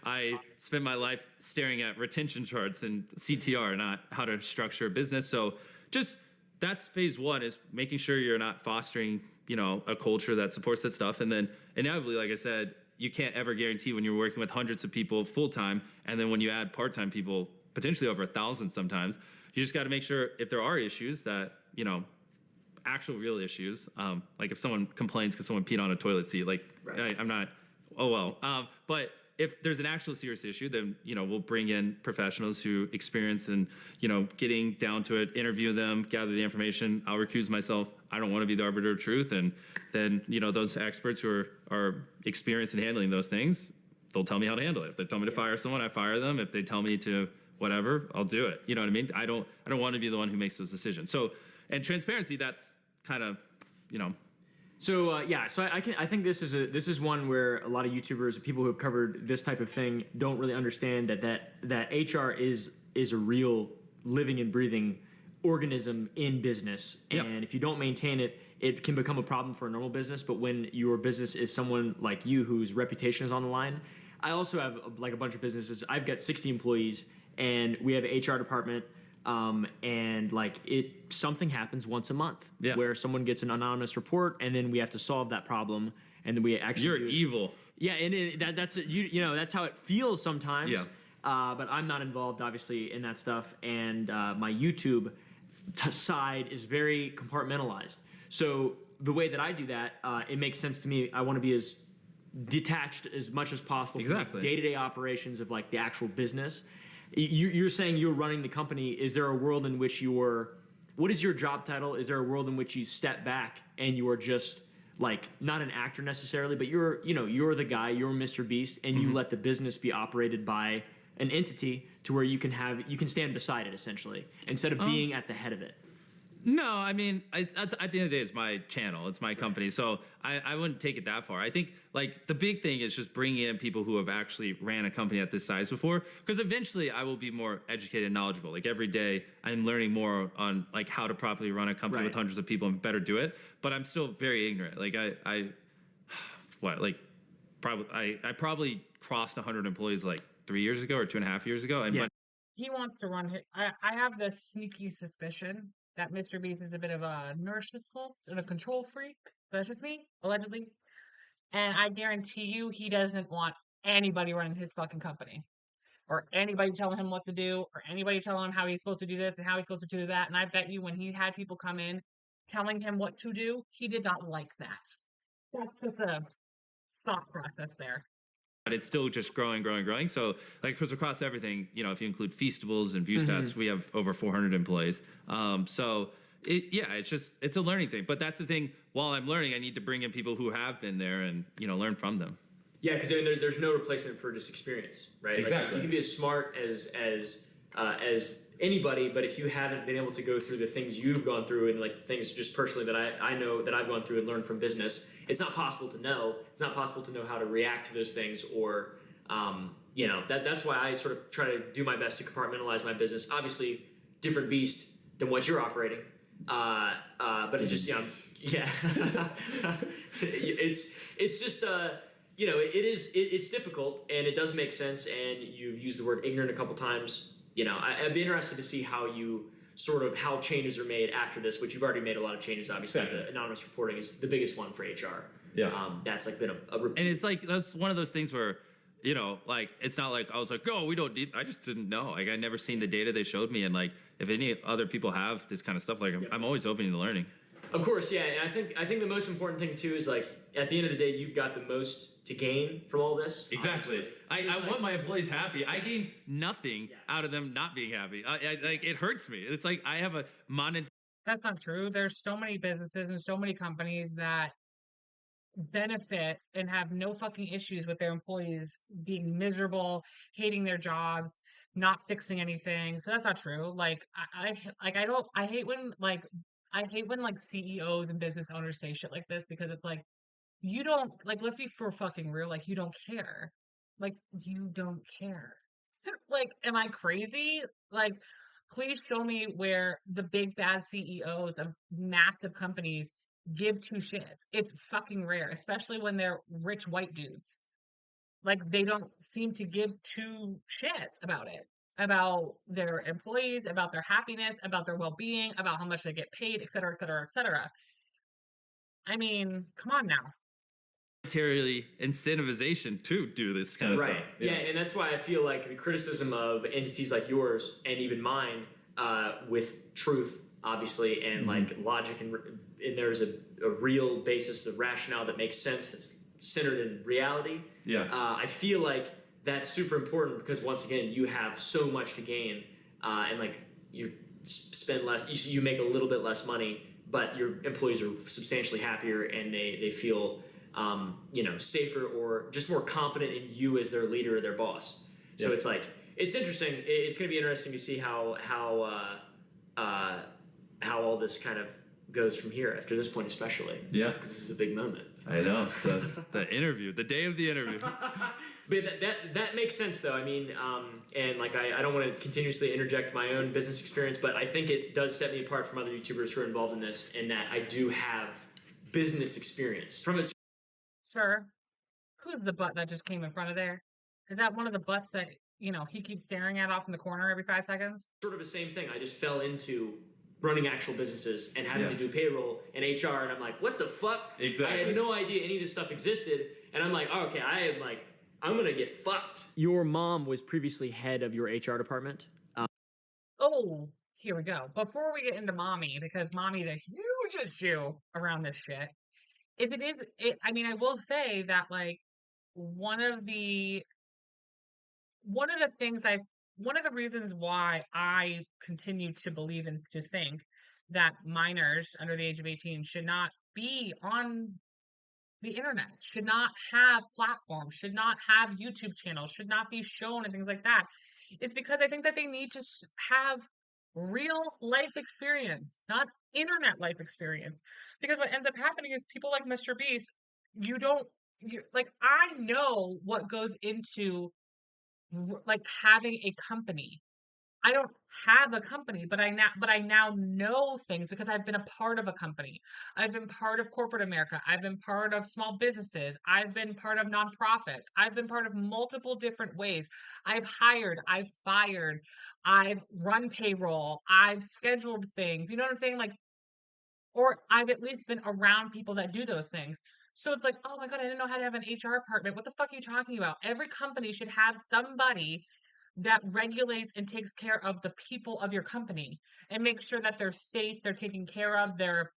I spent my life staring at retention charts and CTR, not how to structure a business. So just that's phase one, is making sure you're not fostering, you know, a culture that supports that stuff. And then inevitably, like I said, you can't ever guarantee when you're working with hundreds of people full time, and then when you add part-time people, potentially over 1,000 sometimes, you just got to make sure if there are issues that, you know, actual real issues, like if someone complains because someone peed on a toilet seat, like right. I'm not, oh well. But if there's an actual serious issue, then, you know, we'll bring in professionals who experience and, you know, getting down to it, interview them, gather the information. I'll recuse myself. I don't want to be the arbiter of truth. And then, you know, those experts who are experienced in handling those things, they'll tell me how to handle it. If they tell me to fire someone, I fire them. If they tell me to whatever, I'll do it. You know what I mean? I don't want to be the one who makes those decisions. So, and transparency, that's kind of, you know. So I think this is one where a lot of YouTubers, people who have covered this type of thing, don't really understand that HR is a real living and breathing organism in business, and if you don't maintain it, it can become a problem for a normal business. But when your business is someone like you whose reputation is on the line, I also have like a bunch of businesses. I've got 60 employees, and we have an HR department. And like something happens once a month Yeah. where someone gets an anonymous report, and then we have to solve that problem, and then we actually You're evil. Yeah, and that's you know, that's how it feels sometimes. Yeah. But I'm not involved, obviously, in that stuff, and my YouTube side is very compartmentalized. So the way that I do that, it makes sense to me. I want to be as detached as much as possible from Exactly. the day-to-day operations of like the actual business. You're saying you're running the company. Is there a world in which what is your job title? Is there a world in which you step back and you are just like not an actor necessarily, but you're the guy, you're Mr. Beast, and you let the business be operated by an entity to where you can stand beside it essentially instead of being at the head of it? No, I mean, at the end of the day, it's my channel, it's my company, so I wouldn't take it that far. I think like the big thing is just bringing in people who have actually ran a company at this size before, because eventually I will be more educated and knowledgeable. Like every day, I'm learning more on like how to properly run a company with hundreds of people and better do it. But I'm still very ignorant. Like I probably crossed 100 employees like 3 years ago or 2.5 years ago, and He wants to run his. I have this sneaky suspicion that Mr. Beast is a bit of a narcissist and a control freak. That's just me, allegedly. And I guarantee you, he doesn't want anybody running his fucking company, or anybody telling him what to do, or anybody telling him how he's supposed to do this and how he's supposed to do that. And I bet you, when he had people come in telling him what to do, he did not like that. That's just a thought process there. but it's still just growing. So like, because across everything, if you include Feastables and ViewStats, we have over 400 employees. So it's a learning thing. But that's the thing. While I'm learning, I need to bring in people who have been there and learn from them. Yeah, because there's no replacement for just experience, right? Exactly. Like, you can be as smart as anybody, but if you haven't been able to go through the things you've gone through and like things just personally that I know that I've gone through and learned from business, it's not possible to know. It's not possible to know how to react to those things, or that's why I sort of try to do my best to compartmentalize my business. Obviously, different beast than what you're operating, but it just it's just it's difficult, and it does make sense. And you've used the word ignorant a couple times. I'd be interested to see how changes are made after this, which you've already made a lot of changes. Obviously, the anonymous reporting is the biggest one for HR. Yeah. That's like been and it's like, that's one of those things where, like, it's not like I was like, oh, we don't need, I just didn't know. Like, I never seen the data they showed me. And like, if any other people have this kind of stuff, like I'm always open to learning. Of course, yeah. And I think the most important thing too is like, at the end of the day, you've got the most to gain from all this. Exactly. I want my employees happy. I gain nothing out of them not being happy. Like, it hurts me. It's like I have a monetary. That's not true. There's so many businesses and so many companies that benefit and have no fucking issues with their employees being miserable, hating their jobs, not fixing anything. So that's not true. Like I hate when like CEOs and business owners say shit like this, because it's like, you don't, like, let's be for fucking real, like, you don't care. Like, you don't care. Like, am I crazy? Like, please show me where the big bad CEOs of massive companies give two shits. It's fucking rare, especially when they're rich white dudes. Like, they don't seem to give two shits about it, about their employees, about their happiness, about their well-being, about how much they get paid, et cetera, et cetera, et cetera. I mean, come on now. Incentivization to do this kind of stuff. Right. Yeah, and that's why I feel like the criticism of entities like yours and even mine, with truth, obviously, and like logic, and there's a real basis of rationale that makes sense, that's centered in reality. Yeah. I feel like that's super important, because once again, you have so much to gain, and like you spend less, you make a little bit less money, but your employees are substantially happier, and they feel safer, or just more confident in you as their leader or their boss. So it's like, it's interesting. It's going to be interesting to see how all this kind of goes from here after this point, especially. Yeah. Because this is a big moment. I know. The interview, the day of the interview. But that makes sense, though. I mean, and like, I don't want to continuously interject my own business experience, but I think it does set me apart from other YouTubers who are involved in this, in that I do have business experience from it. Sir, who's the butt that just came in front of there? Is that one of the butts that he keeps staring at off in the corner every 5 seconds. Sort of the same thing. I just fell into running actual businesses and having Yeah. to do payroll and HR, and I'm like, what the fuck? Exactly. I had no idea any of this stuff existed, and I'm like, oh, okay, I'm gonna get fucked. Your mom was previously head of your HR department. Oh, here we go. Before we get into mommy, because mommy's a huge issue around this shit. I mean, I will say that like one of the things one of the reasons why I continue to believe and to think that minors under the age of 18 should not be on the internet, should not have platforms, should not have YouTube channels, should not be shown and things like that. It's because I think that they need to have real life experience, not internet life experience. Because what ends up happening is people like Mr. Beast, I know what goes into like having a company. I don't have a company, but I now know things because I've been a part of a company. I've been part of corporate America. I've been part of small businesses. I've been part of nonprofits. I've been part of multiple different ways. I've hired, I've fired, I've run payroll, I've scheduled things. You know what I'm saying? Like, or I've at least been around people that do those things. So it's like, oh my God, I didn't know how to have an HR department. What the fuck are you talking about? Every company should have somebody that regulates and takes care of the people of your company and make sure that they're safe, they're taken care of, they're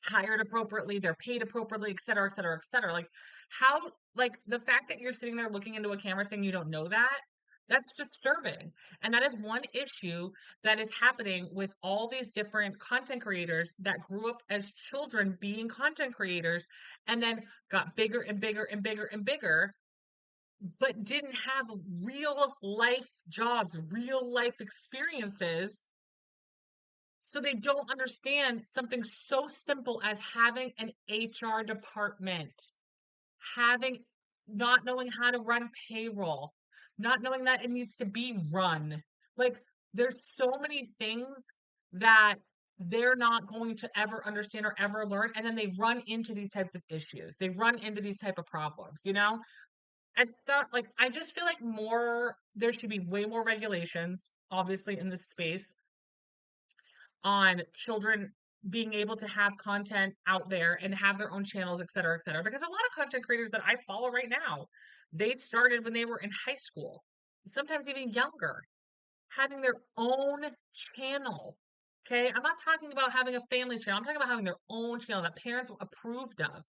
hired appropriately, they're paid appropriately, et cetera, et cetera, et cetera. Like how, like the fact that you're sitting there looking into a camera saying you don't know that, that's disturbing. And that is one issue that is happening with all these different content creators that grew up as children being content creators and then got bigger and bigger and bigger and bigger, but didn't have real life jobs, real life experiences. So they don't understand something so simple as having an HR department, having not knowing how to run payroll, not knowing that it needs to be run. Like there's so many things that they're not going to ever understand or ever learn, and then they run into these types of issues. They run into these type of problems, you know? It's not like I just feel like there should be way more regulations, obviously, in this space on children being able to have content out there and have their own channels, et cetera, et cetera. Because a lot of content creators that I follow right now, they started when they were in high school, sometimes even younger, having their own channel. Okay. I'm not talking about having a family channel. I'm talking about having their own channel that parents approved of.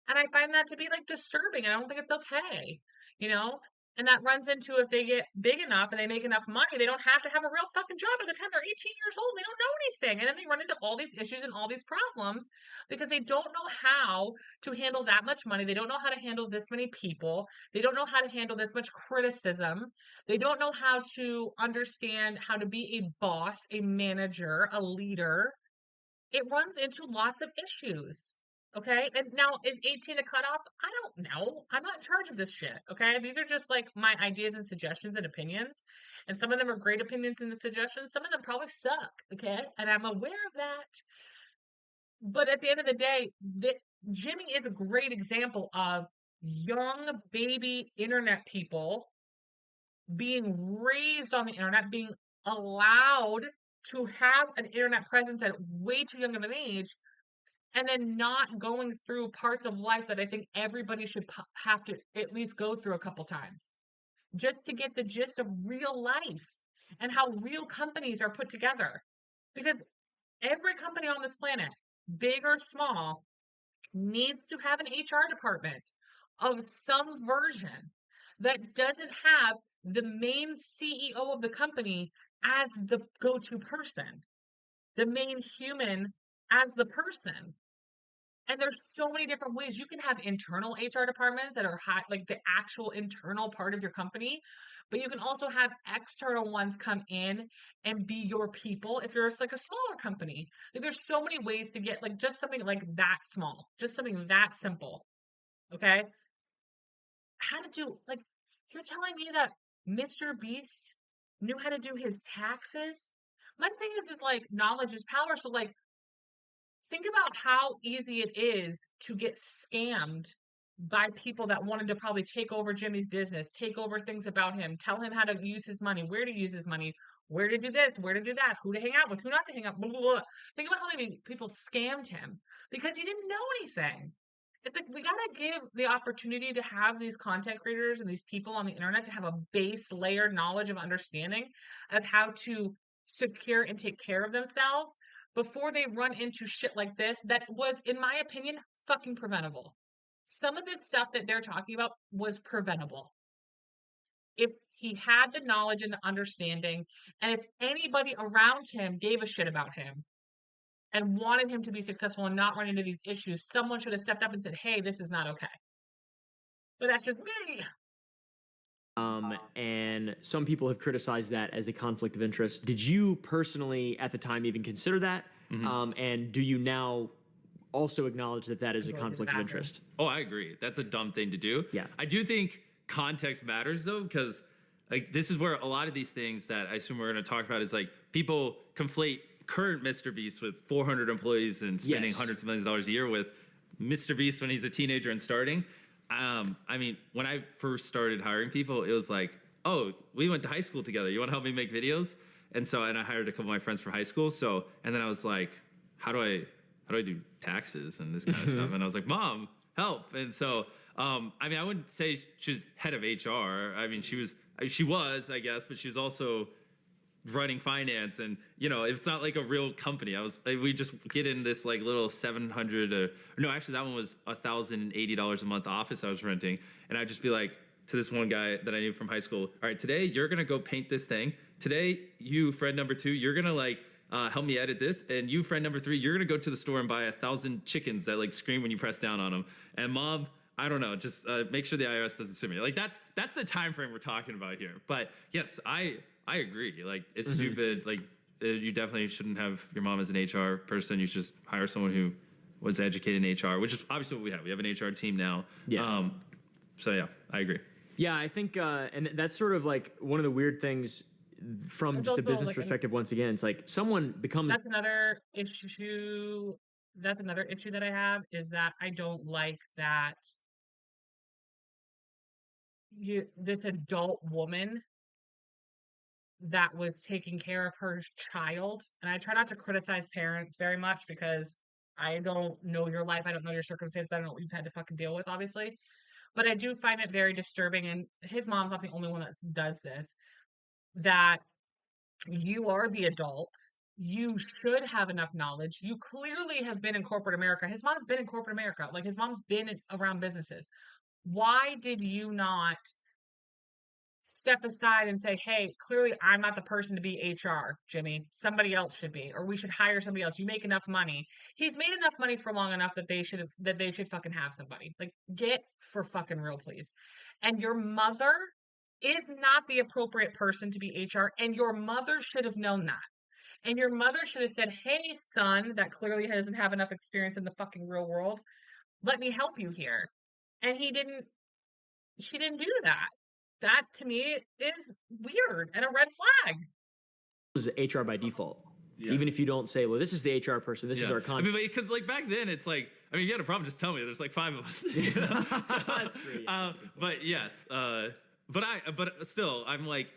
And I find that to be like disturbing. And I don't think it's okay, you know? And that runs into if they get big enough and they make enough money, they don't have to have a real fucking job by the time they're 18 years old. They don't know anything. And then they run into all these issues and all these problems because they don't know how to handle that much money. They don't know how to handle this many people. They don't know how to handle this much criticism. They don't know how to understand how to be a boss, a manager, a leader. It runs into lots of issues. Okay. And now is 18 the cutoff? I don't know. I'm not in charge of this shit. Okay. These are just like my ideas and suggestions and opinions. And some of them are great opinions and suggestions. Some of them probably suck. Okay. And I'm aware of that. But at the end of the day, Jimmy is a great example of young baby internet people being raised on the internet, being allowed to have an internet presence at way too young of an age, and then not going through parts of life that I think everybody should have to at least go through a couple times just to get the gist of real life and how real companies are put together. Because every company on this planet, big or small, needs to have an HR department of some version that doesn't have the main CEO of the company as the go-to person, the main human as the person. And there's so many different ways you can have internal HR departments that are like the actual internal part of your company, but you can also have external ones come in and be your people if you're like a smaller company. Like there's so many ways to get like just something like that small, just something that simple. Okay. How to do like you're telling me that Mr. Beast knew how to do his taxes? My thing is like knowledge is power. So like think about how easy it is to get scammed by people that wanted to probably take over Jimmy's business, take over things about him, tell him how to use his money, where to use his money, where to do this, where to do that, who to hang out with, who not to hang out, blah, blah, blah. Think about how many people scammed him because he didn't know anything. It's like we gotta give the opportunity to have these content creators and these people on the internet to have a base layered knowledge of understanding of how to secure and take care of themselves before they run into shit like this that was, in my opinion, fucking preventable. Some of this stuff that they're talking about was preventable. If he had the knowledge and the understanding, and if anybody around him gave a shit about him and wanted him to be successful and not run into these issues, someone should have stepped up and said, hey, this is not okay. But that's just me. And some people have criticized that as a conflict of interest. Did you personally, at the time, even consider that? And do you now also acknowledge that that is a conflict of interest? Oh, I agree. That's a dumb thing to do. Yeah. I do think context matters, though, because like this is where a lot of these things that I assume we're going to talk about is like people conflate current Mr. Beast with 400 employees and spending hundreds of millions of dollars a year with Mr. Beast when he's a teenager and starting. I mean, when I first started hiring people, it was like, oh, we went to high school together. You want to help me make videos? And I hired a couple of my friends from high school. And then I was like, how do I do taxes and this kind of stuff? And I was like, Mom, help. And I mean, I wouldn't say she's head of HR. I mean, she was, I guess, but she's also running finance, and it's not like a real company. We just get in this like little $700 no, actually that one was $1,080 a month office I was renting, and I'd just be like to this one guy that I knew from high school, all right, today you're gonna go paint this thing. Today, you, friend number 2, you're gonna like help me edit this, and you, friend number 3, you're gonna go to the store and buy 1,000 chickens that like scream when you press down on them. And Mom, I don't know, just make sure the IRS doesn't sue me. Like that's the time frame we're talking about here. But yes, I agree. Like it's stupid. Like you definitely shouldn't have your mom as an HR person. You should just hire someone who was educated in HR, which is obviously what we have. We have an HR team now. Yeah. So yeah, I agree. Yeah, I think, and that's sort of like one of the weird things from just a business perspective. Once again, it's like someone becomes. That's another issue. That's another issue that I have is that I don't like that this adult woman that was taking care of her child, and I try not to criticize parents very much because I don't know your life, I don't know your circumstances, I don't know what you've had to fucking deal with, obviously. But I do find it very disturbing, and his mom's not the only one that does this, that you are the adult. You should have enough knowledge. You clearly have been in corporate America. His mom's been in corporate America. Like, his mom's been around businesses. Why did you not step aside and say, hey, clearly I'm not the person to be HR, Jimmy. Somebody else should be, or we should hire somebody else. You make enough money. He's made enough money for long enough that they should fucking have somebody. Like, get for fucking real, please. And your mother is not the appropriate person to be HR, and your mother should have known that. And your mother should have said, hey, son, that clearly doesn't have enough experience in the fucking real world, let me help you here. And she didn't do that. That, to me, is weird and a red flag. It was HR by default. Yeah. Even if you don't say, well, this is the HR person, this is our contact. I mean, because like back then, it's like, I mean, if you had a problem, just tell me. There's like 5 of us. So, that's true. But yes, but still, I'm like,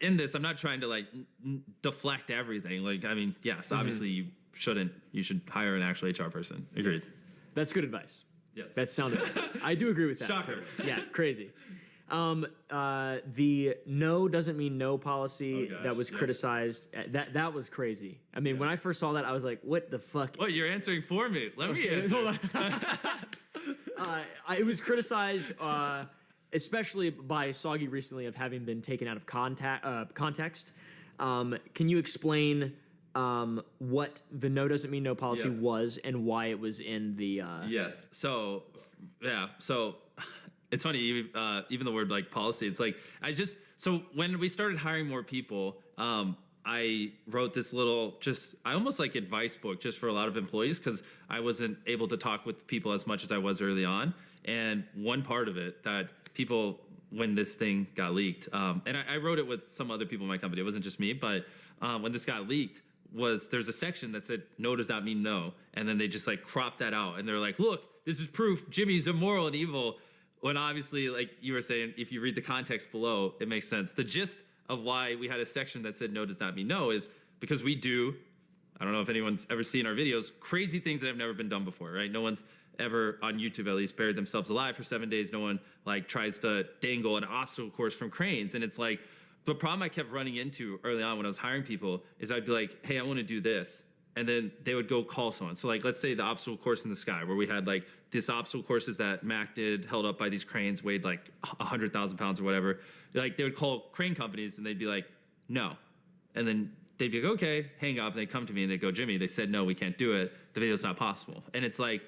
in this, I'm not trying to like deflect everything. Like, I mean, yes, obviously you should hire an actual HR person. Agreed. That's good advice. Yes. That's sound advice. I do agree with that. Shocker. Yeah, crazy. The no doesn't mean no policy that was criticized. That was crazy. I mean, when I first saw that, I was like, what the fuck? What, you're answering for me. Let me answer. Hold on. It was criticized, especially by Soggy recently, of having been taken out of context. Can you explain what the no doesn't mean no policy was and why it was in the... Yes. So, yeah. So... It's funny, even the word like policy, it's like, so when we started hiring more people, I wrote this little, I almost like advice book just for a lot of employees because I wasn't able to talk with people as much as I was early on. And one part of it that people, when this thing got leaked, and I wrote it with some other people in my company, it wasn't just me, but when this got leaked, there's a section that said no does not mean no, and then they just like cropped that out, and they're like, look, this is proof Jimmy's immoral and evil. When obviously, like you were saying, if you read the context below, it makes sense. The gist of why we had a section that said no does not mean no is because we do, I don't know if anyone's ever seen our videos, crazy things that have never been done before, right? No one's ever, on YouTube at least, buried themselves alive for 7 days. No one like tries to dangle an obstacle course from cranes. And it's like, the problem I kept running into early on when I was hiring people is I'd be like, hey, I want to do this. And then they would go call someone. So like, let's say the obstacle course in the sky, where we had like this obstacle courses that Mac did, held up by these cranes, weighed like 100,000 pounds or whatever. Like they would call crane companies and they'd be like, no. And then they'd be like, okay, hang up. And they'd come to me and they'd go, Jimmy, they said, no, we can't do it. The video's not possible. And it's like,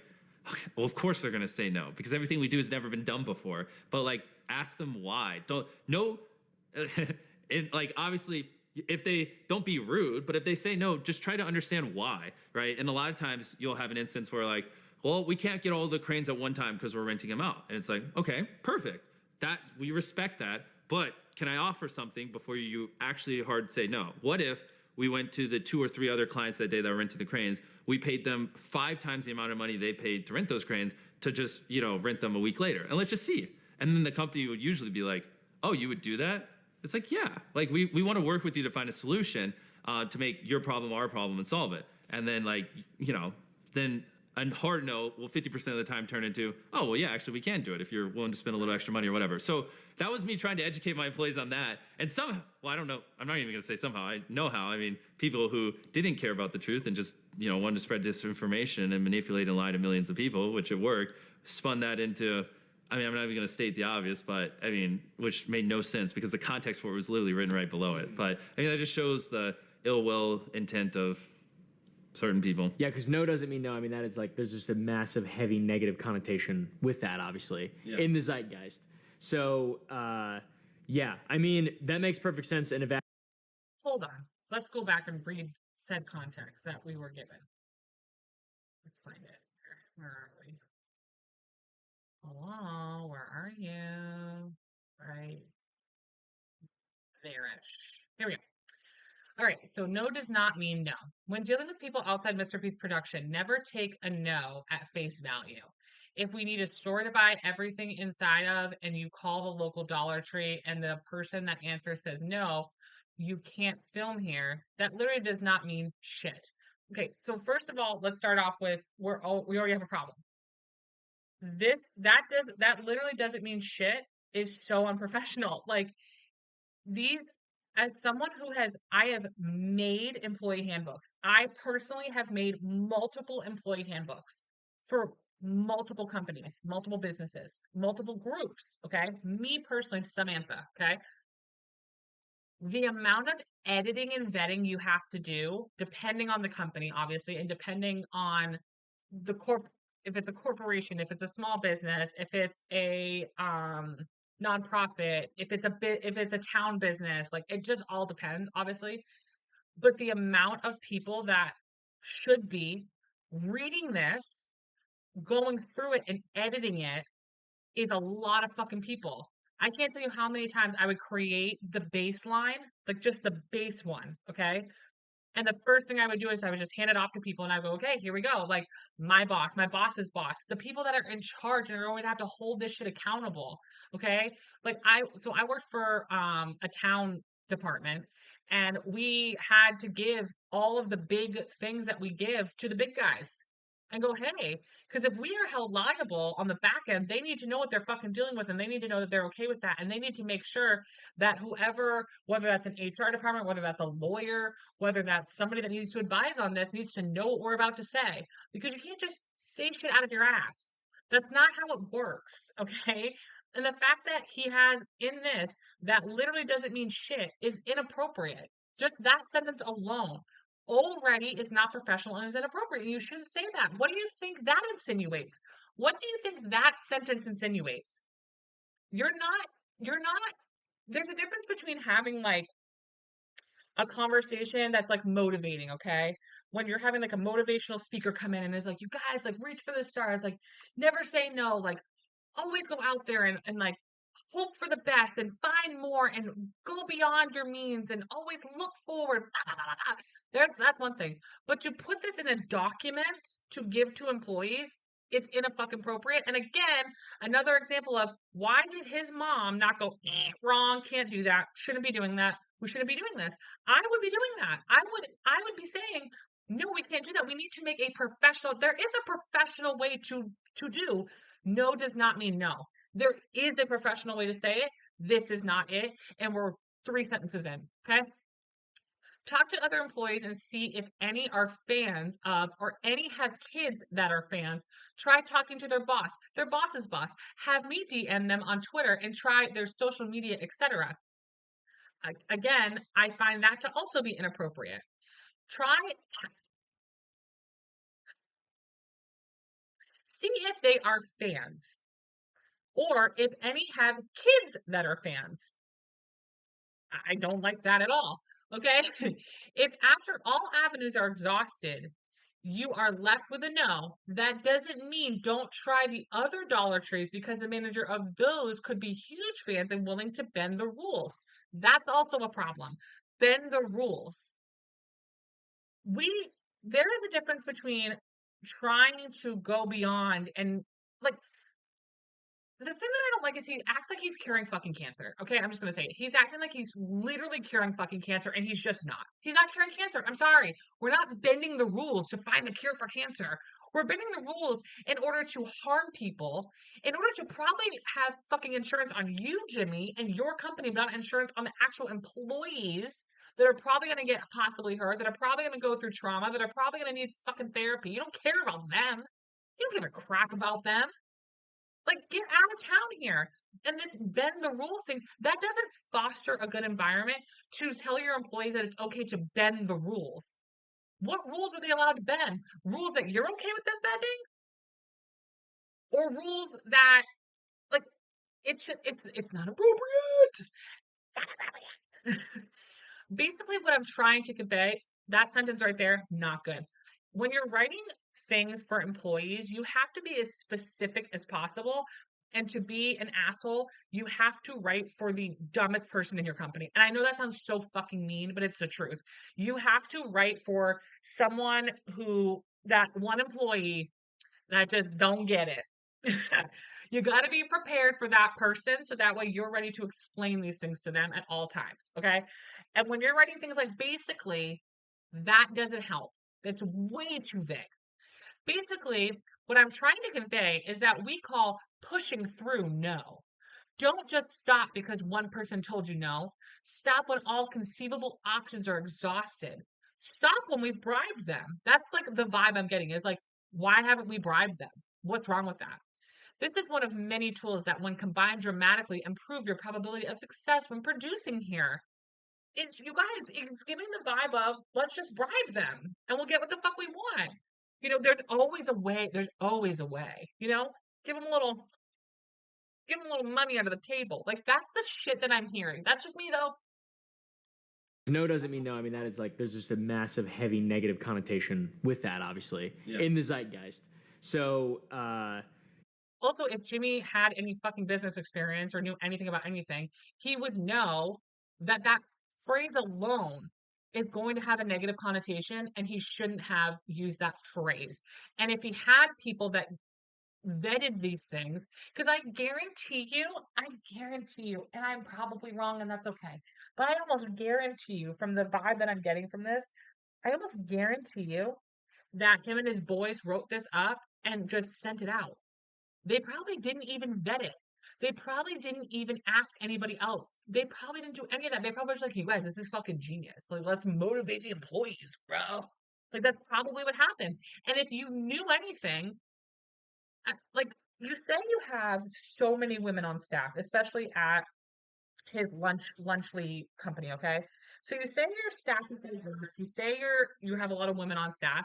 okay, well, of course they're going to say no, because everything we do has never been done before. But like, ask them why. And like, obviously, if they don't be rude, but if they say no, just try to understand why, right? And a lot of times you'll have an instance where like, well, we can't get all the cranes at one time because we're renting them out. And it's like, okay, perfect. That we respect that, but can I offer something before you actually hard say no? What if we went to the 2 or 3 other clients that day that rented the cranes, we paid them 5 times the amount of money they paid to rent those cranes to just, rent them a week later. And let's just see. And then the company would usually be like, oh, you would do that? It's like, yeah, like we want to work with you to find a solution to make your problem our problem and solve it. And then like, then a hard no will 50% of the time turn into, oh, well, yeah, actually we can do it if you're willing to spend a little extra money or whatever. So that was me trying to educate my employees on that. And somehow, well, I don't know, I'm not even going to say somehow, I know how. I mean, people who didn't care about the truth and just, wanted to spread disinformation and manipulate and lie to millions of people, which it worked, spun that into, I'm not even going to state the obvious, but which made no sense because the context for it was literally written right below it. But that just shows the ill will intent of certain people. Yeah, because no doesn't mean no. That is like, there's just a massive, heavy negative connotation with that, obviously, in the zeitgeist. So, yeah, that makes perfect sense. And Hold on. Let's go back and read said context that we were given. Let's find it. Where are we? Hello, where are you? Right there-ish. Here we go. All right, so no does not mean no. When dealing with people outside Mr. Beast production, never take a no at face value. If we need a store to buy everything inside of and you call the local Dollar Tree and the person that answers says no, you can't film here, that literally does not mean shit. Okay, so first of all, let's start off with we already have a problem. That literally doesn't mean shit is so unprofessional. Like as someone I have made employee handbooks. I personally have made multiple employee handbooks for multiple companies, multiple businesses, multiple groups. Okay. Me personally, Samantha. Okay. The amount of editing and vetting you have to do, depending on the company, obviously, and depending on the if it's a corporation, if it's a small business, if it's a nonprofit, if it's a town business, like it just all depends, obviously. But the amount of people that should be reading this, going through it and editing it is a lot of fucking people. I can't tell you how many times I would create the baseline, like just the base one, okay? And the first thing I would do is I would just hand it off to people and I go, okay, here we go. Like my boss, my boss's boss, the people that are in charge and are going to have to hold this shit accountable. Okay. Like I worked for a town department and we had to give all of the big things that we give to the big guys and go, hey, because if we are held liable on the back end, they need to know what they're fucking dealing with and they need to know that they're okay with that. And they need to make sure that whoever, whether that's an HR department, whether that's a lawyer, whether that's somebody that needs to advise on this, needs to know what we're about to say. Because you can't just say shit out of your ass. That's not how it works, okay? And the fact that he has in this that literally doesn't mean shit is inappropriate. Just that sentence alone already is not professional and is inappropriate. You shouldn't say that. What do you think that insinuates? What do you think that sentence insinuates? You're not, there's a difference between having like a conversation that's like motivating, okay? When you're having like a motivational speaker come in and is like, you guys like reach for the stars, like never say no, like always go out there and like hope for the best and find more and go beyond your means and always look forward. Blah, blah, blah, blah. That's one thing. But to put this in a document to give to employees It's inappropriate. And again, another example of why did his mom not go, wrong, can't do that, shouldn't be doing that, we shouldn't be doing this. I would be doing that. I would be saying, no, we can't do that. We need to make a professional, there is a professional way to do. No does not mean no. There is a professional way to say it. This is not it. And we're 3 sentences in. Okay. Talk to other employees and see if any are fans of or any have kids that are fans. Try talking to their boss's boss. Have me DM them on Twitter and try their social media, etc. Again, I find that to also be inappropriate. Try see if they are fans or if any have kids that are fans. I don't like that at all. Okay. If after all avenues are exhausted, you are left with a no, that doesn't mean don't try the other Dollar Trees because the manager of those could be huge fans and willing to bend the rules. That's also a problem. Bend the rules. There is a difference between trying to go beyond and like the thing that I don't like is he acts like he's curing fucking cancer. Okay, I'm just gonna say it. He's acting like he's literally curing fucking cancer, and he's just not. He's not curing cancer. I'm sorry. We're not bending the rules to find the cure for cancer. We're bending the rules in order to harm people, in order to probably have fucking insurance on you, Jimmy, and your company, but not insurance on the actual employees that are probably gonna get possibly hurt, that are probably gonna go through trauma, that are probably gonna need fucking therapy. You don't care about them. You don't give a crap about them. Like, get out of town here. And this bend the rules thing, that doesn't foster a good environment to tell your employees that it's okay to bend the rules. What rules are they allowed to bend? Rules that you're okay with them bending? Or rules that like it's not appropriate. Not appropriate. Basically what I'm trying to convey, that sentence right there, not good. When you're writing things for employees, you have to be as specific as possible. And to be an asshole, you have to write for the dumbest person in your company. And I know that sounds so fucking mean, but it's the truth. You have to write for someone that one employee that just don't get it. You got to be prepared for that person so that way you're ready to explain these things to them at all times. Okay. And when you're writing things like basically, that doesn't help. It's way too vague. Basically, what I'm trying to convey is that we call pushing through no. Don't just stop because one person told you no. Stop when all conceivable options are exhausted. Stop when we've bribed them. That's like the vibe I'm getting is like, why haven't we bribed them? What's wrong with that? This is one of many tools that, when combined dramatically, improve your probability of success when producing here. You guys, it's giving the vibe of let's just bribe them and we'll get what the fuck we want. There's always a way. There's always a way. Give them a little, give them a little money under the table. Like that's the shit that I'm hearing. That's just me though. No doesn't mean no. I mean, that is like, there's just a massive, heavy negative connotation with that, obviously, in the zeitgeist. So, also, if Jimmy had any fucking business experience or knew anything about anything, he would know that phrase alone is going to have a negative connotation and he shouldn't have used that phrase. And if he had people that vetted these things, because I guarantee you, and I'm probably wrong and that's okay, but I almost guarantee you from the vibe that I'm getting from this, I almost guarantee you that him and his boys wrote this up and just sent it out. They probably didn't even vet it. They probably didn't even ask anybody else. They probably didn't do any of that. They probably were just like, you guys, this is fucking genius. Like, let's motivate the employees, bro. Like, that's probably what happened. And if you knew anything, like, you say you have so many women on staff, especially at his lunchly company, okay? So you say your staff is diverse. You say you have a lot of women on staff.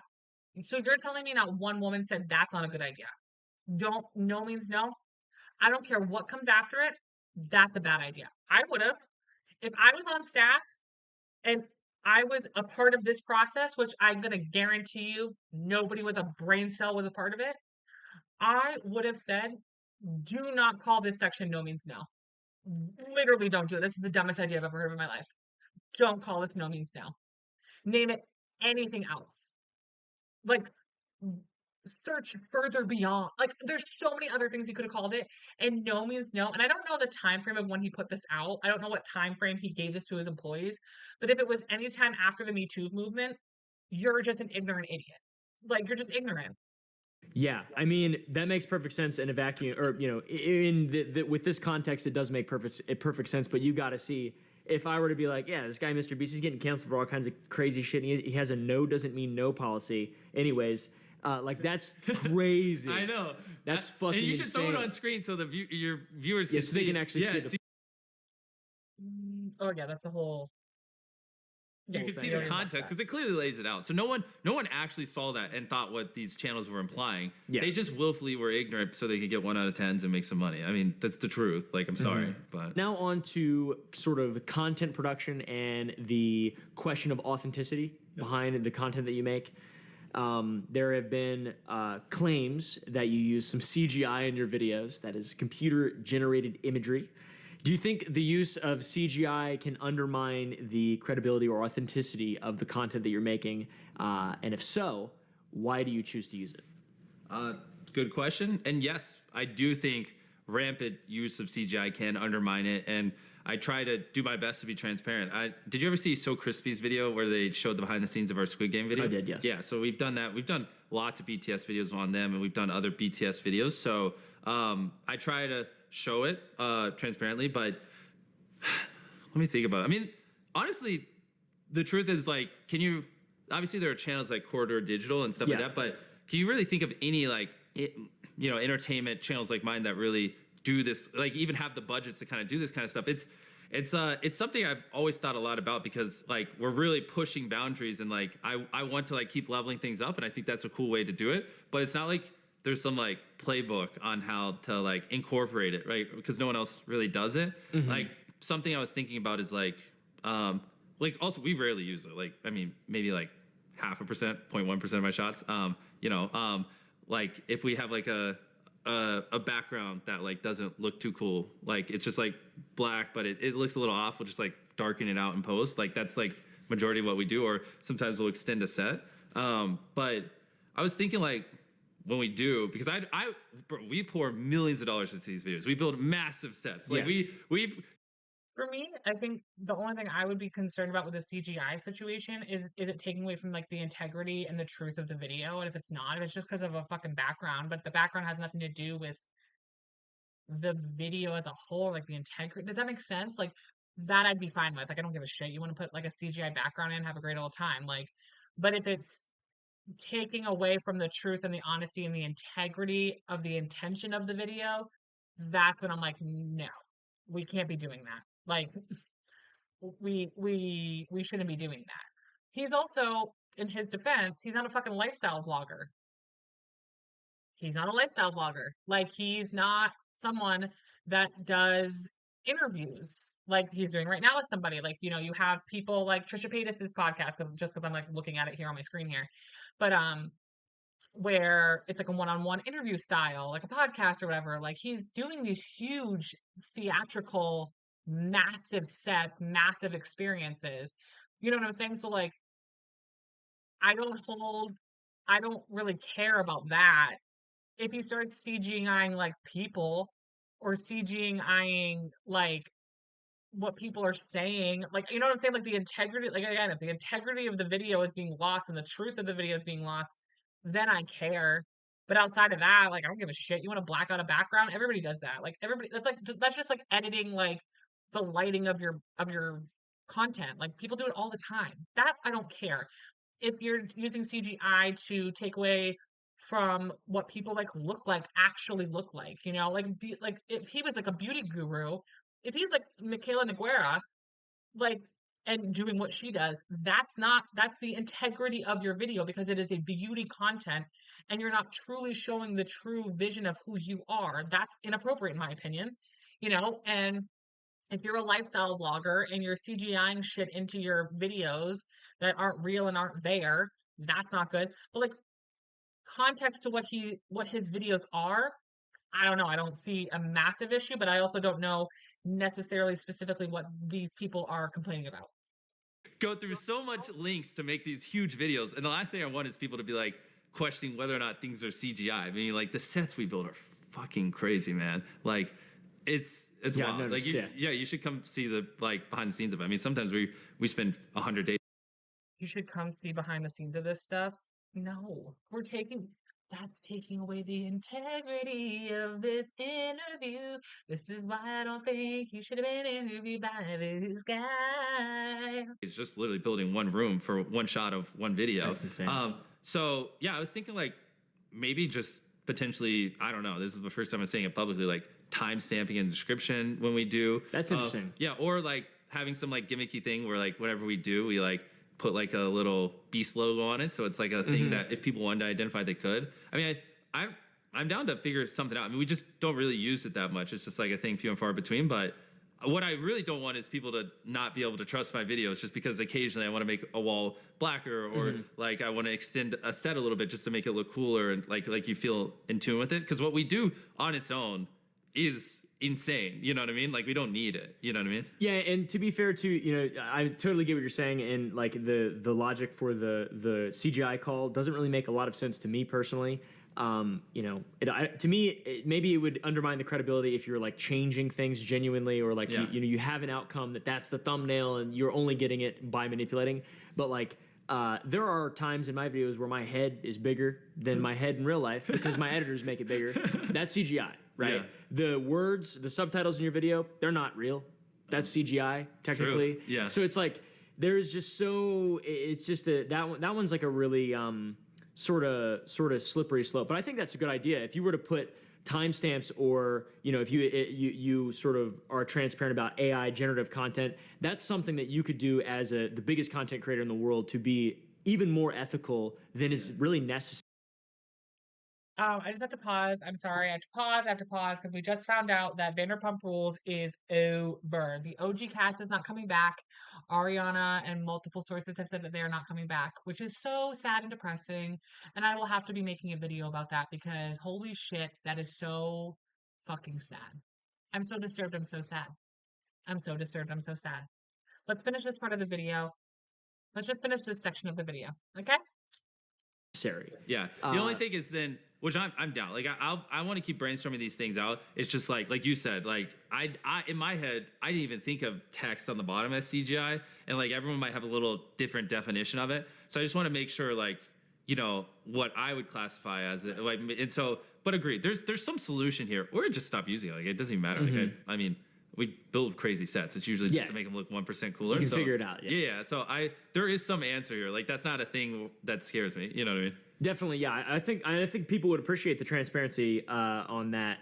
So you're telling me not one woman said that's not a good idea. No means no. I don't care what comes after it. That's a bad idea. I would have, if I was on staff and I was a part of this process, which I'm going to guarantee you nobody with a brain cell was a part of it. I would have said, do not call this section no means no. Literally don't do it. This is the dumbest idea I've ever heard in my life. Don't call this no means no. Name it anything else. Like, search further beyond. Like, there's so many other things he could have called it, and no means no. And I don't know the time frame of when he put this out. I don't know what time frame he gave this to his employees. But if it was any time after the Me Too movement, you're just an ignorant idiot. Like, you're just ignorant. Yeah, I mean that makes perfect sense in a vacuum, or in with this context, it does make perfect sense. But you got to see, if I were to be like, yeah, this guy Mr. Beast, he's getting canceled for all kinds of crazy shit. And he has a no doesn't mean no policy. Anyways, like that's crazy. I know. That's fucking. And you should insane. throw it on screen so your viewers can so see. they can actually see it. Oh yeah, that's a whole. You can see the context because it clearly lays it out. So no one actually saw that and thought what these channels were implying. Yeah. They just willfully were ignorant so they could get 1 out of 10s and make some money. I mean, that's the truth. Like, I'm sorry, but now on to sort of content production and the question of authenticity behind the content that you make. There have been claims that you use some CGI in your videos, that is computer-generated imagery. Do you think the use of CGI can undermine the credibility or authenticity of the content that you're making? And if so, why do you choose to use it? Good question. And yes, I do think rampant use of CGI can undermine it. And I try to do my best to be transparent. Did you ever see So Crispy's video where they showed the behind the scenes of our Squid Game video? I did, yes. Yeah, so we've done that. We've done lots of BTS videos on them, and we've done other BTS videos. So I try to show it transparently, but let me think about it. I mean, honestly, the truth is, like, obviously there are channels like Corridor Digital and stuff like that, but can you really think of any, like, entertainment channels like mine that really do this, like even have the budgets to kind of do this kind of stuff? It's something I've always thought a lot about, because like we're really pushing boundaries, and like I want to like keep leveling things up, and I think that's a cool way to do it, but it's not like there's some like playbook on how to like incorporate it, right? Because no one else really does it. Like something I was thinking about is like also we rarely use it. Like, I mean, maybe like 0.1% of my shots. Like if we have like a background that like doesn't look too cool, like it's just like black, but it looks a little off, we'll just like darken it out in post. Like that's like majority of what we do, or sometimes we'll extend a set. But I was thinking, like, when we do, because we pour millions of dollars into these videos. We build massive sets. Like we For me, I think the only thing I would be concerned about with the CGI situation is it taking away from like the integrity and the truth of the video. And if it's not, if it's just because of a fucking background, but the background has nothing to do with the video as a whole, like the integrity. Does that make sense? Like that I'd be fine with. Like I don't give a shit. You want to put like a CGI background in, have a great old time. Like, but if it's taking away from the truth and the honesty and the integrity of the intention of the video, that's when I'm like, no, we can't be doing that. Like we shouldn't be doing that. He's also, in his defense, he's not a fucking lifestyle vlogger. He's not a lifestyle vlogger. Like he's not someone that does interviews like he's doing right now with somebody. Like, you know, you have people like Trisha Paytas's podcast, because I'm like looking at it here on my screen here. But where it's like a one-on-one interview style, like a podcast or whatever. Like he's doing these huge theatrical, massive sets, massive experiences. You know what I'm saying? So like I don't really care about that. If he starts CGIing like people, or CGIing like what people are saying, like, you know what I'm saying? Like the integrity, like again, if the integrity of the video is being lost and the truth of the video is being lost, then I care. But outside of that, like I don't give a shit. You want to black out a background? Everybody does that. Like everybody, that's just like editing like the lighting of your content. Like people do it all the time. That I don't care. If you're using CGI to take away from what people like actually look like, you know, like if he was like a beauty guru, if he's like Michaela Noguera, like, and doing what she does, that's the integrity of your video, because it is a beauty content and you're not truly showing the true vision of who you are. That's inappropriate in my opinion, you know. And if you're a lifestyle vlogger and you're CGIing shit into your videos that aren't real and aren't there, that's not good. But like context to what his videos are, I don't know. I don't see a massive issue, but I also don't know necessarily specifically what these people are complaining about. Go through so much links to make these huge videos, and the last thing I want is people to be like, questioning whether or not things are CGI. I mean, like the sets we build are fucking crazy, man. Like it's wild. Like you should come see the like behind the scenes of it. I mean, sometimes we spend 100 days. You should come see behind the scenes of this stuff. No, that's taking away the integrity of this interview. This is why I don't think you should have been interviewed by this guy. It's just literally building one room for one shot of one video. That's insane. So yeah, I was thinking like maybe just potentially, I don't know, this is the first time I'm saying it publicly, like time stamping in the description when we do. That's interesting. Yeah, or like having some like gimmicky thing where like whatever we do, we like put like a little Beast logo on it, so it's like a thing that if people wanted to identify, they could. I mean, I'm down to figure something out. I mean, we just don't really use it that much. It's just like a thing few and far between. But what I really don't want is people to not be able to trust my videos just because occasionally I want to make a wall blacker or like I want to extend a set a little bit just to make it look cooler and like you feel in tune with it. Because what we do on its own is insane. You know what I mean? Like we don't need it. You know what I mean? Yeah, and to be fair too, you know, I totally get what you're saying, and like the logic for the CGI call doesn't really make a lot of sense to me personally. You know, to me, maybe it would undermine the credibility if you're like changing things genuinely, or like you know you have an outcome that's the thumbnail and you're only getting it by manipulating. But like there are times in my videos where my head is bigger than my head in real life because my editors make it bigger. That's CGI, right? Yeah. The words, the subtitles in your video, they're not real. That's CGI technically. True. Yeah. So it's like there's just it's just that one's like a really sort of slippery slope. But I think that's a good idea. If you were to put timestamps, or you know, if you sort of are transparent about AI generative content, that's something that you could do as the biggest content creator in the world to be even more ethical than is really necessary. I just have to pause. I'm sorry. I have to pause because we just found out that Vanderpump Rules is over. The OG cast is not coming back. Ariana and multiple sources have said that they are not coming back, which is so sad and depressing. And I will have to be making a video about that because holy shit, that is so fucking sad. I'm so disturbed. I'm so sad. I'm so disturbed. I'm so sad. Let's finish this part of the video. Let's just finish this section of the video. Okay? Yeah. The only thing is then, which I'm down. Like I want to keep brainstorming these things out. It's just like you said, like I in my head I didn't even think of text on the bottom as CGI, and like everyone might have a little different definition of it. So I just want to make sure like you know what I would classify as it. Like and so, but agreed. There's some solution here, or just stop using it. Like it doesn't even matter. Like I mean. We build crazy sets. It's usually just to make them look 1% cooler. You can figure it out. Yeah. So there is some answer here. Like that's not a thing that scares me. You know what I mean? Definitely. Yeah. I think people would appreciate the transparency on that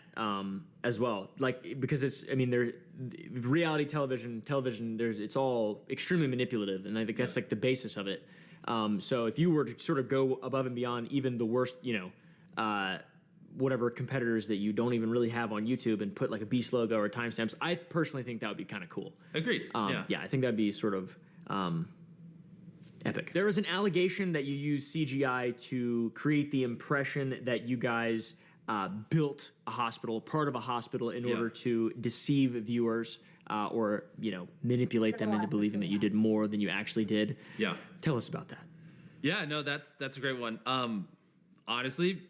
as well. Like because it's. I mean, reality television. It's all extremely manipulative, and I think that's like the basis of it. So if you were to sort of go above and beyond even the worst, you know. Whatever competitors that you don't even really have on YouTube and put like a Beast logo or timestamps, I personally think that would be kind of cool. Agreed. Yeah, I think that'd be sort of epic. There was an allegation that you used CGI to create the impression that you guys built a hospital, part of a hospital, in order to deceive viewers or you know manipulate them into believing that you did more than you actually did. Yeah. Tell us about that. Yeah. No, that's a great one. Honestly.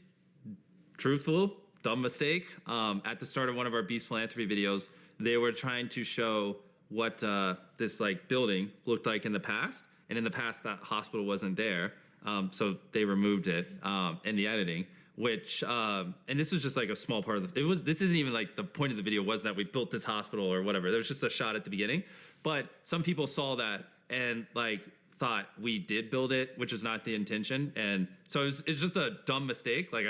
Truthful, dumb mistake. At the start of one of our Beast Philanthropy videos, they were trying to show what this like building looked like in the past, and in the past that hospital wasn't there, so they removed it in the editing. Which and this is just like a small part of this isn't even like the point of the video was that we built this hospital or whatever. There was just a shot at the beginning, but some people saw that and like thought we did build it, which is not the intention, and so it's just a dumb mistake. Like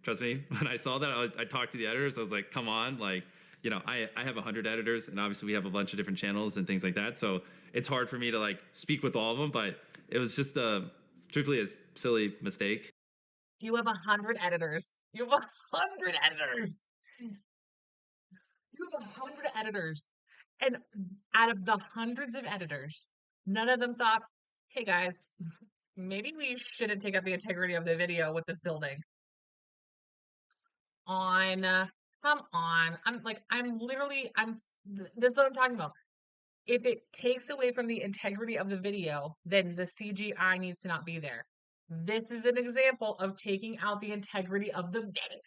trust me, when I saw that, I talked to the editors. I was like, come on, like, you know, I have 100 editors, and obviously we have a bunch of different channels and things like that. So it's hard for me to like speak with all of them, but it was just truthfully a silly mistake. You have 100 editors. You have 100 editors. You have 100 editors. And out of the hundreds of editors, none of them thought, hey guys, maybe we shouldn't take up the integrity of the video with this building. Come on. This is what I'm talking about. If it takes away from the integrity of the video, then the CGI needs to not be there. This is an example of taking out the integrity of the video.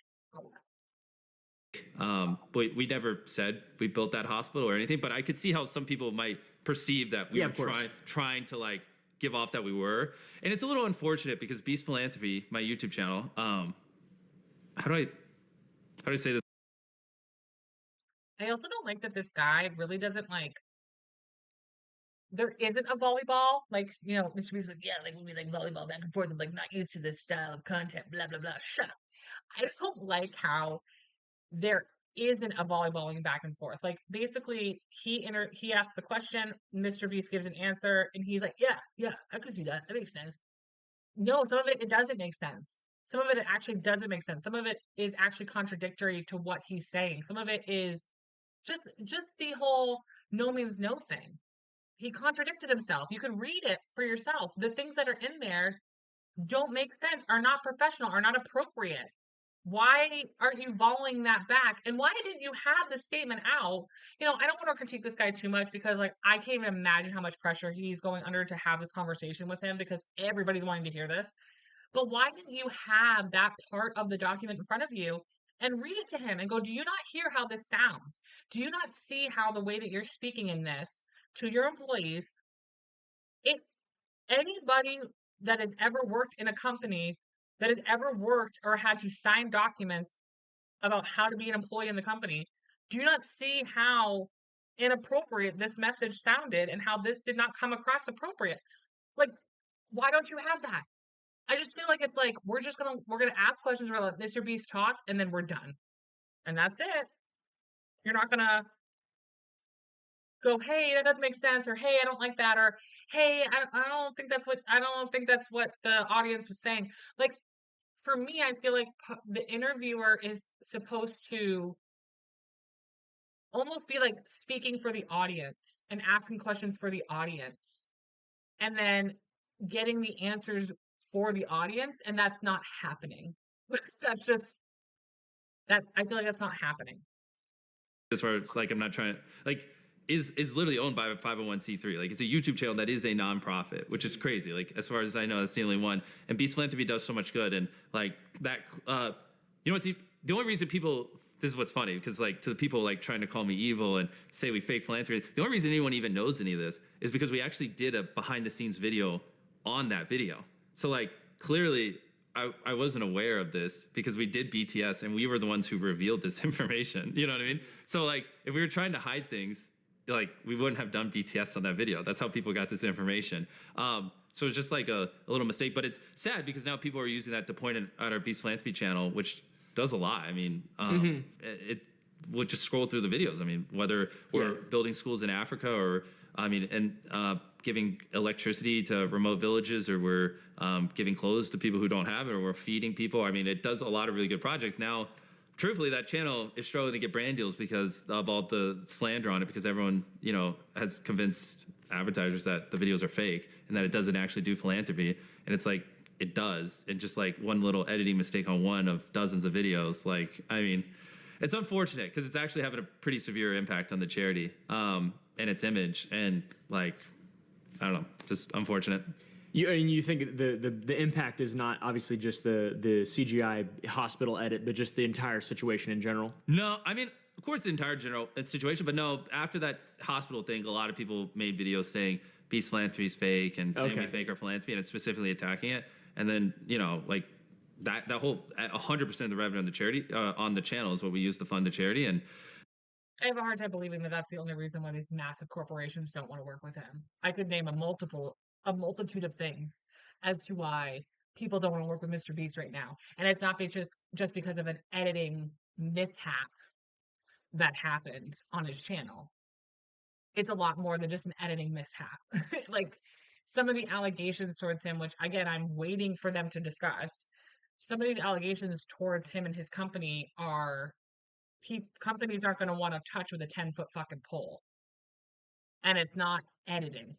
But we never said we built that hospital or anything. But I could see how some people might perceive that we Yeah, were of course. trying to like give off that we were, and it's a little unfortunate because Beast Philanthropy, my YouTube channel, how do I say this? I also don't like that this guy really doesn't like. There isn't a volleyball, like, you know, Mr. Beast is like, yeah, like we like volleyball back and forth. I'm like not used to this style of content, blah blah blah. Shut up. I don't like how there isn't a volleyballing back and forth. Like basically he asks a question, Mr. Beast gives an answer, and he's like, yeah, yeah, I can see that. That makes sense. No, some of it doesn't make sense. Some of it actually doesn't make sense. Some of it is actually contradictory to what he's saying. Some of it is just the whole no means no thing. He contradicted himself. You could read it for yourself. The things that are in there don't make sense, are not professional, are not appropriate. Why aren't you volleying that back? And why didn't you have the statement out? You know, I don't want to critique this guy too much because, like, I can't even imagine how much pressure he's going under to have this conversation with him because everybody's wanting to hear this. But why didn't you have that part of the document in front of you and read it to him and go, do you not hear how this sounds? Do you not see how the way that you're speaking in this to your employees, it anybody that has ever worked in a company, that has ever worked or had to sign documents about how to be an employee in the company, do you not see how inappropriate this message sounded and how this did not come across appropriate? Like, why don't you have that? I just feel like it's like we're gonna ask questions, we're gonna let Mr. Beast talk, and then we're done. And that's it. You're not gonna go, hey, that doesn't make sense, or hey, I don't like that, or hey, I don't think that's what the audience was saying. Like for me, I feel like the interviewer is supposed to almost be like speaking for the audience and asking questions for the audience and then getting the answers for the audience, and that's not happening. That's just that I feel like that's not happening. As far as like I'm not trying like is literally owned by a 501c3. Like it's a YouTube channel that is a nonprofit, which is crazy. Like as far as I know, that's the only one. And Beast Philanthropy does so much good. And like that, you know what's the only reason people. This is what's funny because like to the people like trying to call me evil and say we fake philanthropy. The only reason anyone even knows any of this is because we actually did a behind the scenes video on that video. So like clearly I wasn't aware of this because we did BTS and we were the ones who revealed this information. You know what I mean? So like if we were trying to hide things, like we wouldn't have done BTS on that video. That's how people got this information. So it's just like a little mistake, but it's sad because now people are using that to point at our Beast Philanthropy channel, which does a lot. I mean, it we'll just scroll through the videos. I mean, whether we're building schools in Africa or giving electricity to remote villages, or we're giving clothes to people who don't have it, or we're feeding people. I mean, it does a lot of really good projects. Now, truthfully, that channel is struggling to get brand deals because of all the slander on it, because everyone, you know, has convinced advertisers that the videos are fake and that it doesn't actually do philanthropy. And it's like, it does. And just like one little editing mistake on one of dozens of videos. Like, I mean, it's unfortunate because it's actually having a pretty severe impact on the charity and its image. And like, I don't know, just unfortunate. You think the impact is not obviously just the CGI hospital edit, but just the entire situation in general? No, I mean, of course, the entire general situation, but no, after that hospital thing, a lot of people made videos saying Beast Philanthropy is fake and saying we fake our philanthropy, and it's specifically attacking it. And then, you know, like that whole 100% of the revenue on the charity, on the channel is what we use to fund the charity. And I have a hard time believing that that's the only reason why these massive corporations don't want to work with him. I could name a multitude of things as to why people don't want to work with Mr. Beast right now. And it's not just because of an editing mishap that happened on his channel. It's a lot more than just an editing mishap. Like some of the allegations towards him, which again, I'm waiting for them to discuss. Some of these allegations towards him and his company are companies aren't going to want to touch with a 10-foot fucking pole. And it's not editing.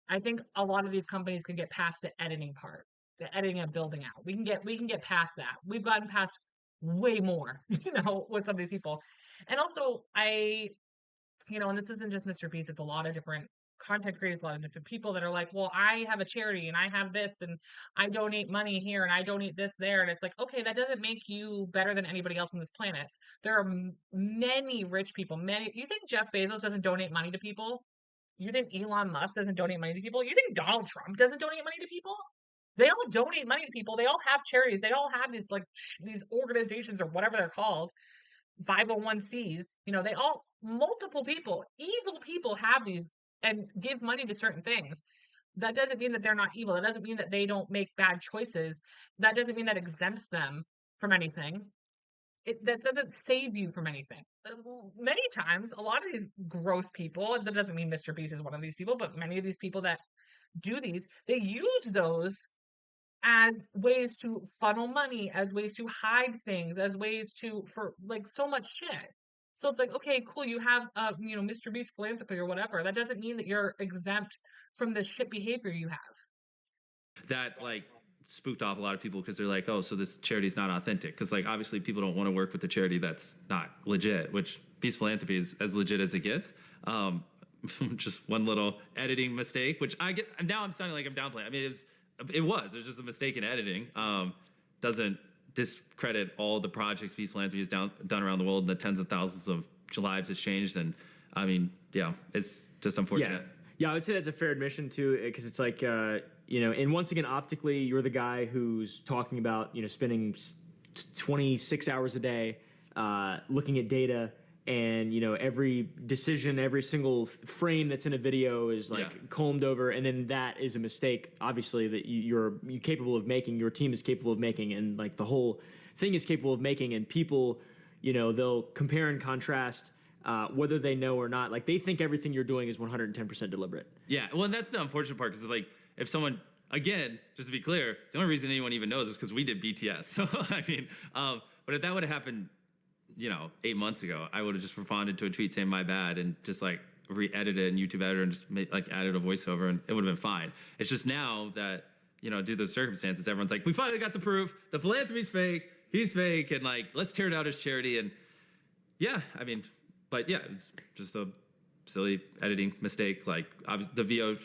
I think a lot of these companies can get past the editing part, the editing and building out. We can get past that. We've gotten past way more, you know, with some of these people. And also and this isn't just Mr. Beast, it's a lot of different content creators, a lot of different people that are like, well, I have a charity and I have this and I donate money here and I donate this there. And it's like, okay, that doesn't make you better than anybody else on this planet. There are many rich people, many. You think Jeff Bezos doesn't donate money to people? You think Elon Musk doesn't donate money to people? You think Donald Trump doesn't donate money to people? They all donate money to people. They all have charities. They all have these like these organizations or whatever they're called, 501(c)s. You know, they all multiple people, evil people have these and give money to certain things. That doesn't mean that they're not evil. That doesn't mean that they don't make bad choices. That doesn't mean that exempts them from anything. That doesn't save you from anything. Many times, a lot of these gross people, and that doesn't mean Mr. Beast is one of these people, but many of these people that do these, they use those as ways to funnel money, as ways to hide things, as ways to, for like so much shit. So it's like, okay, cool, you have, Mr. Beast philanthropy or whatever. That doesn't mean that you're exempt from the shit behavior you have. That like spooked off a lot of people because they're like, oh, so this charity's not authentic. Because like obviously people don't want to work with a charity that's not legit, which Beast Philanthropy is as legit as it gets. Just one little editing mistake, which I get now I'm sounding like I'm downplaying. I mean, it was just a mistake in editing. Doesn't discredit all the projects Beast Philanthropy has done around the world and the tens of thousands of lives it's changed. And I mean, yeah, it's just unfortunate. Yeah, I would say that's a fair admission too, because it's like, and once again, optically, you're the guy who's talking about, spending 26 hours a day looking at data, and every decision, every single frame that's in a video is like combed over, and then that is a mistake, obviously, that you're capable of making, your team is capable of making, and like the whole thing is capable of making, and people, they'll compare and contrast. Whether they know or not, like they think everything you're doing is 110% deliberate. Yeah, well, and that's the unfortunate part because like if someone, again, just to be clear, the only reason anyone even knows is because we did BTS. So I mean, but if that would have happened, 8 months ago, I would have just responded to a tweet saying my bad and just like re-edited it in YouTube Editor and just added a voiceover and it would have been fine. It's just now that due to the circumstances, everyone's like, we finally got the proof. The philanthropy's fake. He's fake, and like let's tear down his charity. And yeah, I mean. But yeah, it's just a silly editing mistake. Like the VO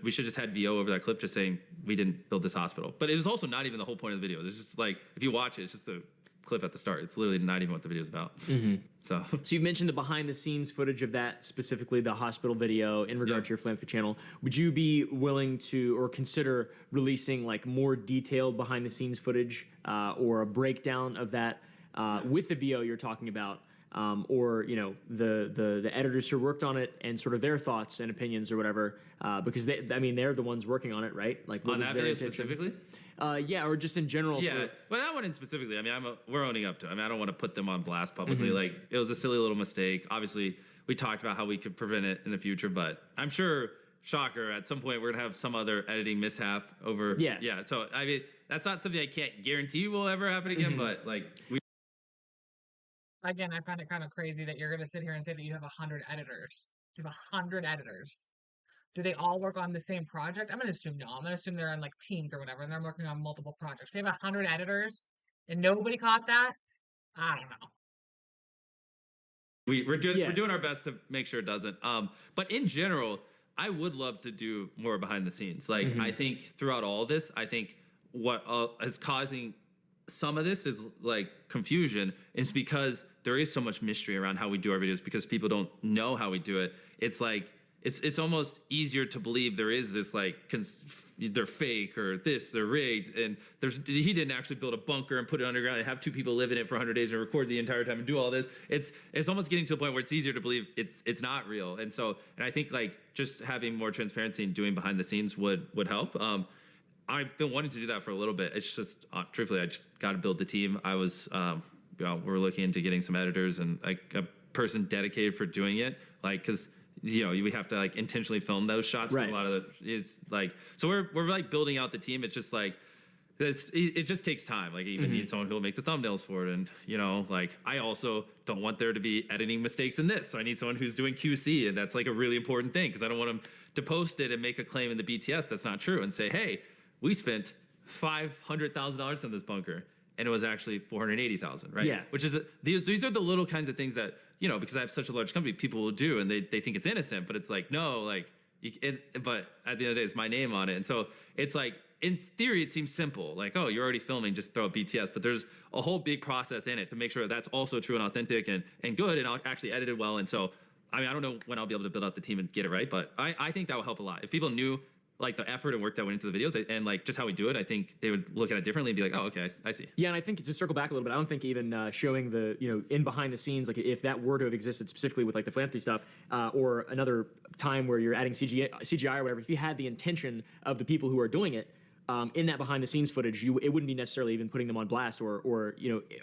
we should just had VO over that clip just saying we didn't build this hospital. But it was also not even the whole point of the video. It's just like if you watch it, it's just a clip at the start. It's literally not even what the video is about. Mm-hmm. So you've mentioned the behind the scenes footage of that, specifically the hospital video in regard to your philanthropy channel. Would you be willing to or consider releasing like more detailed behind the scenes footage or a breakdown of that with the VO you're talking about? Or the editors who worked on it and sort of their thoughts and opinions or whatever, because they're the ones working on it, right? Like on that video specifically. Or just in general. Yeah, well, that one in specifically. I mean, we're owning up to it. I mean, I don't want to put them on blast publicly. Mm-hmm. Like it was a silly little mistake. Obviously, we talked about how we could prevent it in the future, but I'm sure, shocker, at some point we're gonna have some other editing mishap over. Yeah. So I mean, that's not something I can't guarantee will ever happen again, mm-hmm. but like we. Again, I find it kind of crazy that you're going to sit here and say that you have 100 editors. You have 100 editors. Do they all work on the same project? I'm going to assume no. I'm going to assume they're on like teams or whatever, and they're working on multiple projects. They have 100 editors, and nobody caught that? I don't know. We're doing our best to make sure it doesn't. But in general, I would love to do more behind the scenes. Like, mm-hmm. I think throughout all this, I think what is causing some of this is like confusion is because there is so much mystery around how we do our videos because people don't know how we do it. It's like it's almost easier to believe there is this like they're fake or they're rigged, and he didn't actually build a bunker and put it underground and have two people live in it for 100 days and record the entire time and do all this. It's almost getting to a point where it's easier to believe it's not real. And I think like just having more transparency and doing behind the scenes would help. I've been wanting to do that for a little bit. It's just, truthfully, I just got to build the team. I was, we're looking into getting some editors and like a person dedicated for doing it. Like, cause we have to like intentionally film those shots. Right. A lot of it is like, so we're like building out the team. It's just like, it just takes time. Like, you even need someone who will make the thumbnails for it. And, like, I also don't want there to be editing mistakes in this. So I need someone who's doing QC. And that's like a really important thing because I don't want them to post it and make a claim in the BTS that's not true and say, hey, we spent $500,000 on this bunker, and it was actually $480,000, right? Yeah. Which is these are the little kinds of things that because I have such a large company, people will do, and they think it's innocent, but it's like no, like but at the end of the day, it's my name on it. And so it's like, in theory, it seems simple. Like, oh, you're already filming, just throw a BTS. But there's a whole big process in it to make sure that's also true and authentic and good and actually edited well. And so, I mean, I don't know when I'll be able to build out the team and get it right, but I think that will help a lot. If people knew like the effort and work that went into the videos and like just how we do it, I think they would look at it differently and be like, oh, okay, I see. Yeah, and I think to circle back a little bit, I don't think even showing the, in behind the scenes, like if that were to have existed specifically with like the philanthropy stuff or another time where you're adding CGI or whatever, if you had the intention of the people who are doing it, in that behind the scenes footage, it wouldn't be necessarily even putting them on blast or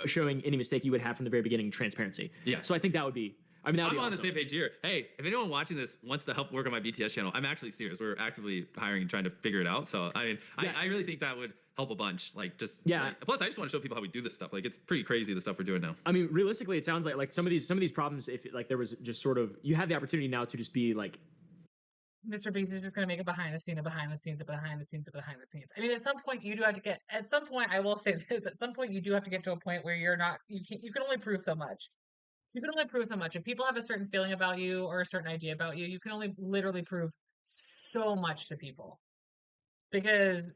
showing any mistake you would have from the very beginning, transparency. Yeah. So I think that would be, I mean, that would be I'm on awesome. the same page here. Hey, if anyone watching this wants to help work on my BTS channel, I'm actually serious. We're actively hiring and trying to figure it out. So I mean, yeah. I really think that would help a bunch. Like just plus, I just want to show people how we do this stuff. Like it's pretty crazy the stuff we're doing now. I mean, realistically, it sounds like some of these problems. If like there was just sort of you have the opportunity now to just be like. Mr. Beast is just going to make a behind the scenes, a behind the scenes, a behind the scenes, a behind the scenes. I mean, at some point you do have to get. At some point, I will say this. At some point, you do have to get to a point where you're not. You can only prove so much. You can only prove so much. If people have a certain feeling about you or a certain idea about you, you can only literally prove so much to people. Because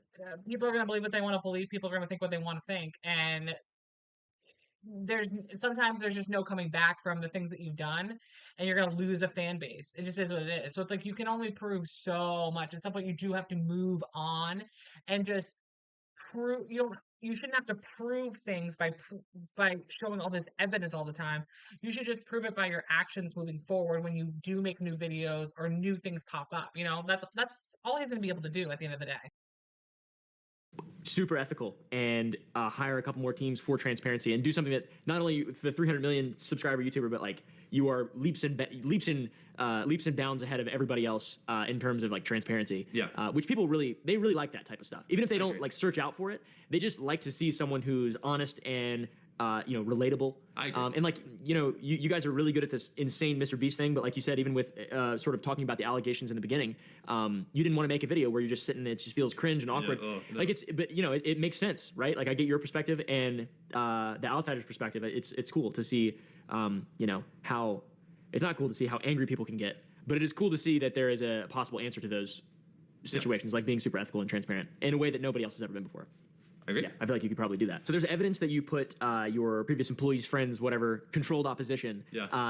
people are going to believe what they want to believe. People are going to think what they want to think. And sometimes there's just no coming back from the things that you've done. And you're going to lose a fan base. It just is what it is. So it's like you can only prove so much. At some point, you do have to move on and just prove. You shouldn't have to prove things by showing all this evidence all the time. You should just prove it by your actions moving forward when you do make new videos or new things pop up. That's all he's going to be able to do at the end of the day. Super ethical and hire a couple more teams for transparency and do something that not only the 300 million subscriber YouTuber, but like you are leaps and bounds ahead of everybody else in terms of like transparency. Yeah. Which people really like that type of stuff. Even if they don't like search out for it, they just like to see someone who's honest and relatable. I agree. And like, you guys are really good at this insane Mr. Beast thing, but like you said, even with sort of talking about the allegations in the beginning, you didn't want to make a video where you're just sitting and it just feels cringe and awkward. Yeah, no. Like but it makes sense, right? Like I get your perspective and the outsider's perspective. It's cool to see, how it's not cool to see how angry people can get, but it is cool to see that there is a possible answer to those situations, like being super ethical and transparent in a way that nobody else has ever been before. I agree. Yeah, I feel like you could probably do that. So there's evidence that you put your previous employees, friends, whatever, controlled opposition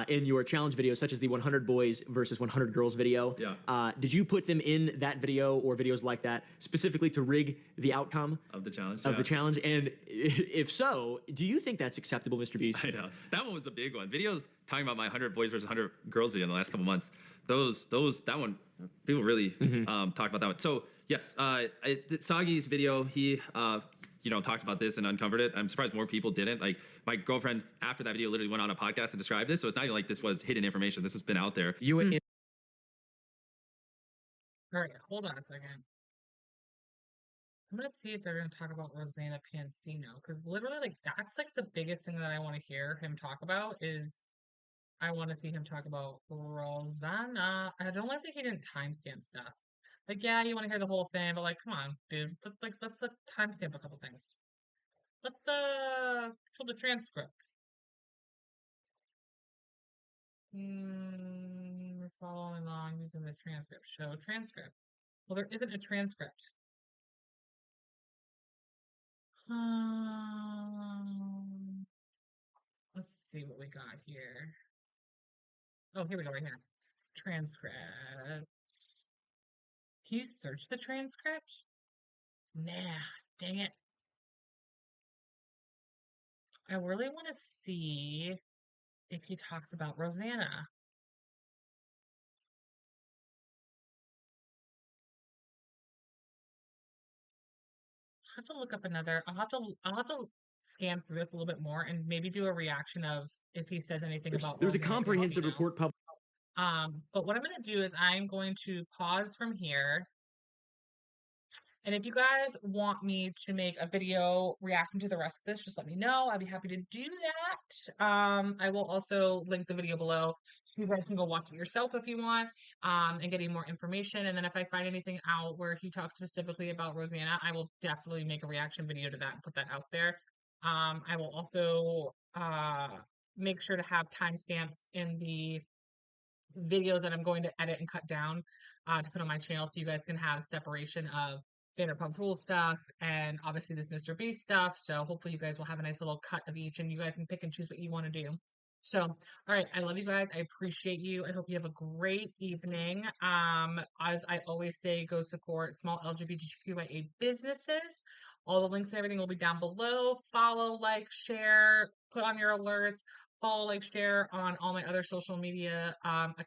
in your challenge videos, such as the 100 boys versus 100 girls video. Yeah. Did you put them in that video or videos like that specifically to rig the outcome of the challenge? The challenge? And if so, do you think that's acceptable, Mr. Beast? I know. That one was a big one. Videos talking about my 100 boys versus 100 girls video in the last couple months. That one, people really talked about that one. So yes, Sagi's video, he talked about this and uncovered it. I'm surprised more people didn't. Like my girlfriend after that video literally went on a podcast and described this. So it's not even like this was hidden information. This has been out there. All right, hold on a second. I'm gonna see if they're gonna talk about Rosanna Pansino, because literally, like, that's like the biggest thing that I want to hear him talk about is I want to see him talk about Rosanna. I don't like that he didn't timestamp stuff. Like, yeah, you want to hear the whole thing, but like, come on, dude. Let's timestamp a couple things. Let's show the transcript. We're following along using the transcript. Show transcript. Well, there isn't a transcript. Let's see what we got here. Oh, here we go, right here. Transcript. Can you search the transcript? Nah, dang it. I really want to see if he talks about Rosanna. I'll have to look up another. I'll have to scan through this a little bit more and maybe do a reaction of if he says anything about There's a Rosanna comprehensive Pansino. report published. But what I'm going to do is I'm going to pause from here. And if you guys want me to make a video reacting to the rest of this, just let me know. I'd be happy to do that. I will also link the video below. You guys can go watch it yourself if you want, and get more information. And then if I find anything out where he talks specifically about Rosanna, I will definitely make a reaction video to that and put that out there. I will also make sure to have timestamps in the videos that I'm going to edit and cut down to put on my channel, so you guys can have separation of Vanderpump Rules stuff and obviously this Mr. Beast stuff. So hopefully you guys will have a nice little cut of each, and you guys can pick and choose what you want to do. So, all right, I love you guys. I appreciate you. I hope you have a great evening. As I always say, go support small LGBTQIA businesses. All the links and everything will be down below. Follow, like, share, put on your alerts. Follow, like, share on all my other social media accounts.